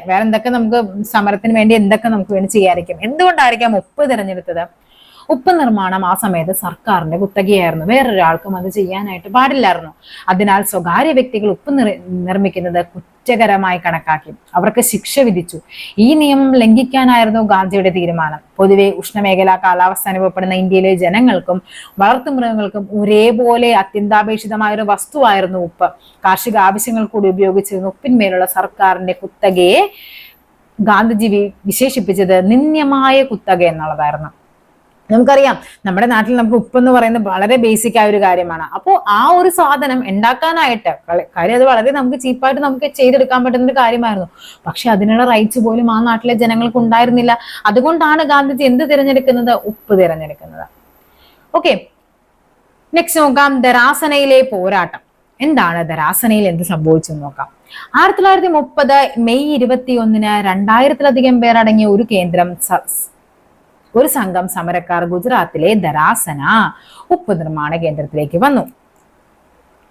A: വേറെ എന്തൊക്കെ നമുക്ക് സമരത്തിന് വേണ്ടി എന്തൊക്കെ നമുക്ക് വേണ്ടി ചെയ്യാതിരിക്കും? എന്തുകൊണ്ടായിരിക്കാം ഉപ്പ് തിരഞ്ഞെടുത്തത്? ഉപ്പ് നിർമ്മാണം ആ സമയത്ത് സർക്കാരിന്റെ കുത്തകയായിരുന്നു. വേറൊരാൾക്കും അത് ചെയ്യാനായിട്ട് പാടില്ലായിരുന്നു. അതിനാൽ സ്വകാര്യ വ്യക്തികൾ ഉപ്പ് നിർമ്മിക്കുന്നത് കുറ്റകരമായി കണക്കാക്കി അവർക്ക് ശിക്ഷ വിധിച്ചു. ഈ നിയമം ലംഘിക്കാനായിരുന്നു ഗാന്ധിയുടെ തീരുമാനം. പൊതുവെ ഉഷ്ണമേഖലാ കാലാവസ്ഥ അനുഭവപ്പെടുന്ന ഇന്ത്യയിലെ ജനങ്ങൾക്കും വളർത്തുമൃഗങ്ങൾക്കും ഒരേപോലെ അത്യന്താപേക്ഷിതമായ ഒരു വസ്തുവായിരുന്നു ഉപ്പ്. കാർഷിക ആവശ്യങ്ങൾ കൂടി ഉപയോഗിച്ചിരുന്ന ഉപ്പിന്മേലുള്ള സർക്കാരിന്റെ കുത്തകയെ ഗാന്ധിജി വിശേഷിപ്പിച്ചത് നിന്ദ്യമായ കുത്തക എന്നുള്ളതായിരുന്നു. നമുക്കറിയാം നമ്മുടെ നാട്ടിൽ നമുക്ക് ഉപ്പ് എന്ന് പറയുന്നത് വളരെ ബേസിക് ആയ ഒരു കാര്യമാണ്. അപ്പോൾ ആ ഒരു സാധനം ഉണ്ടാക്കാനായിട്ട് കാര്യം അത് വളരെ നമുക്ക് ചീപ്പായിട്ട് നമുക്ക് ചെയ്തെടുക്കാൻ പറ്റുന്ന ഒരു കാര്യമായിരുന്നു. പക്ഷെ അതിനുള്ള റൈറ്റ്സ് പോലും ആ നാട്ടിലെ ജനങ്ങൾക്ക് ഉണ്ടായിരുന്നില്ല. അതുകൊണ്ടാണ് ഗാന്ധിജി എന്ത് തിരഞ്ഞെടുക്കുന്നത്? ഉപ്പ് തിരഞ്ഞെടുക്കുന്നത്. ഓക്കെ, നെക്സ്റ്റ് നോക്കാം, ധരാസനയിലെ പോരാട്ടം. എന്താണ് ധരാസനയിൽ എന്ത് സംഭവിച്ചു നോക്കാം. 1930 മെയ് 21 2000-ലധികം പേർ അടങ്ങിയ ഒരു സംഘം സമരക്കാർ ഗുജറാത്തിലെ ധരാസന ഉപ്പ് നിർമ്മാണ കേന്ദ്രത്തിലേക്ക് വന്നു.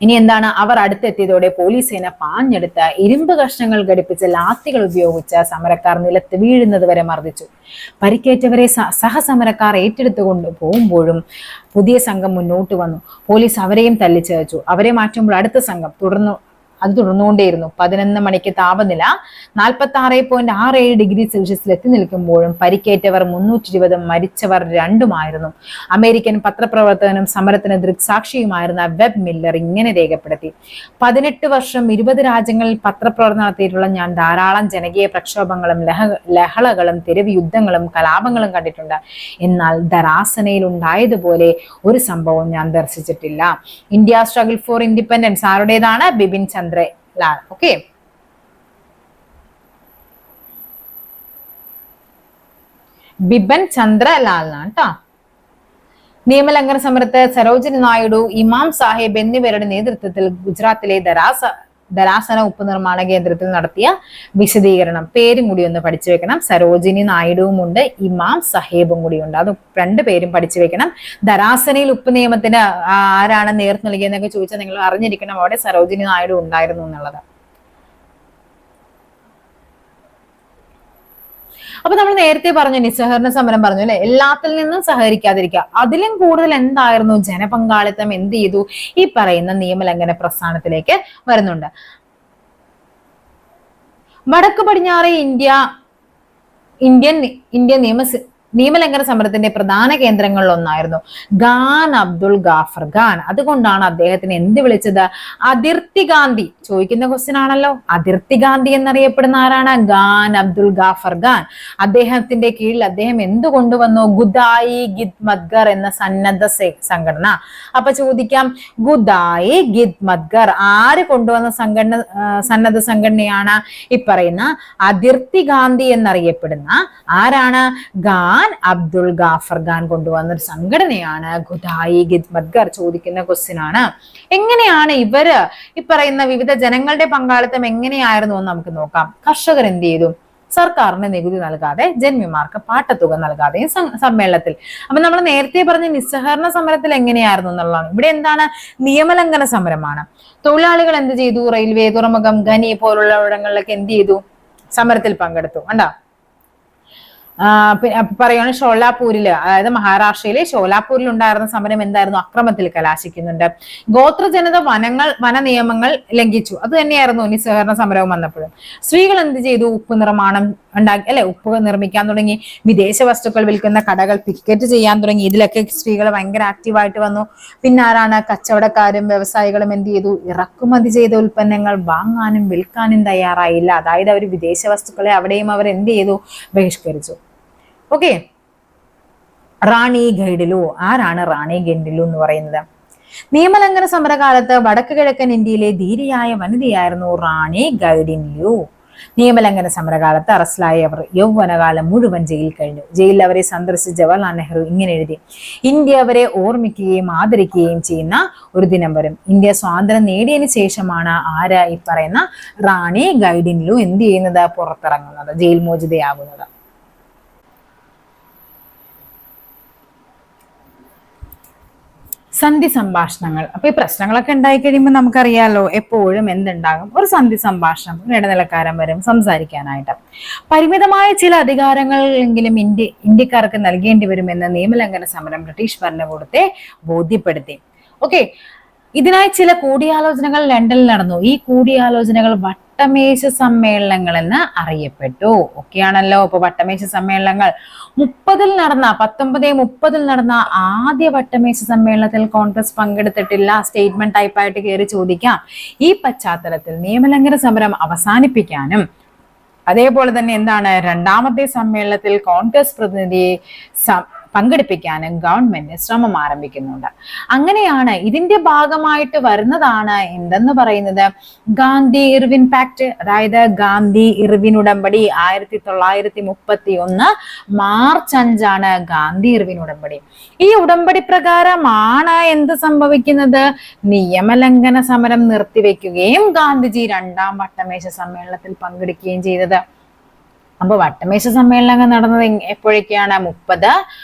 A: ഇനി എന്താണ്, അവർ അടുത്തെത്തിയതോടെ പോലീസ് സേന പാഞ്ഞെടുത്ത് ഇരുമ്പ് കഷ്ണങ്ങൾ ഘടിപ്പിച്ച ലാത്തികൾ ഉപയോഗിച്ച് സമരക്കാർ നിലത്ത് വീഴുന്നത് വരെ മർദ്ദിച്ചു. പരിക്കേറ്റവരെ സഹസമരക്കാർ ഏറ്റെടുത്തുകൊണ്ട് പോകുമ്പോഴും പുതിയ സംഘം മുന്നോട്ട് വന്നു. പോലീസ് അവരെയും തല്ലിച്ചതച്ചു. അവരെ മാറ്റുമ്പോൾ അടുത്ത സംഘം തുടർന്നുകൊണ്ടേയിരുന്നു. 11 മണിക്ക് താപനില 46.67 ഡിഗ്രി സെൽഷ്യസിൽ എത്തി നിൽക്കുമ്പോഴും പരിക്കേറ്റവർ 320, മരിച്ചവർ 2 അമേരിക്കൻ പത്രപ്രവർത്തകനും സമരത്തിന് ദൃക്സാക്ഷിയുമായിരുന്ന വെബ് മില്ലർ ഇങ്ങനെ രേഖപ്പെടുത്തി: 18 വർഷം 20 രാജ്യങ്ങളിൽ പത്രപ്രവർത്തനം നടത്തിയിട്ടുള്ള ഞാൻ ധാരാളം ജനകീയ പ്രക്ഷോഭങ്ങളും ലഹളകളും തെരുവ് യുദ്ധങ്ങളും കലാപങ്ങളും കണ്ടിട്ടുണ്ട്. എന്നാൽ ധരാസനയിൽ ഉണ്ടായതുപോലെ ഒരു സംഭവം ഞാൻ ദർശിച്ചിട്ടില്ല. ഇന്ത്യ സ്ട്രഗിൾ ഫോർ ഇൻഡിപെൻഡൻസ് ആരുടേതാണ്? ബിപിൻ ചന്ദ്ര ലാൽ. ഓക്കെ, ബിപിൻ ചന്ദ്ര ലാൽ എന്നാണ് കേട്ടോ. നിയമലംഘന സമരത്ത് സരോജിനി നായിഡു, ഇമാം സാഹിബ് എന്നിവരുടെ നേതൃത്വത്തിൽ ഗുജറാത്തിലെ ധരാസന ഉപ്പ് നിർമ്മാണ കേന്ദ്രത്തിൽ നടത്തിയ വിശദീകരണം. പേരും കൂടി ഒന്ന് പഠിച്ചു വെക്കണം. സരോജിനി നായിഡുവും ഉണ്ട്, ഇമാം സാഹിബും കൂടി ഉണ്ട്. അത് 2 പേരും പഠിച്ചു വെക്കണം. ധരാസനയിൽ ഉപ്പ് നിയമത്തിന് ആരാണ് നേതൃത്വം നൽകിയെന്നൊക്കെ ചോദിച്ചാൽ നിങ്ങൾ അറിഞ്ഞിരിക്കണം അവിടെ സരോജിനി നായിഡു ഉണ്ടായിരുന്നു എന്നുള്ളത്. അപ്പൊ നമ്മൾ നേരത്തെ പറഞ്ഞു, നിസ്സഹകരണ സമരം പറഞ്ഞു അല്ലെ, എല്ലാത്തിൽ നിന്നും സഹകരിക്കാതിരിക്കുക. അതിലും കൂടുതൽ എന്തായിരുന്നു? ജനപങ്കാളിത്തം എന്ത് ചെയ്തു? ഈ പറയുന്ന നിയമലംഘന പ്രസ്ഥാനത്തിലേക്ക് വരുന്നുണ്ട്. വടക്ക് പടിഞ്ഞാറ് ഇന്ത്യൻ നിയമലംഘന സമരത്തിന്റെ പ്രധാന കേന്ദ്രങ്ങളിൽ ഒന്നായിരുന്നു ഖാൻ അബ്ദുൾ ഗാഫർ ഖാൻ. അതുകൊണ്ടാണ് അദ്ദേഹത്തിന് എന്ത് വിളിച്ചത്? അതിർത്തി ഗാന്ധി. ചോദിക്കുന്ന ക്വസ്റ്റ്യൻ ആണല്ലോ. അതിർത്തി ഗാന്ധി എന്നറിയപ്പെടുന്ന ആരാണ്? ഖാൻ അബ്ദുൾ ഗാഫർ ഖാൻ. അദ്ദേഹത്തിന്റെ കീഴിൽ അദ്ദേഹം എന്ത് കൊണ്ടുവന്നു? ഗുദായി ഖിദ്മത്ഗർ എന്ന സന്നദ്ധ സംഘടന. അപ്പൊ ചോദിക്കാം, ഗുദായി ഖിദ്മത്ഗർ ആര് കൊണ്ടുവന്ന സന്നദ്ധ സംഘടനയാണ്? ഈ പറയുന്ന അതിർത്തി ഗാന്ധി എന്നറിയപ്പെടുന്ന ആരാണ്? ഖാൻ അബ്ദുൾ ഗാഫർ ഖാൻ കൊണ്ടുവന്ന ഒരു സംഘടനയാണ് ഖുദായി ഖിദ്മത്ഗർ. ചോദിക്കുന്ന ക്വസ്റ്റ്യൻ ആണ്. എങ്ങനെയാണ് ഇവര് ഈ പറയുന്ന വിവിധ ജനങ്ങളുടെ പങ്കാളിത്തം എങ്ങനെയായിരുന്നു എന്ന് നമുക്ക് നോക്കാം. കർഷകർ എന്ത് ചെയ്തു? സർക്കാരിന് നികുതി നൽകാതെ, ജന്മിമാർക്ക് പാട്ടത്തുക നൽകാതെയും സമ്മേളനത്തിൽ. അപ്പൊ നമ്മൾ നേരത്തെ പറഞ്ഞ നിസ്സഹകരണ സമരത്തിൽ എങ്ങനെയായിരുന്നു എന്നുള്ളതാണ്. ഇവിടെ എന്താണ്? നിയമലംഘന സമരമാണ്. തൊഴിലാളികൾ എന്ത് ചെയ്തു? റെയിൽവേ, തുറമുഖം, ഖനി പോലുള്ള ഇടങ്ങളിലൊക്കെ എന്ത് ചെയ്തു? സമരത്തിൽ പങ്കെടുത്തു. കണ്ടോ? പറയുകയാണ് ഷോലാപൂരില്, അതായത് മഹാരാഷ്ട്രയിലെ ഷോലാപൂരിൽ ഉണ്ടായിരുന്ന സമരം എന്തായിരുന്നു? അക്രമത്തിൽ കലാശിക്കുന്നുണ്ട്. ഗോത്ര ജനത വന നിയമങ്ങൾ ലംഘിച്ചു. അത് തന്നെയായിരുന്നു നിസ്സഹകരണ സമരവും വന്നപ്പോഴും. സ്ത്രീകൾ എന്ത് ചെയ്തു? ഉപ്പ് നിർമ്മാണം ഉണ്ടാക്കി അല്ലെ, ഉപ്പ് നിർമ്മിക്കാൻ തുടങ്ങി. വിദേശ വസ്തുക്കൾ വിൽക്കുന്ന കടകൾ പിക്കറ്റ് ചെയ്യാൻ തുടങ്ങി. ഇതിലൊക്കെ സ്ത്രീകൾ ഭയങ്കര ആക്റ്റീവായിട്ട് വന്നു. പിന്നെ ആരാണ്? കച്ചവടക്കാരും വ്യവസായികളും എന്ത് ചെയ്തു? ഇറക്കുമതി ചെയ്ത ഉൽപ്പന്നങ്ങൾ വാങ്ങാനും വിൽക്കാനും തയ്യാറായില്ല. അതായത് അവർ വിദേശ വസ്തുക്കളെ അവിടെയും അവർ എന്ത് ചെയ്തു? ബഹിഷ്കരിച്ചു. ഓക്കെ, റാണി ഗൈഡിലു. ആരാണ് റാണി ഗൈഡിലു എന്ന് പറയുന്നത്? നിയമലംഘന സമരകാലത്ത് വടക്ക് കിഴക്കൻ ഇന്ത്യയിലെ ധീരയായ വനിതയായിരുന്നു റാണി ഗൈഡിൻലു. നിയമലംഘന സമരകാലത്ത് അറസ്റ്റിലായവർ യൗവനകാലം മുഴുവൻ ജയിലിൽ കഴിഞ്ഞു. ജയിലിൽ അവരെ സന്ദർശിച്ച ജവഹർലാൽ നെഹ്റു ഇങ്ങനെ എഴുതി: ഇന്ത്യ അവരെ ഓർമ്മിക്കുകയും ആദരിക്കുകയും ചെയ്യുന്ന ഒരു ദിനം വരും. ഇന്ത്യ സ്വാതന്ത്ര്യം നേടിയതിനു ശേഷമാണ് ആര്? ഈ പറയുന്ന റാണി ഗൈഡിൻലു എന്ത് ചെയ്യുന്നത്? പുറത്തിറങ്ങുന്നത്, ജയിൽ മോചിതയാകുന്നത്. സന്ധി സംഭാഷണങ്ങൾ. അപ്പൊ ഈ പ്രശ്നങ്ങളൊക്കെ ഉണ്ടായി കഴിയുമ്പോൾ നമുക്കറിയാലോ എപ്പോഴും എന്തുണ്ടാകും? ഒരു സന്ധി സംഭാഷണം, ഇടനിലക്കാരൻ വരും സംസാരിക്കാനായിട്ട്. പരിമിതമായ ചില അധികാരങ്ങൾ എങ്കിലും ഇന്ത്യക്കാർക്ക് നൽകേണ്ടി വരുമെന്ന് നിയമലംഘന സമരം ബ്രിട്ടീഷ് ഭരണകൂടത്തെ ബോധ്യപ്പെടുത്തി. ഓക്കെ, ഇതിനായി ചില കൂടിയാലോചനകൾ ലണ്ടനിൽ നടന്നു. ഈ കൂടിയാലോചനകൾ വട്ടമേശ സമ്മേളനങ്ങൾ എന്ന് അറിയപ്പെട്ടു. ഒക്കെയാണല്ലോ. ഇപ്പൊ വട്ടമേശ സമ്മേളനങ്ങൾ 1930 നടന്ന ആദ്യ വട്ടമേശ സമ്മേളനത്തിൽ കോൺഗ്രസ് പങ്കെടുത്തിട്ടില്ല. സ്റ്റേറ്റ്മെന്റ് ടൈപ്പായിട്ട് കയറി ചോദിക്കാം. ഈ പശ്ചാത്തലത്തിൽ നിയമലംഘന സമരം അവസാനിപ്പിക്കാനും അതേപോലെ തന്നെ എന്താണ്, രണ്ടാമത്തെ സമ്മേളനത്തിൽ കോൺഗ്രസ് പ്രതിനിധിയെ പങ്കെടുപ്പിക്കാനും ഗവൺമെന്റ് ശ്രമം ആരംഭിക്കുന്നുണ്ട്. അങ്ങനെയാണ് ഇതിന്റെ ഭാഗമായിട്ട് വരുന്നതാണ് എന്തെന്ന് പറയുന്നത് ഗാന്ധി ഇർവിൻ പാക്ട്. അതായത് ഗാന്ധി ഇർവിൻ ഉടമ്പടി 1931 മാർച്ച് 5 ഗാന്ധി ഇർവിൻ ഉടമ്പടി. ഈ ഉടമ്പടി പ്രകാരമാണ് എന്ത് സംഭവിക്കുന്നത്? നിയമലംഘന സമരം നിർത്തിവെക്കുകയും ഗാന്ധിജി 2ാം വട്ടമേശ സമ്മേളനത്തിൽ പങ്കെടുക്കുകയും ചെയ്തത്. അപ്പൊ വട്ടമേശ സമ്മേളനം നടന്നത് എപ്പോഴൊക്കെയാണ്? 30,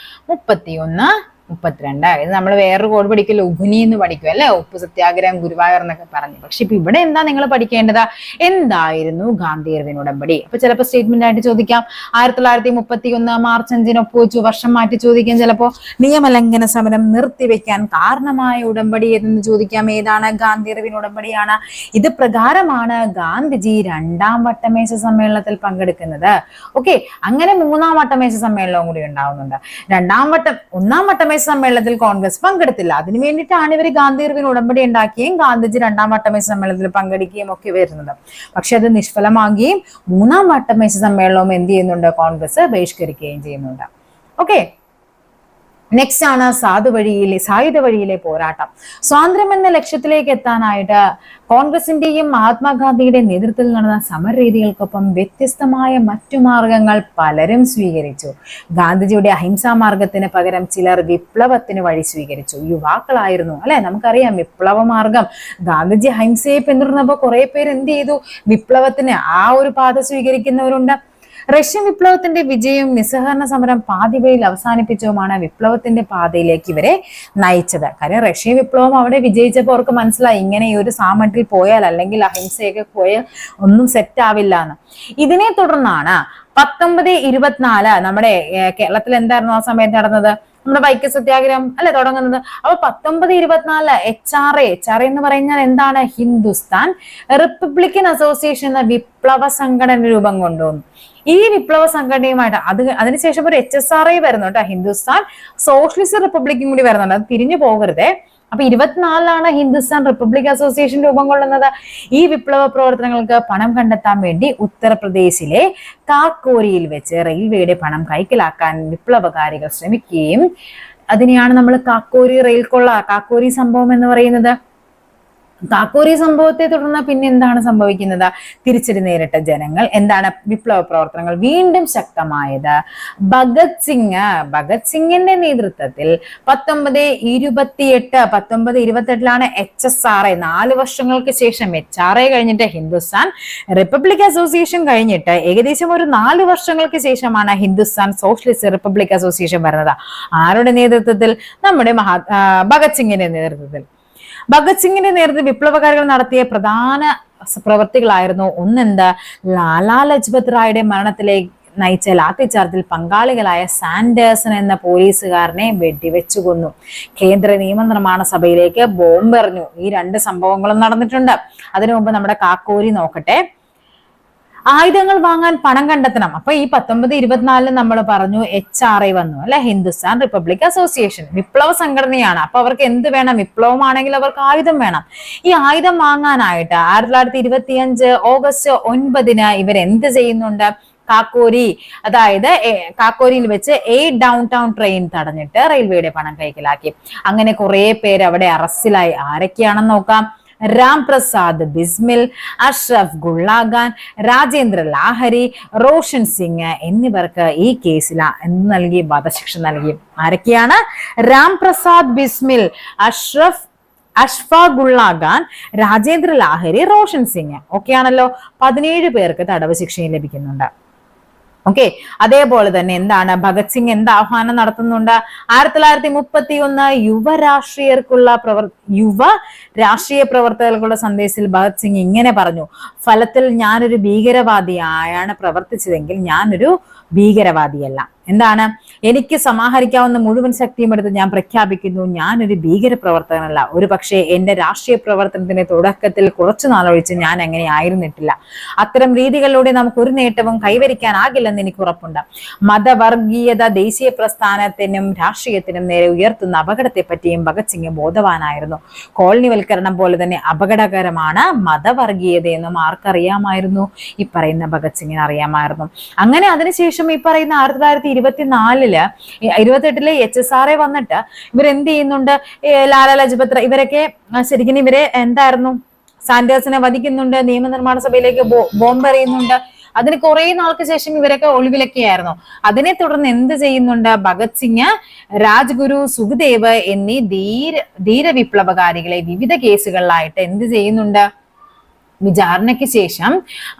A: 31, 32. ഇത് നമ്മൾ വേറൊരു കോഡ് പഠിക്കില്ല, ഉഗുനി എന്ന് പഠിക്കും അല്ലെ, ഉപ്പ് സത്യാഗ്രഹം, ഗുരുവായൂർ എന്നൊക്കെ പറഞ്ഞു. പക്ഷെ ഇപ്പൊ ഇവിടെ എന്താ നിങ്ങൾ പഠിക്കേണ്ടത്? എന്തായിരുന്നു ഗാന്ധി ഇർവിൻ ഉടമ്പടി? അപ്പൊ ചിലപ്പോൾ സ്റ്റേറ്റ്മെന്റ് ആയിട്ട് ചോദിക്കാം 1931 മാർച്ച് 5 ഒപ്പുവെച്ചു, വർഷം മാറ്റി ചോദിക്കാം. ചിലപ്പോ നിയമലംഘന സമരം നിർത്തിവെക്കാൻ കാരണമായ ഉടമ്പടി എന്ന് ചോദിക്കാം. ഏതാണ്? ഗാന്ധി ഇർവിൻ ഉടമ്പടിയാണ്. ഇത് പ്രകാരമാണ് ഗാന്ധിജി 2ാം വട്ടമേശ സമ്മേളനത്തിൽ പങ്കെടുക്കുന്നത്. ഓക്കെ, അങ്ങനെ 3ാം വട്ടമേശ സമ്മേളനവും കൂടി ഉണ്ടാവുന്നുണ്ട്. 1ാം വട്ടമേശ സമ്മേളനത്തിൽ കോൺഗ്രസ് പങ്കെടുത്തില്ല. അതിനു വേണ്ടിയിട്ടാണ് ഇവർ ഗാന്ധി ഇർവിൻ ഉടമ്പടി ഉണ്ടാക്കുകയും ഗാന്ധിജി 2ാം വട്ടമേശ സമ്മേളനത്തിൽ പങ്കെടുക്കുകയും ഒക്കെ വരുന്നത്. പക്ഷെ അത് നിഷ്ഫലമാകുകയും 3ാം വട്ടമേശ സമ്മേളനവും എന്ത് ചെയ്യുന്നുണ്ട്? കോൺഗ്രസ് ബഹിഷ്കരിക്കുകയും ചെയ്യുന്നുണ്ട്. ഓക്കെ, നെക്സ്റ്റ് ആണ് സായുധ വഴിയിലെ പോരാട്ടം. സ്വാതന്ത്ര്യം എന്ന ലക്ഷ്യത്തിലേക്ക് എത്താനായിട്ട് കോൺഗ്രസിന്റെയും മഹാത്മാഗാന്ധിയുടെ നേതൃത്വത്തിൽ നടന്ന സമരരീതികൾക്കൊപ്പം വ്യത്യസ്തമായ മറ്റു മാർഗങ്ങൾ പലരും സ്വീകരിച്ചു. ഗാന്ധിജിയുടെ അഹിംസാ മാർഗത്തിന് പകരം ചിലർ വിപ്ലവത്തിന് വഴി സ്വീകരിച്ചു. യുവാക്കളായിരുന്നു അല്ലെ, നമുക്കറിയാം വിപ്ലവ മാർഗം. ഗാന്ധിജി അഹിംസയെ പിന്തുടർന്നപ്പോൾ കുറെ പേര് എന്ത് ചെയ്തു? വിപ്ലവത്തിന് ആ ഒരു പാത സ്വീകരിക്കുന്നവരുണ്ട്. റഷ്യൻ വിപ്ലവത്തിന്റെ വിജയവും നിസ്സഹകരണ സമരം പാതിവഴിയിൽ അവസാനിപ്പിച്ചതുമാണ് വിപ്ലവത്തിന്റെ പാതയിലേക്ക് ഇവരെ നയിച്ചത്. കാര്യം റഷ്യൻ വിപ്ലവം അവിടെ വിജയിച്ചപ്പോൾ അവർക്ക് മനസ്സിലായി ഇങ്ങനെ ഈ ഒരു സാമട്ടിൽ പോയാൽ അല്ലെങ്കിൽ അഹിംസയൊക്കെ പോയാൽ ഒന്നും സെറ്റ് ആവില്ല എന്ന്. ഇതിനെ തുടർന്നാണ് 1924 നമ്മുടെ കേരളത്തിൽ എന്തായിരുന്നു ആ സമയത്ത് നടന്നത്? നമ്മുടെ വൈക്കം സത്യാഗ്രഹം അല്ലെ തുടങ്ങുന്നത്. അപ്പൊ 1924 HRA എന്ന് പറഞ്ഞാൽ എന്താണ്? ഹിന്ദുസ്ഥാൻ റിപ്പബ്ലിക്കൻ അസോസിയേഷൻ എന്ന വിപ്ലവ സംഘടന രൂപം കൊണ്ടുവന്നു. ഈ വിപ്ലവ സംഘടനയുമായിട്ട് അതിനുശേഷം ഒരു HSRA വരുന്നു കേട്ടോ, ഹിന്ദുസ്ഥാൻ സോഷ്യലിസ്റ്റ് റിപ്പബ്ലിക്കും കൂടി വരുന്നുണ്ട്. അത് തിരിഞ്ഞു പോകരുതേ. അപ്പൊ 24 ഹിന്ദുസ്ഥാൻ റിപ്പബ്ലിക് അസോസിയേഷൻ രൂപം കൊള്ളുന്നത്. ഈ വിപ്ലവ പ്രവർത്തനങ്ങൾക്ക് പണം കണ്ടെത്താൻ വേണ്ടി ഉത്തർപ്രദേശിലെ കാക്കോരിയിൽ വെച്ച് റെയിൽവേയുടെ പണം കൈക്കലാക്കാൻ വിപ്ലവകാരികൾ ശ്രമിക്കുകയും അതിനെയാണ് നമ്മൾ കാക്കോരി സംഭവം എന്ന് പറയുന്നത്. കാക്കോരി സംഭവത്തെ തുടർന്ന് പിന്നെ എന്താണ് സംഭവിക്കുന്നത്? തിരിച്ചടി നേരിട്ട ജനങ്ങൾ എന്താണ്? വിപ്ലവ പ്രവർത്തനങ്ങൾ വീണ്ടും ശക്തമായത്. ഭഗത് സിംഗിന്റെ നേതൃത്വത്തിൽ 1928 HSRA 4 വർഷങ്ങൾക്ക് ശേഷം HRA കഴിഞ്ഞിട്ട് ഹിന്ദുസ്ഥാൻ റിപ്പബ്ലിക് അസോസിയേഷൻ കഴിഞ്ഞിട്ട് ഏകദേശം ഒരു 4 വർഷങ്ങൾക്ക് ശേഷമാണ് ഹിന്ദുസ്ഥാൻ സോഷ്യലിസ്റ്റ് റിപ്പബ്ലിക് അസോസിയേഷൻ വരുന്നത്. ആരുടെ നേതൃത്വത്തിൽ? നമ്മുടെ ഭഗത് സിംഗിന്റെ നേതൃത്വത്തിൽ. ഭഗത് സിംഗിന്റെ നേതൃത്വത്തിൽ വിപ്ലവകാരികൾ നടത്തിയ പ്രധാന പ്രവൃത്തികളായിരുന്നു ഒന്നെന്താ? ലാലാ ലജ്പത് റായുടെ മരണത്തിലേക്ക് നയിച്ച ലാത്തിച്ചാർജിൽ പങ്കാളികളായ സാൻഡേഴ്സൺ എന്ന പോലീസുകാരനെ വെടിവെച്ചു കൊന്നു. കേന്ദ്ര നിയമനിർമ്മാണ സഭയിലേക്ക് ബോംബെറിഞ്ഞു. ഈ 2 സംഭവങ്ങളും നടന്നിട്ടുണ്ട്. അതിനു മുമ്പ് നമ്മുടെ കാക്കോരി നോക്കട്ടെ. ആയുധങ്ങൾ വാങ്ങാൻ പണം കണ്ടെത്തണം. അപ്പൊ ഈ 1924 നമ്മൾ പറഞ്ഞു HRA വന്നു അല്ലെ, ഹിന്ദുസ്ഥാൻ റിപ്പബ്ലിക് അസോസിയേഷൻ വിപ്ലവ സംഘടനയാണ്. അപ്പൊ അവർക്ക് എന്ത് വേണം? വിപ്ലവമാണെങ്കിൽ അവർക്ക് ആയുധം വേണം. ഈ ആയുധം വാങ്ങാനായിട്ട് 1925 ഓഗസ്റ്റ് 9 ഇവരെന്ത് ചെയ്യുന്നുണ്ട്? അതായത് കാക്കോരിയിൽ വെച്ച് ഡൗൺ ടൗൺ ട്രെയിൻ തടഞ്ഞിട്ട് റെയിൽവേയുടെ പണം കൈക്കലാക്കി. അങ്ങനെ കുറെ പേര് അവിടെ അറസ്റ്റിലായി. ആരൊക്കെയാണെന്ന് നോക്കാം. രാം പ്രസാദ് ബിസ്മിൽ, അഷ്റഫ് ഗുള്ളാഖാൻ, രാജേന്ദ്ര ലാഹരി, റോഷൻ സിംഗ് എന്നിവർക്ക് ഈ കേസിൽ നൽകി വധശിക്ഷ നൽകി. ആരൊക്കെയാണ്? രാം പ്രസാദ് ബിസ്മിൽ, അഷ്ഫാ ഗുള്ളാഖാൻ, രാജേന്ദ്ര ലാഹരി, റോഷൻ സിംഗ്. ഓക്കെ ആണല്ലോ. 17 പേർക്ക് തടവ് ശിക്ഷയും ലഭിക്കുന്നുണ്ട്. ഓക്കെ, അതേപോലെ തന്നെ എന്താണ്? ഭഗത് സിംഗ് എന്ത് ആഹ്വാനം നടത്തുന്നുണ്ട്? 1931 യുവ രാഷ്ട്രീയ പ്രവർത്തകർക്കുള്ള സന്ദേശത്തിൽ ഭഗത് സിംഗ് ഇങ്ങനെ പറഞ്ഞു: ഫലത്തിൽ ഞാനൊരു ഭീകരവാദിയായാണ് പ്രവർത്തിച്ചതെങ്കിൽ ഞാനൊരു ഭീകരവാദിയല്ല. എന്താണ്? എനിക്ക് സമാഹരിക്കാവുന്ന മുഴുവൻ ശക്തിയും എടുത്ത് ഞാൻ പ്രഖ്യാപിക്കുന്നു, ഞാനൊരു ഭീകര പ്രവർത്തകനല്ല. ഒരു പക്ഷേ എന്റെ രാഷ്ട്രീയ പ്രവർത്തനത്തിന്റെ തുടക്കത്തിൽ കുറച്ചു നാളൊഴിച്ച് ഞാൻ അങ്ങനെ ആയിരുന്നിട്ടില്ല. അത്തരം രീതികളിലൂടെ നമുക്ക് ഒരു നേട്ടവും കൈവരിക്കാനാകില്ലെന്ന് എനിക്ക് ഉറപ്പുണ്ട്. മതവർഗീയത ദേശീയ പ്രസ്ഥാനത്തിനും രാഷ്ട്രീയത്തിനും നേരെ ഉയർത്തുന്ന അപകടത്തെ പറ്റിയും ഭഗത് സിംഗ് ബോധവാനായിരുന്നു. കോളനിവൽക്കരണം പോലെ തന്നെ അപകടകരമാണ് മതവർഗീയതയെന്നും ആർക്കറിയാമായിരുന്നു? ഈ പറയുന്ന ഭഗത് സിംഗിന് അറിയാമായിരുന്നു. അങ്ങനെ അതിനുശേഷം ഈ പറയുന്ന 1928 1928 HSRA വന്നിട്ട് ഇവരെന്ത് ചെയ്യുന്നുണ്ട്, ലാലാ ലജ്പത് റായ് ഇവരൊക്കെ ശരിക്കും ഇവരെ എന്തായിരുന്നു, സാന്റേഴ്സിനെ വധിക്കുന്നുണ്ട്, നിയമനിർമ്മാണ സഭയിലേക്ക് ബോംബ് എറിയുന്നുണ്ട്. അതിന് കുറെ നാൾക്ക് ശേഷം ഇവരൊക്കെ ഒളിവിലൊക്കെയായിരുന്നു. അതിനെ തുടർന്ന് എന്ത് ചെയ്യുന്നുണ്ട്, ഭഗത് സിംഗ്, രാജ്ഗുരു, സുഖ്ദേവ് എന്നീ ധീര വിപ്ലവകാരികളെ വിവിധ കേസുകളിലായിട്ട് എന്ത് ചെയ്യുന്നുണ്ട്, വിചാരണയ്ക്ക് ശേഷം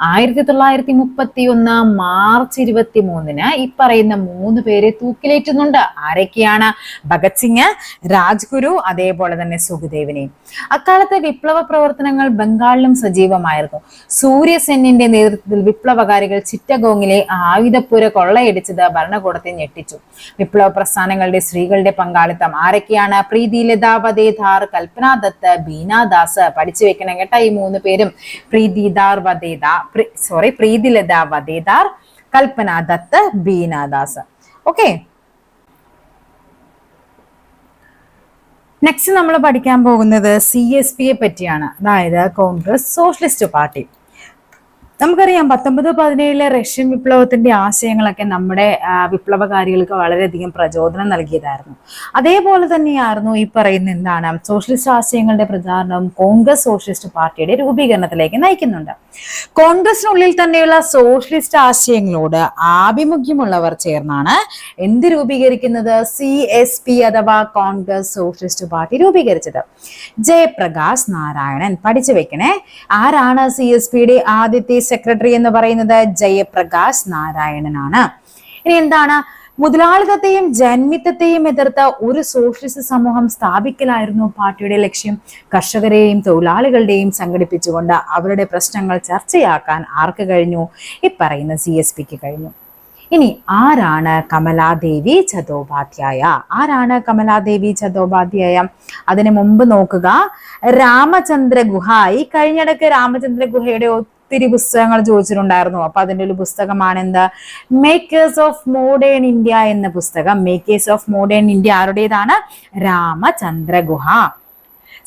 A: 1931 മാർച്ച് 23 ഈ പറയുന്ന 3 പേരെ തൂക്കിലേറ്റുന്നുണ്ട്. ആരൊക്കെയാണ്? ഭഗത് സിംഗ്, രാജ്ഗുരു, അതേപോലെ തന്നെ സുഖ്ദേവിനെയും. അക്കാലത്തെ വിപ്ലവ പ്രവർത്തനങ്ങൾ ബംഗാളിലും സജീവമായിരുന്നു. സൂര്യസെന്നിന്റെ നേതൃത്വത്തിൽ വിപ്ലവകാരികൾ ചിറ്റഗോങ്ങിലെ ആയുധപ്പുര കൊള്ളയടിച്ചത് ഭരണകൂടത്തെ ഞെട്ടിച്ചു. വിപ്ലവ പ്രസ്ഥാനങ്ങളുടെ സ്ത്രീകളുടെ പങ്കാളിത്തം ആരൊക്കെയാണ്? പ്രീതി ലതാ വധേദാർ, കൽപ്പന ദത്ത്, ബീന ദാസ്. പഠിച്ചു വെക്കണം കേട്ടോ ഈ 3 പേരും. പ്രീതി ലതാ വധേദാർ, കൽപ്പന ദത്ത്, ബീന ദാസ്. ഓക്കെ, നെക്സ്റ്റ് നമ്മൾ പഠിക്കാൻ പോകുന്നത് CSP പറ്റിയാണ്, അതായത് കോൺഗ്രസ് സോഷ്യലിസ്റ്റ് പാർട്ടി. നമുക്കറിയാം 1917 റഷ്യൻ വിപ്ലവത്തിന്റെ ആശയങ്ങളൊക്കെ നമ്മുടെ വിപ്ലവകാരികൾക്ക് വളരെയധികം പ്രചോദനം നൽകിയതായിരുന്നു. അതേപോലെ തന്നെയായിരുന്നു ഈ പറയുന്ന എന്താണ് സോഷ്യലിസ്റ്റ് ആശയങ്ങളുടെ പ്രചാരണം കോൺഗ്രസ് സോഷ്യലിസ്റ്റ് പാർട്ടിയുടെ രൂപീകരണത്തിലേക്ക് നയിക്കുന്നുണ്ട്. കോൺഗ്രസിനുള്ളിൽ തന്നെയുള്ള സോഷ്യലിസ്റ്റ് ആശയങ്ങളോട് ആഭിമുഖ്യമുള്ളവർ ചേർന്നാണ് എന്ത് രൂപീകരിക്കുന്നത്? CSP അഥവാ കോൺഗ്രസ് സോഷ്യലിസ്റ്റ് പാർട്ടി രൂപീകരിച്ചത്. ജയപ്രകാശ് നാരായണൻ. പഠിച്ചു വെക്കണേ, ആരാണ് CSPയുടെ ആദ്യത്തെ സെക്രട്ടറി എന്ന് പറയുന്നത്? ജയപ്രകാശ് നാരായണനാണ്. ഇനി എന്താണ്? മുതലാളിത്തത്തെയും ജന്മിത്തത്തെയും എതിർത്ത ഒരു സോഷ്യലിസ്റ്റ് സമൂഹം സ്ഥാപിക്കലായിരുന്നു പാർട്ടിയുടെ ലക്ഷ്യം. കർഷകരെയും തൊഴിലാളികളുടെയും സംഘടിപ്പിച്ചുകൊണ്ട് അവരുടെ പ്രശ്നങ്ങൾ ചർച്ചയാക്കാൻ ആർക്ക് കഴിഞ്ഞു? ഈ പറയുന്ന CSPക്ക് കഴിഞ്ഞു. ഇനി ആരാണ് കമലാദേവി ചതോപാധ്യായ? ആരാണ് കമലാദേവി ചതോപാധ്യായ? അതിനു മുമ്പ് നോക്കുക, രാമചന്ദ്ര ഗുഹ. ഈ കഴിഞ്ഞിടയ്ക്ക് രാമചന്ദ്ര ഗുഹയുടെ ഒത്തിരി പുസ്തകങ്ങൾ ചോദിച്ചിട്ടുണ്ടായിരുന്നു. അപ്പൊ അതിന്റെ ഒരു പുസ്തകമാണ് എന്ത്? മേക്കേഴ്സ് ഓഫ് മോഡേൺ ഇന്ത്യ എന്ന പുസ്തകം. മേക്കേഴ്സ് ഓഫ് മോഡേൺ ഇന്ത്യ ആരുടേതാണ്? രാമചന്ദ്ര ഗുഹ.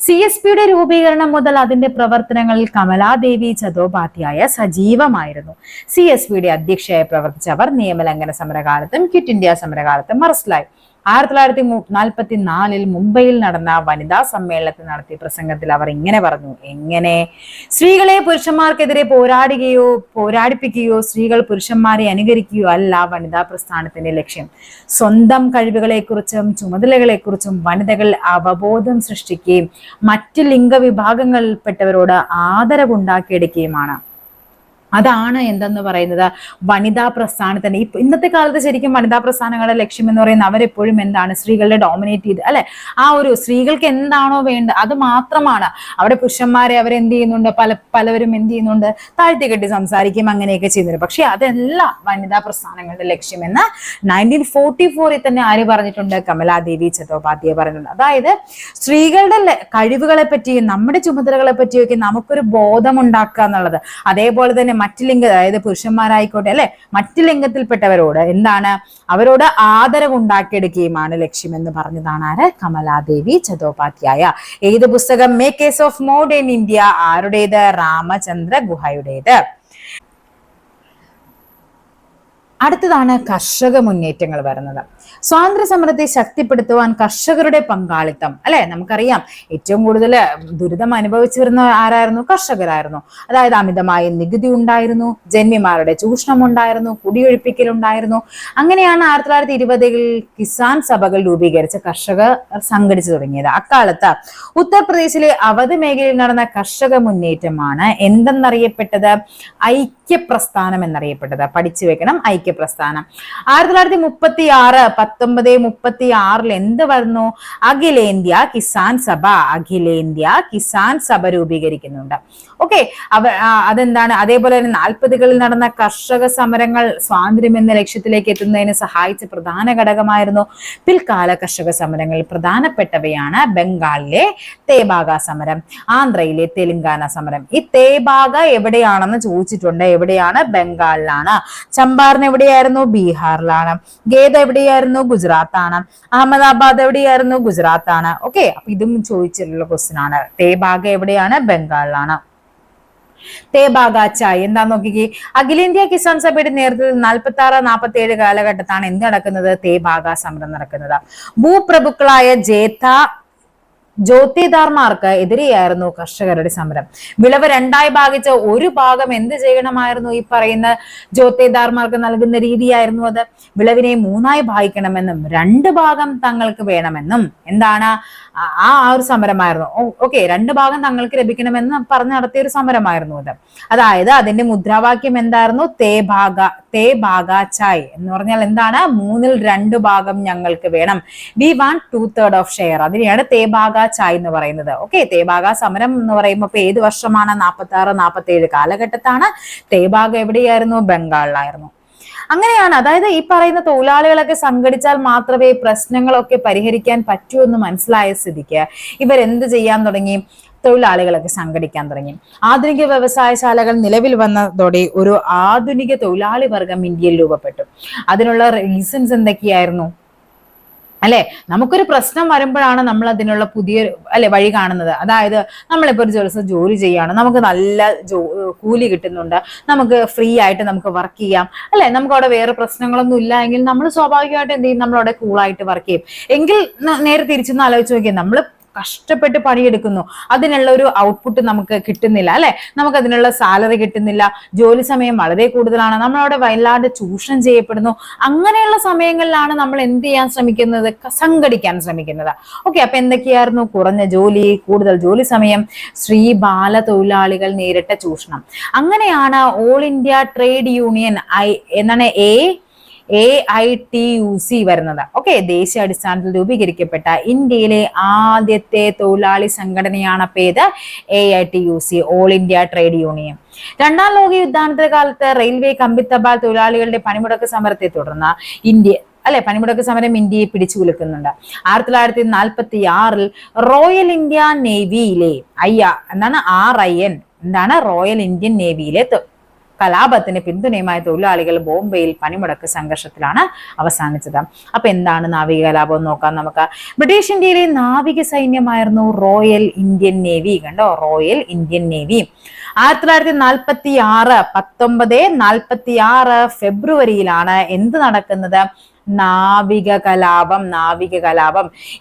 A: CSPയുടെ രൂപീകരണം മുതൽ അതിന്റെ പ്രവർത്തനങ്ങളിൽ കമലാദേവി ചതോപാധ്യായ സജീവമായിരുന്നു. CSPയുടെ അധ്യക്ഷയായി പ്രവർത്തിച്ചവർ നിയമലംഘന സമരകാലത്തും ക്വിറ്റ് ഇന്ത്യ സമരകാലത്തും അറസ്റ്റിലായി. 1944 മുംബൈയിൽ നടന്ന വനിതാ സമ്മേളനത്തിൽ നടത്തിയ പ്രസംഗത്തിൽ അവർ ഇങ്ങനെ പറഞ്ഞു. എങ്ങനെ? സ്ത്രീകളെ പുരുഷന്മാർക്കെതിരെ പോരാടിപ്പിക്കുകയോ സ്ത്രീകൾ പുരുഷന്മാരെ അനുകരിക്കുകയോ അല്ല വനിതാ പ്രസ്ഥാനത്തിന്റെ ലക്ഷ്യം. സ്വന്തം കഴിവുകളെക്കുറിച്ചും ചുമതലകളെക്കുറിച്ചും വനിതകൾ അവബോധം സൃഷ്ടിക്കുകയും മറ്റ് ലിംഗവിഭാഗങ്ങളിൽപ്പെട്ടവരോട് ആദരവുണ്ടാക്കിയെടുക്കുകയുമാണ്. അതാണ് എന്തെന്ന് പറയുന്നത് വനിതാ പ്രസ്ഥാനത്തിന്റെ. ഇന്നത്തെ കാലത്ത് ശരിക്കും വനിതാ പ്രസ്ഥാനങ്ങളുടെ ലക്ഷ്യം എന്ന് പറയുന്നത് അവരെപ്പോഴും എന്താണ്? സ്ത്രീകളെ ഡോമിനേറ്റ് ചെയ്ത് അല്ലെ, ആ ഒരു സ്ത്രീകൾക്ക് എന്താണോ വേണ്ടത് അത് മാത്രമാണ്. അവിടെ പുരുഷന്മാരെ അവരെന്ത് ചെയ്യുന്നുണ്ട്, പലവരും എന്ത് ചെയ്യുന്നുണ്ട്, താഴ്ത്തിക്കെട്ടി സംസാരിക്കും, അങ്ങനെയൊക്കെ ചെയ്യുന്നുണ്ട്. പക്ഷെ അതല്ല വനിതാ പ്രസ്ഥാനങ്ങളുടെ ലക്ഷ്യമെന്ന് 1944 തന്നെ ആര് പറഞ്ഞിട്ടുണ്ട്? കമലാദേവി ചതോപാധ്യായ പറയുന്നുണ്ട്. അതായത് സ്ത്രീകളുടെ കഴിവുകളെ പറ്റിയും നമ്മുടെ ചുമതലകളെ പറ്റിയൊക്കെ നമുക്കൊരു ബോധം ഉണ്ടാക്കുക എന്നുള്ളത്. അതേപോലെ തന്നെ മറ്റു ലിംഗ, അതായത് പുരുഷന്മാരായിക്കോട്ടെ അല്ലെ, മറ്റു ലിംഗത്തിൽപ്പെട്ടവരോട് എന്താണ്, അവരോട് ആദരവ് ഉണ്ടാക്കിയെടുക്കുകയുമാണ് ലക്ഷ്യം എന്ന് പറഞ്ഞതാണ് ആര്? കമലാദേവി ചതോപാധ്യായ. ഏത് പുസ്തകം? Makers of modern India. ആരുടേത്? രാമചന്ദ്ര ഗുഹയുടേത്. അടുത്തതാണ് കർഷക മുന്നേറ്റങ്ങൾ വരുന്നത്. സ്വാതന്ത്ര്യ സമരത്തെ ശക്തിപ്പെടുത്തുവാൻ കർഷകരുടെ പങ്കാളിത്തം അല്ലെ, നമുക്കറിയാം ഏറ്റവും കൂടുതൽ ദുരിതം അനുഭവിച്ചു വരുന്ന ആരായിരുന്നു? കർഷകരായിരുന്നു. അതായത് അമിതമായ നികുതി ഉണ്ടായിരുന്നു, ജന്മിമാരുടെ ചൂഷണം ഉണ്ടായിരുന്നു, കുടിയൊഴിപ്പിക്കൽ ഉണ്ടായിരുന്നു. അങ്ങനെയാണ് 1920-കളിൽ കിസാൻ സഭകൾ രൂപീകരിച്ച് കർഷകർ സംഘടിച്ചു തുടങ്ങിയത്. അക്കാലത്ത് ഉത്തർപ്രദേശിലെ അവധ് മേഖലയിൽ നടന്ന കർഷക മുന്നേറ്റമാണ് എന്തെന്നറിയപ്പെട്ടത്? ഐക്യപ്രസ്ഥാനം എന്നറിയപ്പെട്ടത്. പഠിച്ചു വെക്കണം, ഐക്യപ്രസ്ഥാനം. 1936 എന്ത് വരുന്നു? അഖിലേന്ത്യാ കിസാൻ സഭ. അഖിലേന്ത്യാ കിസാൻ സഭ രൂപീകരിക്കുന്നുണ്ട്. ഓക്കെ, അതെന്താണ്? അതേപോലെ തന്നെ 40-കളിൽ നടന്ന കർഷക സമരങ്ങൾ സ്വാതന്ത്ര്യം എന്ന ലക്ഷ്യത്തിലേക്ക് എത്തുന്നതിന് സഹായിച്ച പ്രധാന ഘടകമായിരുന്നു. പിൽക്കാല കർഷക സമരങ്ങളിൽ പ്രധാനപ്പെട്ടവയാണ് ബംഗാളിലെ തേബാഗ സമരം, ആന്ധ്രയിലെ തെലങ്കാന സമരം. ഈ തേബാഗ എവിടെയാണെന്ന് ചോദിച്ചിട്ടുണ്ട്. എവിടെയാണ്? ബംഗാളിലാണ്. ചമ്പാരൻ എവിടെയായിരുന്നു? ബീഹാറിലാണ്. ഗേദ എവിടെയായിരുന്നു? ഗുജറാത്താണ്. അഹമ്മദാബാദ് എവിടെയായിരുന്നു? ഗുജറാത്താണ്. ഓക്കെ, അപ്പൊ ഇതും ചോദിച്ചിട്ടുള്ള ക്വസ്റ്റ്യൻ ആണ്. തേബാഗ എവിടെയാണ്? ബംഗാളിലാണ്. തേബാഗാച്ചായ് എന്താന്ന് നോക്കിക്കേ. അഖിലേന്ത്യാ കിസാൻ സഭയുടെ നേതൃത്വത്തിൽ 46-47 കാലഘട്ടത്താണ് എന്ത് നടക്കുന്നത്? തേബാഗ സമരം നടക്കുന്നത്. ഭൂപ്രഭുക്കളായ ജോത്തിദാർമാർക്ക് എതിരെയായിരുന്നു കർഷകരുടെ സമരം. വിളവ് രണ്ടായി ഭാഗിച്ച ഒരു ഭാഗം എന്ത് ചെയ്യണമായിരുന്നു? ഈ പറയുന്ന ജോത്തിദാർമാർക്ക് നൽകുന്ന രീതിയായിരുന്നു അത്. വിളവിനെ മൂന്നായി ഭാഗിക്കണമെന്നും 2 ഭാഗം തങ്ങൾക്ക് വേണമെന്നും എന്താണ് ആ ഒരു സമരമായിരുന്നു. ഓക്കെ, 2 ഭാഗം തങ്ങൾക്ക് ലഭിക്കണമെന്ന് പറഞ്ഞ് നടത്തിയ ഒരു സമരമായിരുന്നു അത്. അതായത് അതിന്റെ മുദ്രാവാക്യം എന്തായിരുന്നു? തേബാഗാച്ചായ് എന്ന് പറഞ്ഞാൽ എന്താണ്? 2/3 ഭാഗം ഞങ്ങൾക്ക് വേണം. We want 2/3 of share. അതിനെയാണ് തേബാഗാച്ചായ് എന്ന് പറയുന്നത്. ഓക്കെ, തേബാഗ സമരം എന്ന് പറയുമ്പോൾ ഏത് വർഷമാണ്? 46-47 കാലഘട്ടത്താണ്. തേബാഗ എവിടെയായിരുന്നു? ബംഗാളിലായിരുന്നു. അങ്ങനെയാണ്. അതായത് ഈ പറയുന്ന തൊഴിലാളികളൊക്കെ സംഘടിച്ചാൽ മാത്രമേ പ്രശ്നങ്ങളൊക്കെ പരിഹരിക്കാൻ പറ്റൂ എന്ന് മനസ്സിലായ സ്ഥിതിക്ക് ഇവരെന്ത് ചെയ്യാൻ തുടങ്ങി? തൊഴിലാളികളൊക്കെ സംഘടിക്കാൻ തുടങ്ങി. ആധുനിക വ്യവസായശാലകൾ നിലവിൽ വന്നതോടെ ഒരു ആധുനിക തൊഴിലാളി വർഗം ഇന്ത്യയിൽ രൂപപ്പെട്ടു. അതിനുള്ള റീസൺസ് എന്തൊക്കെയായിരുന്നു? അല്ലെ, നമുക്കൊരു പ്രശ്നം വരുമ്പോഴാണ് നമ്മൾ അതിനുള്ള പുതിയ വഴി കാണുന്നത്. അതായത് നമ്മളിപ്പോ ഒരു ദിവസം ജോലി ചെയ്യാണ്, നമുക്ക് നല്ല കൂലി കിട്ടുന്നുണ്ട്, നമുക്ക് ഫ്രീ ആയിട്ട് നമുക്ക് വർക്ക് ചെയ്യാം, അല്ലെ, നമുക്ക് അവിടെ വേറെ പ്രശ്നങ്ങളൊന്നും ഇല്ല എങ്കിൽ നമ്മൾ സ്വാഭാവികമായിട്ട് എന്ത് ചെയ്യും? നമ്മളവിടെ കൂളായിട്ട് വർക്ക് ചെയ്യും. എങ്കിൽ നേരെ തിരിച്ചൊന്ന് ആലോചിച്ച് നോക്കിയാൽ നമ്മൾ കഷ്ടപ്പെട്ട് പണിയെടുക്കുന്നു, അതിനുള്ള ഒരു ഔട്ട്പുട്ട് നമുക്ക് കിട്ടുന്നില്ല, അല്ലെ, നമുക്ക് അതിനുള്ള സാലറി കിട്ടുന്നില്ല, ജോലി സമയം വളരെ കൂടുതലാണ്, നമ്മളവിടെ വല്ലാണ്ട് ചൂഷണം ചെയ്യപ്പെടുന്നു. അങ്ങനെയുള്ള സമയങ്ങളിലാണ് നമ്മൾ എന്ത് ചെയ്യാൻ ശ്രമിക്കുന്നത്? സംഘടിക്കാൻ ശ്രമിക്കുന്നത്. ഓക്കെ, അപ്പൊ എന്തൊക്കെയായിരുന്നു? കുറഞ്ഞ ജോലി, കൂടുതൽ ജോലി സമയം, സ്ത്രീ ബാല തൊഴിലാളികൾ നേരിട്ട ചൂഷണം. അങ്ങനെയാണ് ഓൾ ഇന്ത്യ ട്രേഡ് യൂണിയൻ എന്താണ് AITUC വരുന്നത്. ഓക്കെ, ദേശീയ അടിസ്ഥാനത്തിൽ രൂപീകരിക്കപ്പെട്ട ഇന്ത്യയിലെ ആദ്യത്തെ തൊഴിലാളി സംഘടനയാണ് പേര് AITUC, all India trade union. 2ാം ലോക യുദ്ധാനന്തര കാലത്ത് റെയിൽവേ കമ്പിത്തപാൽ തൊഴിലാളികളുടെ പണിമുടക്ക് സമരത്തെ തുടർന്ന് പണിമുടക്ക് സമരം ഇന്ത്യയെ പിടിച്ചു കുലുക്കുന്നുണ്ട്. 1946 റോയൽ ഇന്ത്യ നേവിയിലെ RIN റോയൽ ഇന്ത്യൻ നേവിയിലെ കലാപത്തിന് പിന്തുണയുമായ തൊഴിലാളികൾ ബോംബെയിൽ പണിമുടക്ക് സംഘർഷത്തിലാണ് അവസാനിച്ചത്. അപ്പൊ എന്താണ് നാവിക കലാപം എന്ന് നോക്കാം നമുക്ക്. ബ്രിട്ടീഷ് ഇന്ത്യയിലെ നാവിക സൈന്യമായിരുന്നു റോയൽ ഇന്ത്യൻ നേവി. കണ്ടോ, റോയൽ ഇന്ത്യൻ നേവി. 1946 ഫെബ്രുവരിയിലാണ് എന്ത് നടക്കുന്നത്? നാവിക കലാപം.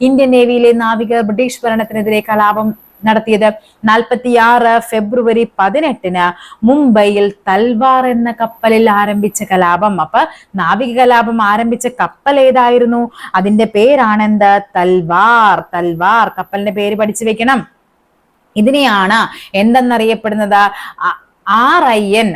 A: ഇന്ത്യൻ നേവിയിലെ നാവികർ ബ്രിട്ടീഷ് ഭരണത്തിനെതിരെ കലാപം നടത്തിയത് 1946 ഫെബ്രുവരി 18 മുംബൈയിൽ തൽവാർ എന്ന കപ്പലിൽ ആരംഭിച്ച കലാപം. അപ്പൊ നാവിക കലാപം ആരംഭിച്ച കപ്പൽ ഏതായിരുന്നു? അതിന്റെ പേരാണ് എന്ത്? തൽവാർ. കപ്പലിന്റെ പേര് പഠിച്ചു വെക്കണം. ഇതിനെയാണ് എന്തെന്നറിയപ്പെടുന്നത്? RIN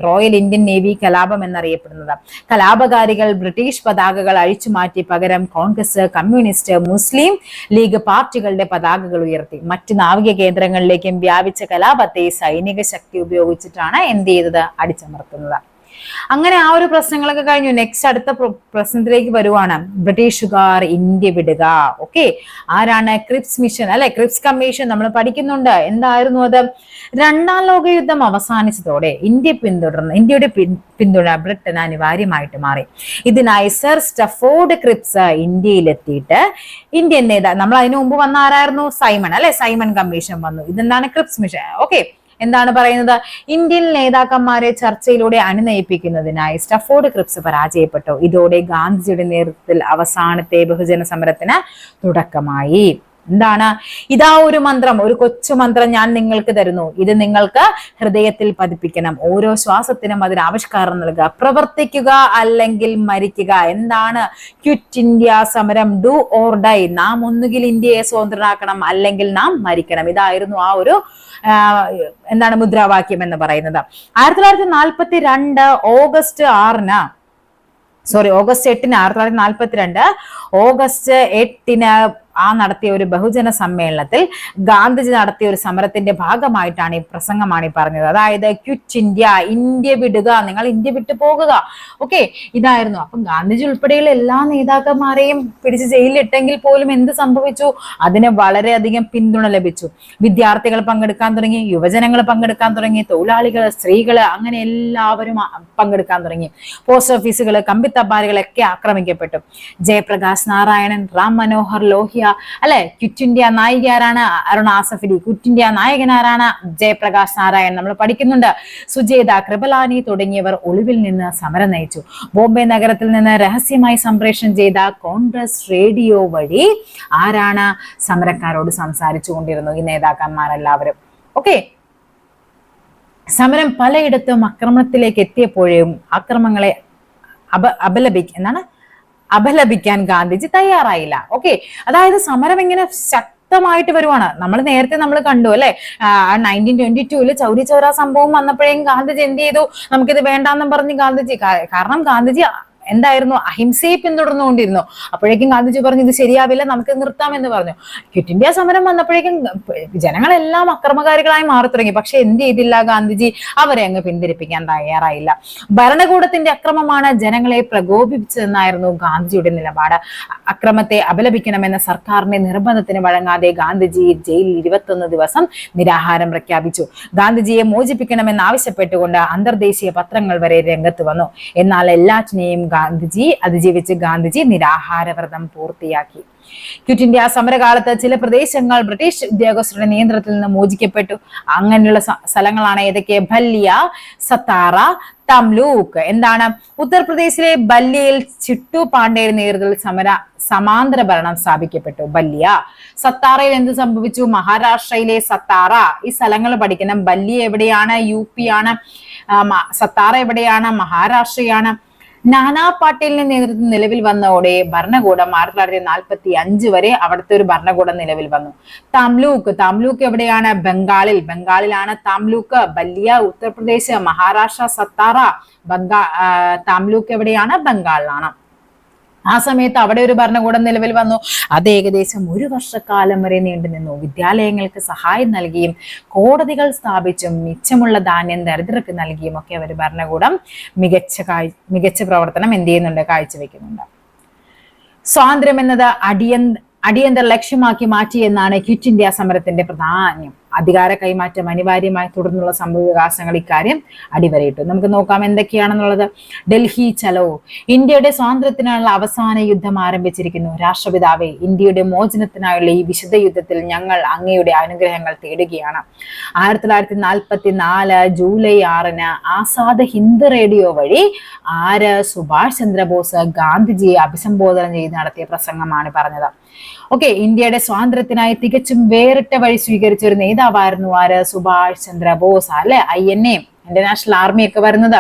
A: റോയൽ ഇന്ത്യൻ നേവി കലാപം എന്നറിയപ്പെടുന്നത്. കലാപകാരികൾ ബ്രിട്ടീഷ് പതാകകൾ അഴിച്ചുമാറ്റി പകരം കോൺഗ്രസ്, കമ്മ്യൂണിസ്റ്റ്, മുസ്ലിം ലീഗ് പാർട്ടികളുടെ പതാകകൾ ഉയർത്തി. മറ്റു നാവിക കേന്ദ്രങ്ങളിലേക്കും വ്യാപിച്ച കലാപത്തെ സൈനിക ശക്തി ഉപയോഗിച്ചിട്ടാണ് എന്ത് ചെയ്തത്? അടിച്ചമർത്തുന്നത്. അങ്ങനെ ആ ഒരു പ്രശ്നങ്ങളൊക്കെ കഴിഞ്ഞു. നെക്സ്റ്റ് അടുത്ത പ്രശ്നത്തിലേക്ക് വരുവാണ്. ബ്രിട്ടീഷുകാർ ഇന്ത്യ വിടുക. ഓക്കെ, ആരാണ്? ക്രിപ്സ് മിഷൻ, ക്രിപ്സ് കമ്മീഷൻ നമ്മൾ പഠിക്കുന്നുണ്ട്. എന്തായിരുന്നു അത്? 2ാം ലോക യുദ്ധം അവസാനിച്ചതോടെ ഇന്ത്യയുടെ പിന്തുണ ബ്രിട്ടന് അനിവാര്യമായിട്ട് മാറി. ഇതിനായി സർ സ്റ്റഫോർഡ് ക്രിപ്സ് ഇന്ത്യയിലെത്തിയിട്ട് ഇന്ത്യൻ നേതാ നമ്മൾ അതിനു മുമ്പ് വന്ന ആരായിരുന്നു? സൈമൺ കമ്മീഷൻ വന്നു. ഇതെന്താണ്? Cripps mission. ഓക്കെ, എന്താണ് പറയുന്നത്? ഇന്ത്യൻ നേതാക്കന്മാരെ ചർച്ചയിലൂടെ അനുനയിപ്പിക്കുന്നതിനായി സ്റ്റഫോർഡ് ക്രിപ്സ് പരാജയപ്പെട്ടു. ഇതോടെ ഗാന്ധിജിയുടെ നേതൃത്വത്തിൽ അവസാനത്തെ ബഹുജന സമരത്തിന് തുടക്കമായി. എന്താണ്? ഇതാ ഒരു മന്ത്രം, ഒരു കൊച്ചു മന്ത്രം ഞാൻ നിങ്ങൾക്ക് തരുന്നു. ഇത് നിങ്ങൾക്ക് ഹൃദയത്തിൽ പതിപ്പിക്കണം. ഓരോ ശ്വാസത്തിനും അതിന് ആവിഷ്കാരം നൽകുക. പ്രവർത്തിക്കുക അല്ലെങ്കിൽ മരിക്കുക. എന്താണ്? ക്വിറ്റ് ഇന്ത്യ സമരം, ഡു ഓർ ഡൈ. നാം ഒന്നുകിൽ ഇന്ത്യയെ സ്വതന്ത്രനാക്കണം അല്ലെങ്കിൽ നാം മരിക്കണം. ഇതായിരുന്നു ആ ഒരു മുദ്രാവാക്യം എന്ന് പറയുന്നത്. 1942 ഓഗസ്റ്റ് 8 1942 ഓഗസ്റ്റ് 8 നടത്തിയ ഒരു ബഹുജന സമ്മേളനത്തിൽ ഗാന്ധിജി നടത്തിയ ഒരു സമരത്തിന്റെ ഭാഗമായിട്ടാണ് ഈ പ്രസംഗമാണ് ഈ പറഞ്ഞത്. അതായത് ക്വിറ്റ് ഇന്ത്യ, ഇന്ത്യ വിടുക, നിങ്ങൾ ഇന്ത്യ വിട്ടു പോകുക. ഓക്കെ, ഇതായിരുന്നു. അപ്പം ഗാന്ധിജി ഉൾപ്പെടെയുള്ള എല്ലാ നേതാക്കന്മാരെയും പിടിച്ച് ജയിലിലിട്ടെങ്കിൽ പോലും എന്ത് സംഭവിച്ചു? അതിന് വളരെയധികം പിന്തുണ ലഭിച്ചു. വിദ്യാർത്ഥികൾ പങ്കെടുക്കാൻ തുടങ്ങി, യുവജനങ്ങൾ പങ്കെടുക്കാൻ തുടങ്ങി, തൊഴിലാളികൾ, സ്ത്രീകള്, അങ്ങനെ എല്ലാവരും പങ്കെടുക്കാൻ തുടങ്ങി. പോസ്റ്റ് ഓഫീസുകൾ, കമ്പിത്തപാലുകളൊക്കെ ആക്രമിക്കപ്പെട്ടു. ജയപ്രകാശ് നാരായണൻ, റാം മനോഹർ ലോഹ്യ അല്ലെ. ക്വിറ്റ് ഇന്ത്യ നായിക ആരാണ്? അരുണ ആസഫലി. ക്വിറ്റ് ഇന്ത്യ നായകൻ ആരാണ്? ജയപ്രകാശ് നാരായൺ. നമ്മൾ പഠിക്കുന്നുണ്ട്. സുജേത, കൃപലാനി തുടങ്ങിയവർ ഒളിവിൽ നിന്ന് സമരം നയിച്ചു. ബോംബെ നഗരത്തിൽ നിന്ന് രഹസ്യമായി സംപ്രേഷണം ചെയ്ത കോൺഗ്രസ് റേഡിയോ വഴി ആരാണ് സമരക്കാരോട് സംസാരിച്ചു കൊണ്ടിരുന്നു? ഈ നേതാക്കന്മാരെല്ലാവരും. ഓക്കെ. സമരം പലയിടത്തും അക്രമത്തിലേക്ക് എത്തിയപ്പോഴും അക്രമങ്ങളെ അപലപിക്കാൻ ഗാന്ധിജി തയ്യാറായില്ല. ഓക്കെ. അതായത് സമരം ഇങ്ങനെ ശക്തമായിട്ട് വരുവാണ്. നേരത്തെ നമ്മൾ കണ്ടു അല്ലെ, 1922 ചൗരി ചൗര സംഭവം വന്നപ്പോഴേക്കും ഗാന്ധിജി എന്ത് ചെയ്തു? നമുക്കിത് വേണ്ടാന്നും പറഞ്ഞ് ഗാന്ധിജി, കാരണം ഗാന്ധിജി എന്തായിരുന്നു? അഹിംസയെ പിന്തുടർന്നുകൊണ്ടിരുന്നു. അപ്പോഴേക്കും ഗാന്ധിജി പറഞ്ഞു ഇത് ശരിയാവില്ല, നമുക്ക് നിർത്താമെന്ന് പറഞ്ഞു. ക്വിറ്റ് ഇന്ത്യ സമരം വന്നപ്പോഴേക്കും ജനങ്ങളെല്ലാം അക്രമകാരികളായി മാറി തുടങ്ങി. പക്ഷെ എന്ത് ചെയ്തില്ല ഗാന്ധിജി? അവരെ അങ്ങ് പിന്തിരിപ്പിക്കാൻ തയ്യാറായില്ല. ഭരണകൂടത്തിന്റെ അക്രമമാണ് ജനങ്ങളെ പ്രകോപിപ്പിച്ചതെന്നായിരുന്നു ഗാന്ധിജിയുടെ നിലപാട്. അക്രമത്തെ അപലപിക്കണമെന്ന സർക്കാരിന്റെ നിർബന്ധത്തിന് വഴങ്ങാതെ ഗാന്ധിജി ജയിലിൽ 21 ദിവസം നിരാഹാരം പ്രഖ്യാപിച്ചു. ഗാന്ധിജിയെ മോചിപ്പിക്കണമെന്ന് ആവശ്യപ്പെട്ടുകൊണ്ട് അന്തർദേശീയ പത്രങ്ങൾ വരെ രംഗത്ത് വന്നു. എന്നാൽ എല്ലാറ്റിനെയും അതിജീവിച്ച് ഗാന്ധിജി നിരാഹാരവ്രതം പൂർത്തിയാക്കി. ക്വിറ്റ് ഇന്ത്യ സമരകാലത്ത് ചില പ്രദേശങ്ങൾ ബ്രിട്ടീഷ് ഉദ്യോഗസ്ഥരുടെ നിയന്ത്രണത്തിൽ നിന്ന് മോചിക്കപ്പെട്ടു. അങ്ങനെയുള്ള സ്ഥലങ്ങളാണ് ഏതൊക്കെ? ബല്ലിയ, സത്താറ, തംലൂക്ക്. എന്താണ്? ഉത്തർപ്രദേശിലെ ബല്ലിയയിൽ ചിട്ടു പാണ്ഡെയുടെ നേതൃത്വത്തിൽ സമാന്തര ഭരണം സ്ഥാപിക്കപ്പെട്ടു. ബല്ലിയ. സത്താറയിൽ എന്ത് സംഭവിച്ചു? മഹാരാഷ്ട്രയിലെ സത്താറ. ഈ സ്ഥലങ്ങൾ പഠിക്കണം. ബല്ലിയ എവിടെയാണ്? UP ആണ്. സത്താറ എവിടെയാണ്? മഹാരാഷ്ട്രയാണ്. നാനാ പാട്ടീലിന്റെ നേതൃത്വം നിലവിൽ വന്നതോടെ ഭരണകൂടം 1945 വരെ അവിടുത്തെ ഒരു ഭരണകൂടം നിലവിൽ വന്നു. താംലൂക്ക് എവിടെയാണ്? ബംഗാളിലാണ് താംലൂക്ക്. ബല്ലിയ ഉത്തർപ്രദേശ്, മഹാരാഷ്ട്ര, സത്താറ താംലൂക്ക് എവിടെയാണ്? ബംഗാളിലാണ്. ആ സമയത്ത് അവിടെ ഒരു ഭരണകൂടം നിലവിൽ വന്നു. അത് ഏകദേശം 1 വർഷക്കാലം വരെ നീണ്ടുനിന്നു. വിദ്യാലയങ്ങൾക്ക് സഹായം നൽകിയും കോടതികൾ സ്ഥാപിച്ചും മിച്ചമുള്ള ധാന്യം ദരിദ്രർക്ക് നൽകിയും ഒക്കെ ഒരു ഭരണകൂടം മികച്ച പ്രവർത്തനം എന്ത് ചെയ്യുന്നുണ്ട്? കാഴ്ചവെക്കുന്നുണ്ട്. സ്വാതന്ത്ര്യം എന്നത് അടിയന്തര ലക്ഷ്യമാക്കി മാറ്റി എന്നാണ് ക്വിറ്റ് ഇന്ത്യ സമരത്തിന്റെ പ്രാധാന്യം. അധികാര കൈമാറ്റം അനിവാര്യമായി തുടർന്നുള്ള സംഭവവികാസങ്ങൾ ഇക്കാര്യം അടിവരയിട്ടു. നമുക്ക് നോക്കാം എന്തൊക്കെയാണെന്നുള്ളത്. ഡൽഹി ചലോ. ഇന്ത്യയുടെ സ്വാതന്ത്ര്യത്തിനുള്ള അവസാന യുദ്ധം ആരംഭിച്ചിരിക്കുന്നു. രാഷ്ട്രപിതാവേ, ഇന്ത്യയുടെ മോചനത്തിനായുള്ള ഈ വിശുദ്ധ യുദ്ധത്തിൽ ഞങ്ങൾ അങ്ങയുടെ അനുഗ്രഹങ്ങൾ തേടുകയാണ്. 1944 ജൂലൈ 6 ആസാദ് ഹിന്ദ് റേഡിയോ വഴി സുഭാഷ് ചന്ദ്രബോസ് ഗാന്ധിജിയെ അഭിസംബോധന ചെയ്ത് നടത്തിയ പ്രസംഗമാണ് പറഞ്ഞത്. ഓക്കെ. ഇന്ത്യയുടെ സ്വാതന്ത്ര്യത്തിനായി തികച്ചും വേറിട്ട വഴി സ്വീകരിച്ച ഒരു നേതാവായിരുന്നു സുഭാഷ് ചന്ദ്രബോസ് അല്ലെ. INA, ഇന്റർനാഷണൽ ആർമി ഒക്കെ വരുന്നത്.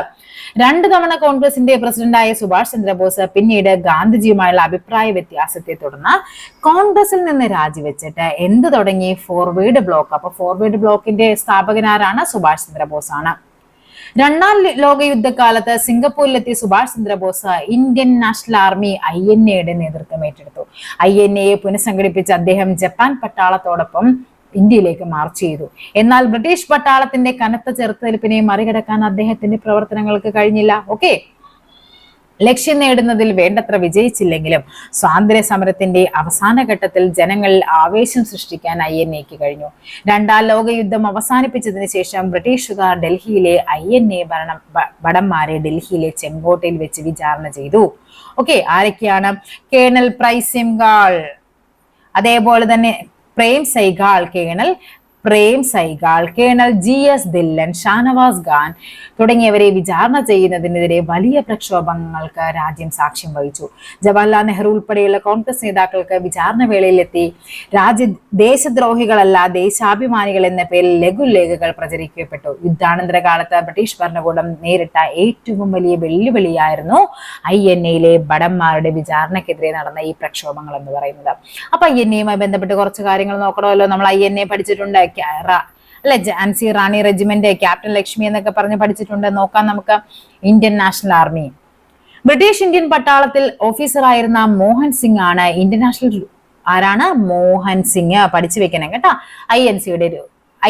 A: 2 തവണ കോൺഗ്രസിന്റെ പ്രസിഡന്റായ സുഭാഷ് ചന്ദ്രബോസ് പിന്നീട് ഗാന്ധിജിയുമായുള്ള അഭിപ്രായ വ്യത്യാസത്തെ തുടർന്ന് കോൺഗ്രസിൽ നിന്ന് രാജിവെച്ചിട്ട് എന്ത് തുടങ്ങി? Forward block. അപ്പൊ ഫോർവേഡ് ബ്ലോക്കിന്റെ സ്ഥാപകനാരാണ്? സുഭാഷ് ചന്ദ്രബോസ് ആണ്. 2ാം ലോകയുദ്ധകാലത്ത് സിംഗപ്പൂരിലെത്തിയ Subhash Chandrabose Indian national army INA നേതൃത്വം ഏറ്റെടുത്തു. INA പുനഃസംഘടിപ്പിച്ച അദ്ദേഹം ജപ്പാൻ പട്ടാളത്തോടൊപ്പം ഇന്ത്യയിലേക്ക് മാർച്ച് ചെയ്തു. എന്നാൽ ബ്രിട്ടീഷ് പട്ടാളത്തിന്റെ കനത്ത ചെറുത്തുനിൽപ്പിനെ മറികടക്കാൻ അദ്ദേഹത്തിന്റെ പ്രവർത്തനങ്ങൾക്ക് കഴിഞ്ഞില്ല. ഓക്കെ. ലക്ഷ്യം നേടുന്നതിൽ വേണ്ടത്ര വിജയിച്ചില്ലെങ്കിലും സ്വാതന്ത്ര്യ സമരത്തിന്റെ അവസാന ഘട്ടത്തിൽ ജനങ്ങളിൽ ആവേശം സൃഷ്ടിക്കാൻ INAക്ക് കഴിഞ്ഞു. 2ാം ലോകയുദ്ധം അവസാനിപ്പിച്ചതിന് ശേഷം ബ്രിട്ടീഷുകാർ ഡൽഹിയിലെ INA ഭടന്മാരെ ഡൽഹിയിലെ ചെങ്കോട്ടയിൽ വെച്ച് വിചാരണ ചെയ്തു. ഓക്കെ. ആരൊക്കെയാണ്? കേണൽ പ്രൈസിംഗാൾ, അതേപോലെ തന്നെ പ്രേം സൈഗാൾ, കേണൽ GS ധില്ലൻ, ഷാനവാസ് ഖാൻ തുടങ്ങിയവരെ വിചാരണ ചെയ്യുന്നതിനെതിരെ വലിയ പ്രക്ഷോഭങ്ങൾക്ക് രാജ്യം സാക്ഷ്യം വഹിച്ചു. ജവഹർലാൽ നെഹ്റു ഉൾപ്പെടെയുള്ള കോൺഗ്രസ് നേതാക്കൾക്ക് വിചാരണ വേളയിലെത്തി ദേശദ്രോഹികളല്ല ദേശാഭിമാനികൾ എന്ന പേരിൽ ലഘുലേഖകൾ പ്രചരിക്കപ്പെട്ടു. യുദ്ധാനന്തര കാലത്ത് ബ്രിട്ടീഷ് ഭരണകൂടം നേരിട്ട ഏറ്റവും വലിയ വെല്ലുവിളിയായിരുന്നു INAയിലെ ഭടന്മാരുടെ വിചാരണക്കെതിരെ നടന്ന ഈ പ്രക്ഷോഭങ്ങൾ എന്ന് പറയുന്നത്. അപ്പൊ INAയുമായി ബന്ധപ്പെട്ട് കുറച്ച് കാര്യങ്ങൾ നോക്കണമല്ലോ. നമ്മൾ INA പഠിച്ചിട്ടുണ്ട് അല്ലെ. ഝാൻസി റാണി റെജിമെന്റ്, ക്യാപ്റ്റൻ ലക്ഷ്മി എന്നൊക്കെ പറഞ്ഞ് പഠിച്ചിട്ടുണ്ട്. നോക്കാം നമുക്ക്. Indian national army. British Indian പട്ടാളത്തിൽ ഓഫീസറായിരുന്ന മോഹൻ സിംഗ് ആണ് മോഹൻ സിംഗ് പഠിച്ചു വെക്കണം കേട്ടോ.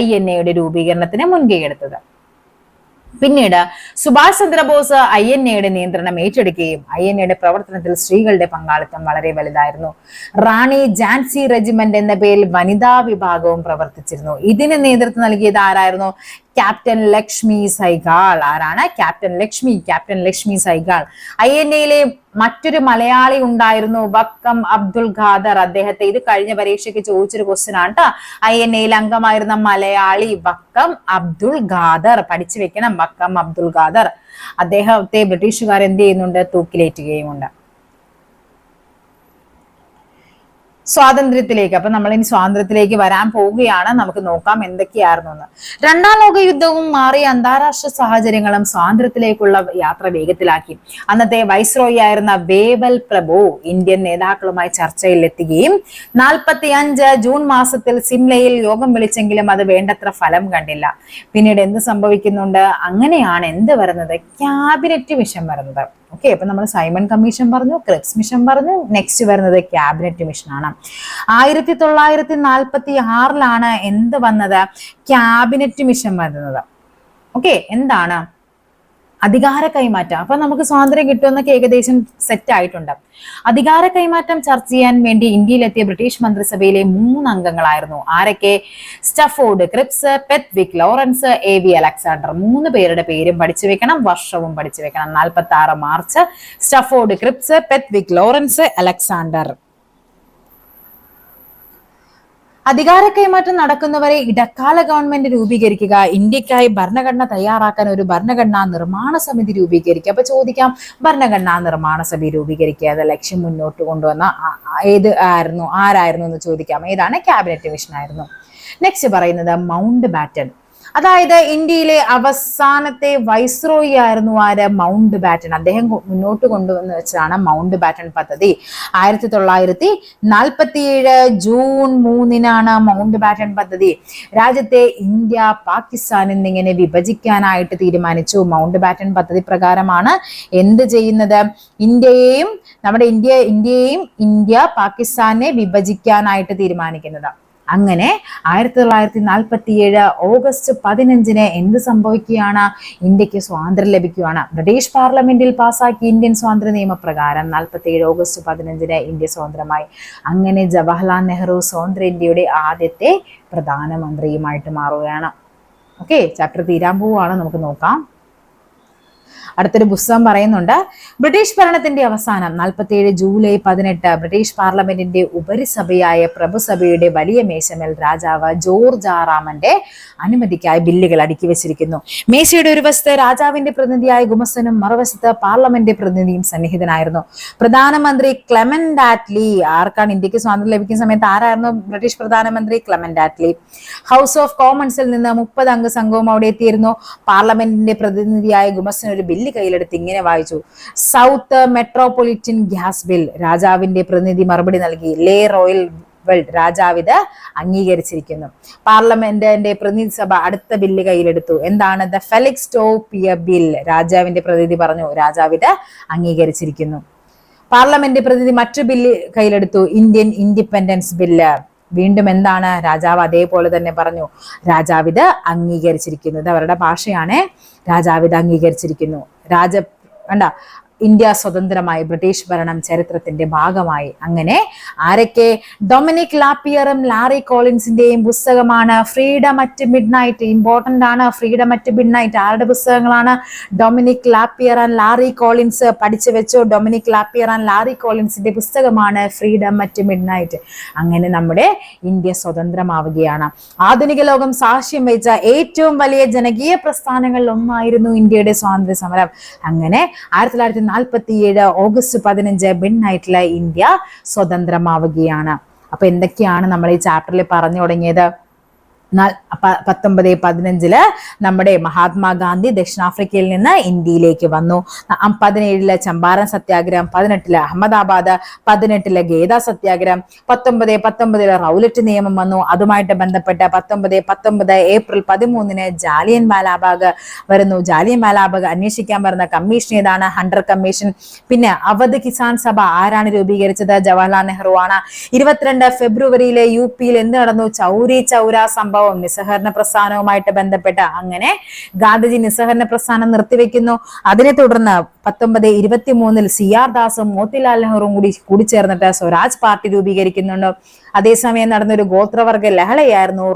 A: INAയുടെ രൂപീകരണത്തിന് മുൻകൈയെടുത്തത്. പിന്നീട് സുഭാഷ് ചന്ദ്രബോസ് INAയുടെ നിയന്ത്രണം ഏറ്റെടുക്കുകയും INAയുടെ പ്രവർത്തനത്തിൽ സ്ത്രീകളുടെ പങ്കാളിത്തം വളരെ വലുതായിരുന്നു. റാണി ഝാൻസി റെജിമെന്റ് എന്ന പേരിൽ വനിതാ വിഭാഗവും പ്രവർത്തിച്ചിരുന്നു. ഇതിന് നേതൃത്വം നൽകിയത് ആരായിരുന്നു? ക്യാപ്റ്റൻ ലക്ഷ്മി സൈഗാൾ. ആരാണ്? ക്യാപ്റ്റൻ ലക്ഷ്മി സൈഗാൾ. INA മറ്റൊരു മലയാളി ഉണ്ടായിരുന്നു, വക്കം അബ്ദുൽ ഖാദർ. അദ്ദേഹത്തെ ഇത് കഴിഞ്ഞ പരീക്ഷയ്ക്ക് ചോദിച്ചൊരു ക്വസ്റ്റ്യൻ ആണ് കേട്ടോ. INA അംഗമായിരുന്ന മലയാളി വക്കം അബ്ദുൽ ഖാദർ. പഠിച്ചു വെക്കണം, വക്കം അബ്ദുൽ ഖാദർ. അദ്ദേഹത്തെ ബ്രിട്ടീഷുകാർ എന്ത് ചെയ്യുന്നുണ്ട്? തൂക്കിലേറ്റുകയുമുണ്ട്. സ്വാതന്ത്ര്യത്തിലേക്ക്, അപ്പൊ നമ്മൾ ഇനി സ്വാതന്ത്ര്യത്തിലേക്ക് വരാൻ പോവുകയാണ്. നമുക്ക് നോക്കാം എന്തൊക്കെയായിരുന്നു എന്ന്. രണ്ടാം ലോക യുദ്ധവും മാറിയ അന്താരാഷ്ട്ര സാഹചര്യങ്ങളും സ്വാതന്ത്ര്യത്തിലേക്കുള്ള യാത്ര വേഗത്തിലാക്കി. അന്നത്തെ വൈസ്രോയി ആയിരുന്ന വേവൽ പ്രഭു ഇന്ത്യൻ നേതാക്കളുമായി ചർച്ചയിൽ എത്തുകയും 45 ജൂൺ മാസത്തിൽ സിംലയിൽ യോഗം വിളിച്ചെങ്കിലും അത് വേണ്ടത്ര ഫലം കണ്ടില്ല. പിന്നീട് എന്ത് സംഭവിക്കുന്നുണ്ട്? അങ്ങനെയാണ് എന്ത് വരുന്നത്? ക്യാബിനറ്റ് മിഷൻ വരുന്നത്. ഓക്കെ, അപ്പൊ നമ്മൾ സൈമൺ കമ്മീഷൻ പറഞ്ഞു, ക്രിപ്സ് മിഷൻ പറഞ്ഞു, നെക്സ്റ്റ് വരുന്നത് ക്യാബിനറ്റ് മിഷൻ ആണ്. 1946 എന്ത് വന്നത്? ക്യാബിനറ്റ് മിഷൻ വരുന്നത്. ഓക്കെ, എന്താണ്? അധികാര കൈമാറ്റം. അപ്പൊ നമുക്ക് സ്വാതന്ത്ര്യം കിട്ടുമെന്നൊക്കെ ഏകദേശം സെറ്റ് ആയിട്ടുണ്ട്. അധികാര കൈമാറ്റം ചർച്ച ചെയ്യാൻ വേണ്ടി ഇന്ത്യയിലെത്തിയ ബ്രിട്ടീഷ് മന്ത്രിസഭയിലെ 3 അംഗങ്ങളായിരുന്നു. ആരൊക്കെ? Stafford Cripps, Pethick Lawrence, AV Alexander. 3 പേരുടെ പേരും പഠിച്ചു വെക്കണം, വർഷവും പഠിച്ചു വെക്കണം. 46 March, Stafford Cripps, Pethick Lawrence, Alexander. അധികാര കൈമാറ്റം നടക്കുന്നവരെ ഇടക്കാല ഗവൺമെന്റ് രൂപീകരിക്കുക, ഇന്ത്യക്കായി ഭരണഘടന തയ്യാറാക്കാൻ ഒരു ഭരണഘടനാ നിർമ്മാണ സമിതി രൂപീകരിക്കുക. അപ്പൊ ചോദിക്കാം, ഭരണഘടനാ നിർമ്മാണ സമിതി രൂപീകരിക്കുക എന്ന ലക്ഷ്യം മുന്നോട്ട് കൊണ്ടുവന്ന ആരായിരുന്നു എന്ന് ചോദിക്കാം. ഏതാണ്? ക്യാബിനറ്റ് മിഷൻ ആയിരുന്നു. നെക്സ്റ്റ് പറയുന്നത് മൗണ്ട് ബാറ്റൺ. അതായത് ഇന്ത്യയിലെ അവസാനത്തെ വൈസ്രോയി ആയിരുന്നു ആര്? Mountbatten. അദ്ദേഹം മുന്നോട്ട് കൊണ്ടുവന്ന വെച്ചാണ് മൗണ്ട് ബാറ്റൺ പദ്ധതി. 1947 ജൂൺ 3 മൗണ്ട് ബാറ്റൺ പദ്ധതി. രാജ്യത്തെ ഇന്ത്യ പാകിസ്ഥാൻ എന്നിങ്ങനെ വിഭജിക്കാനായിട്ട് തീരുമാനിച്ചു. മൗണ്ട് ബാറ്റൺ പദ്ധതി പ്രകാരമാണ് എന്ത് ചെയ്യുന്നത്? ഇന്ത്യ പാകിസ്ഥാനെ വിഭജിക്കാനായിട്ട് തീരുമാനിക്കുന്നത്. അങ്ങനെ 1947 ഓഗസ്റ്റ് 15 എന്ത് സംഭവിക്കുകയാണ്? ഇന്ത്യക്ക് സ്വാതന്ത്ര്യം ലഭിക്കുകയാണ്. ബ്രിട്ടീഷ് പാർലമെന്റിൽ പാസാക്കിയ ഇന്ത്യൻ സ്വാതന്ത്ര്യ നിയമപ്രകാരം 47 ഓഗസ്റ്റ് 15 ഇന്ത്യ സ്വതന്ത്രമായി. അങ്ങനെ ജവഹർലാൽ നെഹ്റു സ്വതന്ത്ര ഇന്ത്യയുടെ ആദ്യത്തെ പ്രധാനമന്ത്രിയുമായിട്ട് മാറുകയാണ്. ഓക്കെ, ചാപ്റ്റർ തീരാൻ പോവുകയാണ്. നമുക്ക് നോക്കാം. അടുത്തൊരു പുസ്തകം പറയുന്നുണ്ട്, ബ്രിട്ടീഷ് ഭരണത്തിന്റെ അവസാനം 47 ജൂലൈ 18 ബ്രിട്ടീഷ് പാർലമെന്റിന്റെ ഉപരിസഭയായ പ്രഭുസഭയുടെ വലിയ മേശമേൽ രാജാവ് ജോർജ് ആറാമന്റെ അനുമതിക്കായി ബില്ലുകൾ അടുക്കി വെച്ചിരിക്കുന്നു. മേശയുടെ ഒരു വശത്ത് രാജാവിന്റെ പ്രതിനിധിയായ ഗുമസ്തനും മറുവശത്ത് പാർലമെന്റ് പ്രതിനിധിയും സന്നിഹിതനായിരുന്നു. പ്രധാനമന്ത്രി ക്ലെമന്റ് ആറ്റ്ലി. ആർക്കാണ് ഇന്ത്യക്ക് സ്വാതന്ത്ര്യം ലഭിക്കുന്ന സമയത്ത് ആരായിരുന്നു ബ്രിട്ടീഷ് പ്രധാനമന്ത്രി? Clement Attlee. ഹൗസ് ഓഫ് കോമൺസിൽ നിന്ന് 30 അംഗ സംഘവും അവിടെ എത്തിയിരുന്നു. പാർലമെന്റിന്റെ പ്രതിനിധിയായ ഗുമസ്തൻ ഒരു ബില്ല് കയ്യിലെടുത്ത് ഇങ്ങനെ വായിച്ചു: സൗത്ത് മെട്രോപൊളിറ്റൻ ഗ്യാസ് ബിൽ. രാജാവിന്റെ പ്രതിനിധി മറുപടി നൽകി: ലേ റോയൽ വെൽഡ്. രാജാവിത് അംഗീകരിച്ചിരിക്കുന്നു. പാർലമെന്റിന്റെ പ്രതിനിധി സഭ അടുത്ത ബില്ല് കയ്യിലെടുത്തു. എന്താണ്? The Felix Topier bill. രാജാവിന്റെ പ്രതിനിധി പറഞ്ഞു: രാജാവിത് അംഗീകരിച്ചിരിക്കുന്നു. പാർലമെന്റ് പ്രതിനിധി മറ്റു ബില്ല് കയ്യിലെടുത്തു: ഇന്ത്യൻ ഇൻഡിപെൻഡൻസ് ബില്ല്. വീണ്ടും എന്താണ്? രാജാവ് അതേപോലെ തന്നെ പറഞ്ഞു: രാജാവിത് അംഗീകരിച്ചിരിക്കുന്നു. ഇത് അവരുടെ ഭാഷയാണ്. രാജാവിത് അംഗീകരിച്ചിരിക്കുന്നു. ഇന്ത്യ സ്വതന്ത്രമായി. ബ്രിട്ടീഷ് ഭരണം ചരിത്രത്തിന്റെ ഭാഗമായി. അങ്ങനെ ആരൊക്കെ? ഡൊമിനിക് ലാപ്പിയറും ലാറി കോളിൻസിന്റെയും പുസ്തകമാണ് freedom at mid night. Important ആണ് ഫ്രീഡം അറ്റ് മിഡ് നൈറ്റ്. ആരുടെ പുസ്തകങ്ങളാണ്? Dominic Lapierre and Larry Collins. പഠിച്ചു വെച്ചോ, ഡൊമിനിക് ലാപ്പിയർ ആൻഡ് ലാറി കോളിൻസിന്റെ പുസ്തകമാണ് ഫ്രീഡം അറ്റ് മിഡ് നൈറ്റ്. അങ്ങനെ നമ്മുടെ ഇന്ത്യ സ്വതന്ത്രമാവുകയാണ്. ആധുനിക ലോകം സാക്ഷ്യം വഹിച്ച ഏറ്റവും വലിയ ജനകീയ പ്രസ്ഥാനങ്ങളിൽ ഒന്നായിരുന്നു ഇന്ത്യയുടെ സ്വാതന്ത്ര്യ സമരം. അങ്ങനെ 1947 ഓഗസ്റ്റ് 15 മിഡ് നൈറ്റില് ഇന്ത്യ സ്വതന്ത്രമാവുകയാണ്. അപ്പൊ എന്തൊക്കെയാണ് നമ്മൾ ഈ ചാപ്റ്ററിൽ പറഞ്ഞു തുടങ്ങിയത്? 1915 നമ്മുടെ മഹാത്മാഗാന്ധി ദക്ഷിണാഫ്രിക്കയിൽ നിന്ന് ഇന്ത്യയിലേക്ക് വന്നു. 17 ചമ്പാരൻ സത്യാഗ്രഹം, 18 അഹമ്മദാബാദ്, 18 ഗേദ സത്യാഗ്രഹം, 1919 റൗലറ്റ് നിയമം വന്നു. അതുമായിട്ട് ബന്ധപ്പെട്ട് 1919 ഏപ്രിൽ 13 ജാലിയൻ വാലാബാഗ് വരുന്നു. ജാലിയൻ വാലാബാഗ് അന്വേഷിക്കാൻ വരുന്ന കമ്മീഷൻ ഏതാണ്? Hunter commission. പിന്നെ അവധ് കിസാൻ സഭ ആരാണ് രൂപീകരിച്ചത്? ജവഹർലാൽ നെഹ്റു ആണ്. 22 ഫെബ്രുവരിയിലെ UP എന്ത് നടന്നു? ചൗരി ചൗര സംഭവം വിപ്ലവവും നിസ്സഹകരണ പ്രസ്ഥാനവുമായിട്ട് ബന്ധപ്പെട്ട് അങ്ങനെ ഗാന്ധിജി നിസ്സഹകരണ പ്രസ്ഥാനം നിർത്തിവെക്കുന്നു. അതിനെ തുടർന്ന് 1923 CR ദാസും മോത്തിലാൽ നെഹ്റുവും കൂടി ചേർന്നിട്ട് സ്വരാജ് പാർട്ടി രൂപീകരിക്കുന്നുണ്ട്. അതേസമയം നടന്നൊരു ഗോത്രവർഗ ലഹളയായിരുന്നു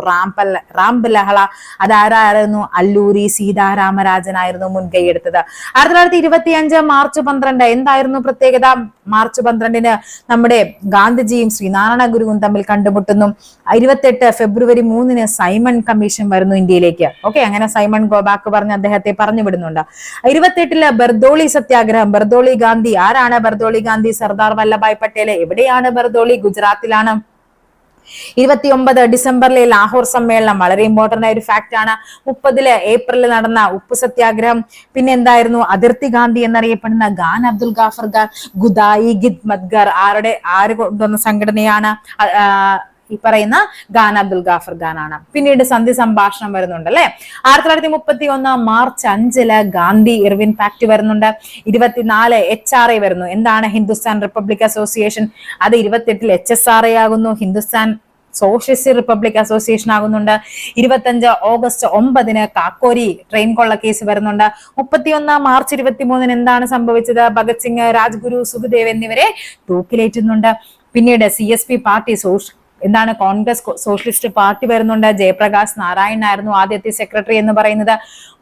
A: റാംപ് ലഹള. അതാരായിരുന്നു? അല്ലൂരി സീതാരാമരാജനായിരുന്നു മുൻകൈയെടുത്തത്. 1925 മാർച്ച് 12 എന്തായിരുന്നു പ്രത്യേകത? മാർച്ച് 12 നമ്മുടെ ഗാന്ധിജിയും ശ്രീനാരായണ ഗുരുവും തമ്മിൽ കണ്ടുമുട്ടുന്നു. 28 ഫെബ്രുവരി 3 സൈമൺ കമ്മീഷൻ വരുന്നു ഇന്ത്യയിലേക്ക്. ഓക്കെ, അങ്ങനെ സൈമൺ ഗോബാക്ക് പറഞ്ഞ് അദ്ദേഹത്തെ പറഞ്ഞു വിടുന്നുണ്ട്. 28 ബർദോളി സത്യാഗ്രഹം. ബർദോളി ഗാന്ധി ആരാണ്? ബർദോളി ഗാന്ധി സർദാർ വല്ലഭായ് പട്ടേൽ. എവിടെയാണ് ബർദോളി? ഗുജറാത്തിലാണ്. 29 ഡിസംബറിലെ ലാഹോർ സമ്മേളനം വളരെ ഇമ്പോർട്ടന്റ് ആയ ഒരു ഫാക്ട് ആണ്. 30 ഏപ്രിലിൽ നടന്ന ഉപ്പ് സത്യാഗ്രഹം. പിന്നെ എന്തായിരുന്നു? അതിർത്തി ഗാന്ധി എന്നറിയപ്പെടുന്ന ഖാൻ അബ്ദുൽ ഗാഫർ ഖാൻ. ഗുദായി ഖിദ് മത്ഗർ ആര് കൊണ്ടുവന്ന സംഘടനയാണ്? ഈ പറയുന്ന ഖാൻ അബ്ദുൽ ഗാഫർ ഖാൻ ആണ്. പിന്നീട് സന്ധി സംഭാഷണം വരുന്നുണ്ട് അല്ലെ. 1931 മാർച്ച് 5 ഗാന്ധി ഇർവിൻ പാക്ട് വരുന്നുണ്ട്. 24 HRA വരുന്നു. എന്താണ്? Hindustan republic association. അത് 28 HSRA ആകുന്നു. ഹിന്ദുസ്ഥാൻ സോഷ്യലിസ്റ്റ് റിപ്പബ്ലിക് അസോസിയേഷൻ ആകുന്നുണ്ട്. 25 ഓഗസ്റ്റ് 9 കാക്കോരി ട്രെയിൻ കൊള്ള കേസ് വരുന്നുണ്ട്. 31 മാർച്ച് 23 എന്താണ് സംഭവിച്ചത്? ഭഗത് സിംഗ്, രാജ്ഗുരു, സുഖദേവ് എന്നിവരെ തൂക്കിലേറ്റുന്നുണ്ട്. പിന്നീട് CSP പാർട്ടി എന്താണ്? കോൺഗ്രസ് സോഷ്യലിസ്റ്റ് പാർട്ടി വരുന്നുണ്ട്. ജയപ്രകാശ് നാരായൺ ആയിരുന്നു ആദ്യത്തെ സെക്രട്ടറി എന്ന് പറയുന്നത്.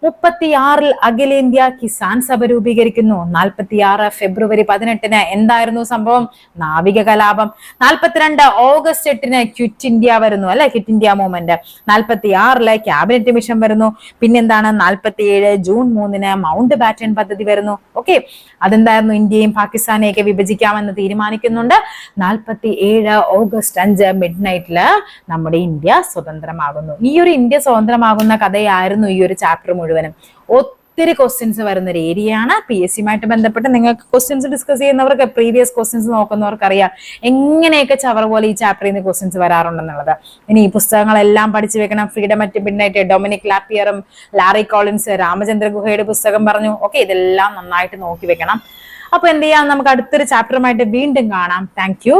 A: 36 അഖിലേന്ത്യാ കിസാൻ സഭ രൂപീകരിക്കുന്നു. 46 ഫെബ്രുവരി 18 എന്തായിരുന്നു സംഭവം? നാവിക കലാപം. 42 ഓഗസ്റ്റ് 8 ക്വിറ്റ് ഇന്ത്യ വരുന്നു അല്ലെ, quit India movement. 46 cabinet mission വരുന്നു. പിന്നെന്താണ്? 47 ജൂൺ 3 മൗണ്ട് ബാറ്റൺ പദ്ധതി വരുന്നു. ഓക്കെ, അതെന്തായിരുന്നു? ഇന്ത്യയും പാകിസ്ഥാനെയൊക്കെ വിഭജിക്കാമെന്ന് തീരുമാനിക്കുന്നുണ്ട്. 47 ഓഗസ്റ്റ് 5 മിഡ്നൈറ്റില് നമ്മുടെ ഇന്ത്യ സ്വതന്ത്രമാകുന്നു. ഈ ഒരു ഇന്ത്യ സ്വതന്ത്രമാകുന്ന കഥയായിരുന്നു ഈ ഒരു ചാപ്റ്റർ മുഴുവനും. ഒത്തിരി ക്വസ്റ്റ്യൻസ് വരുന്ന ഒരു ഏരിയയാണ്. PSCയുമായിട്ട് ബന്ധപ്പെട്ട് നിങ്ങൾക്ക് ക്വസ്റ്റ്യൻസ് ഡിസ്കസ് ചെയ്യുന്നവർക്ക്, പ്രീവിയസ് ക്വസ്റ്റ്യൻസ് നോക്കുന്നവർക്ക് അറിയാം എങ്ങനെയൊക്കെ ചവർ പോലെ ഈ ചാപ്റ്ററിൽ നിന്ന് ക്വസ്റ്റ്യൻസ് വരാറുണ്ടെന്നുള്ളത്. ഇനി ഈ പുസ്തകങ്ങളെല്ലാം പഠിച്ചു വെക്കണം. ഫ്രീഡം അറ്റ് മിഡ്നൈറ്റ്, ഡൊമിനിക് ലാപ്പിയറും ലാറി കോളിൻസ്, രാമചന്ദ്ര ഗുഹയുടെ പുസ്തകം പറഞ്ഞു. ഓക്കെ, ഇതെല്ലാം നന്നായിട്ട് നോക്കി വെക്കണം. അപ്പൊ എന്ത് ചെയ്യാം? നമുക്ക് അടുത്തൊരു ചാപ്റ്ററുമായിട്ട് വീണ്ടും കാണാം. Thank you.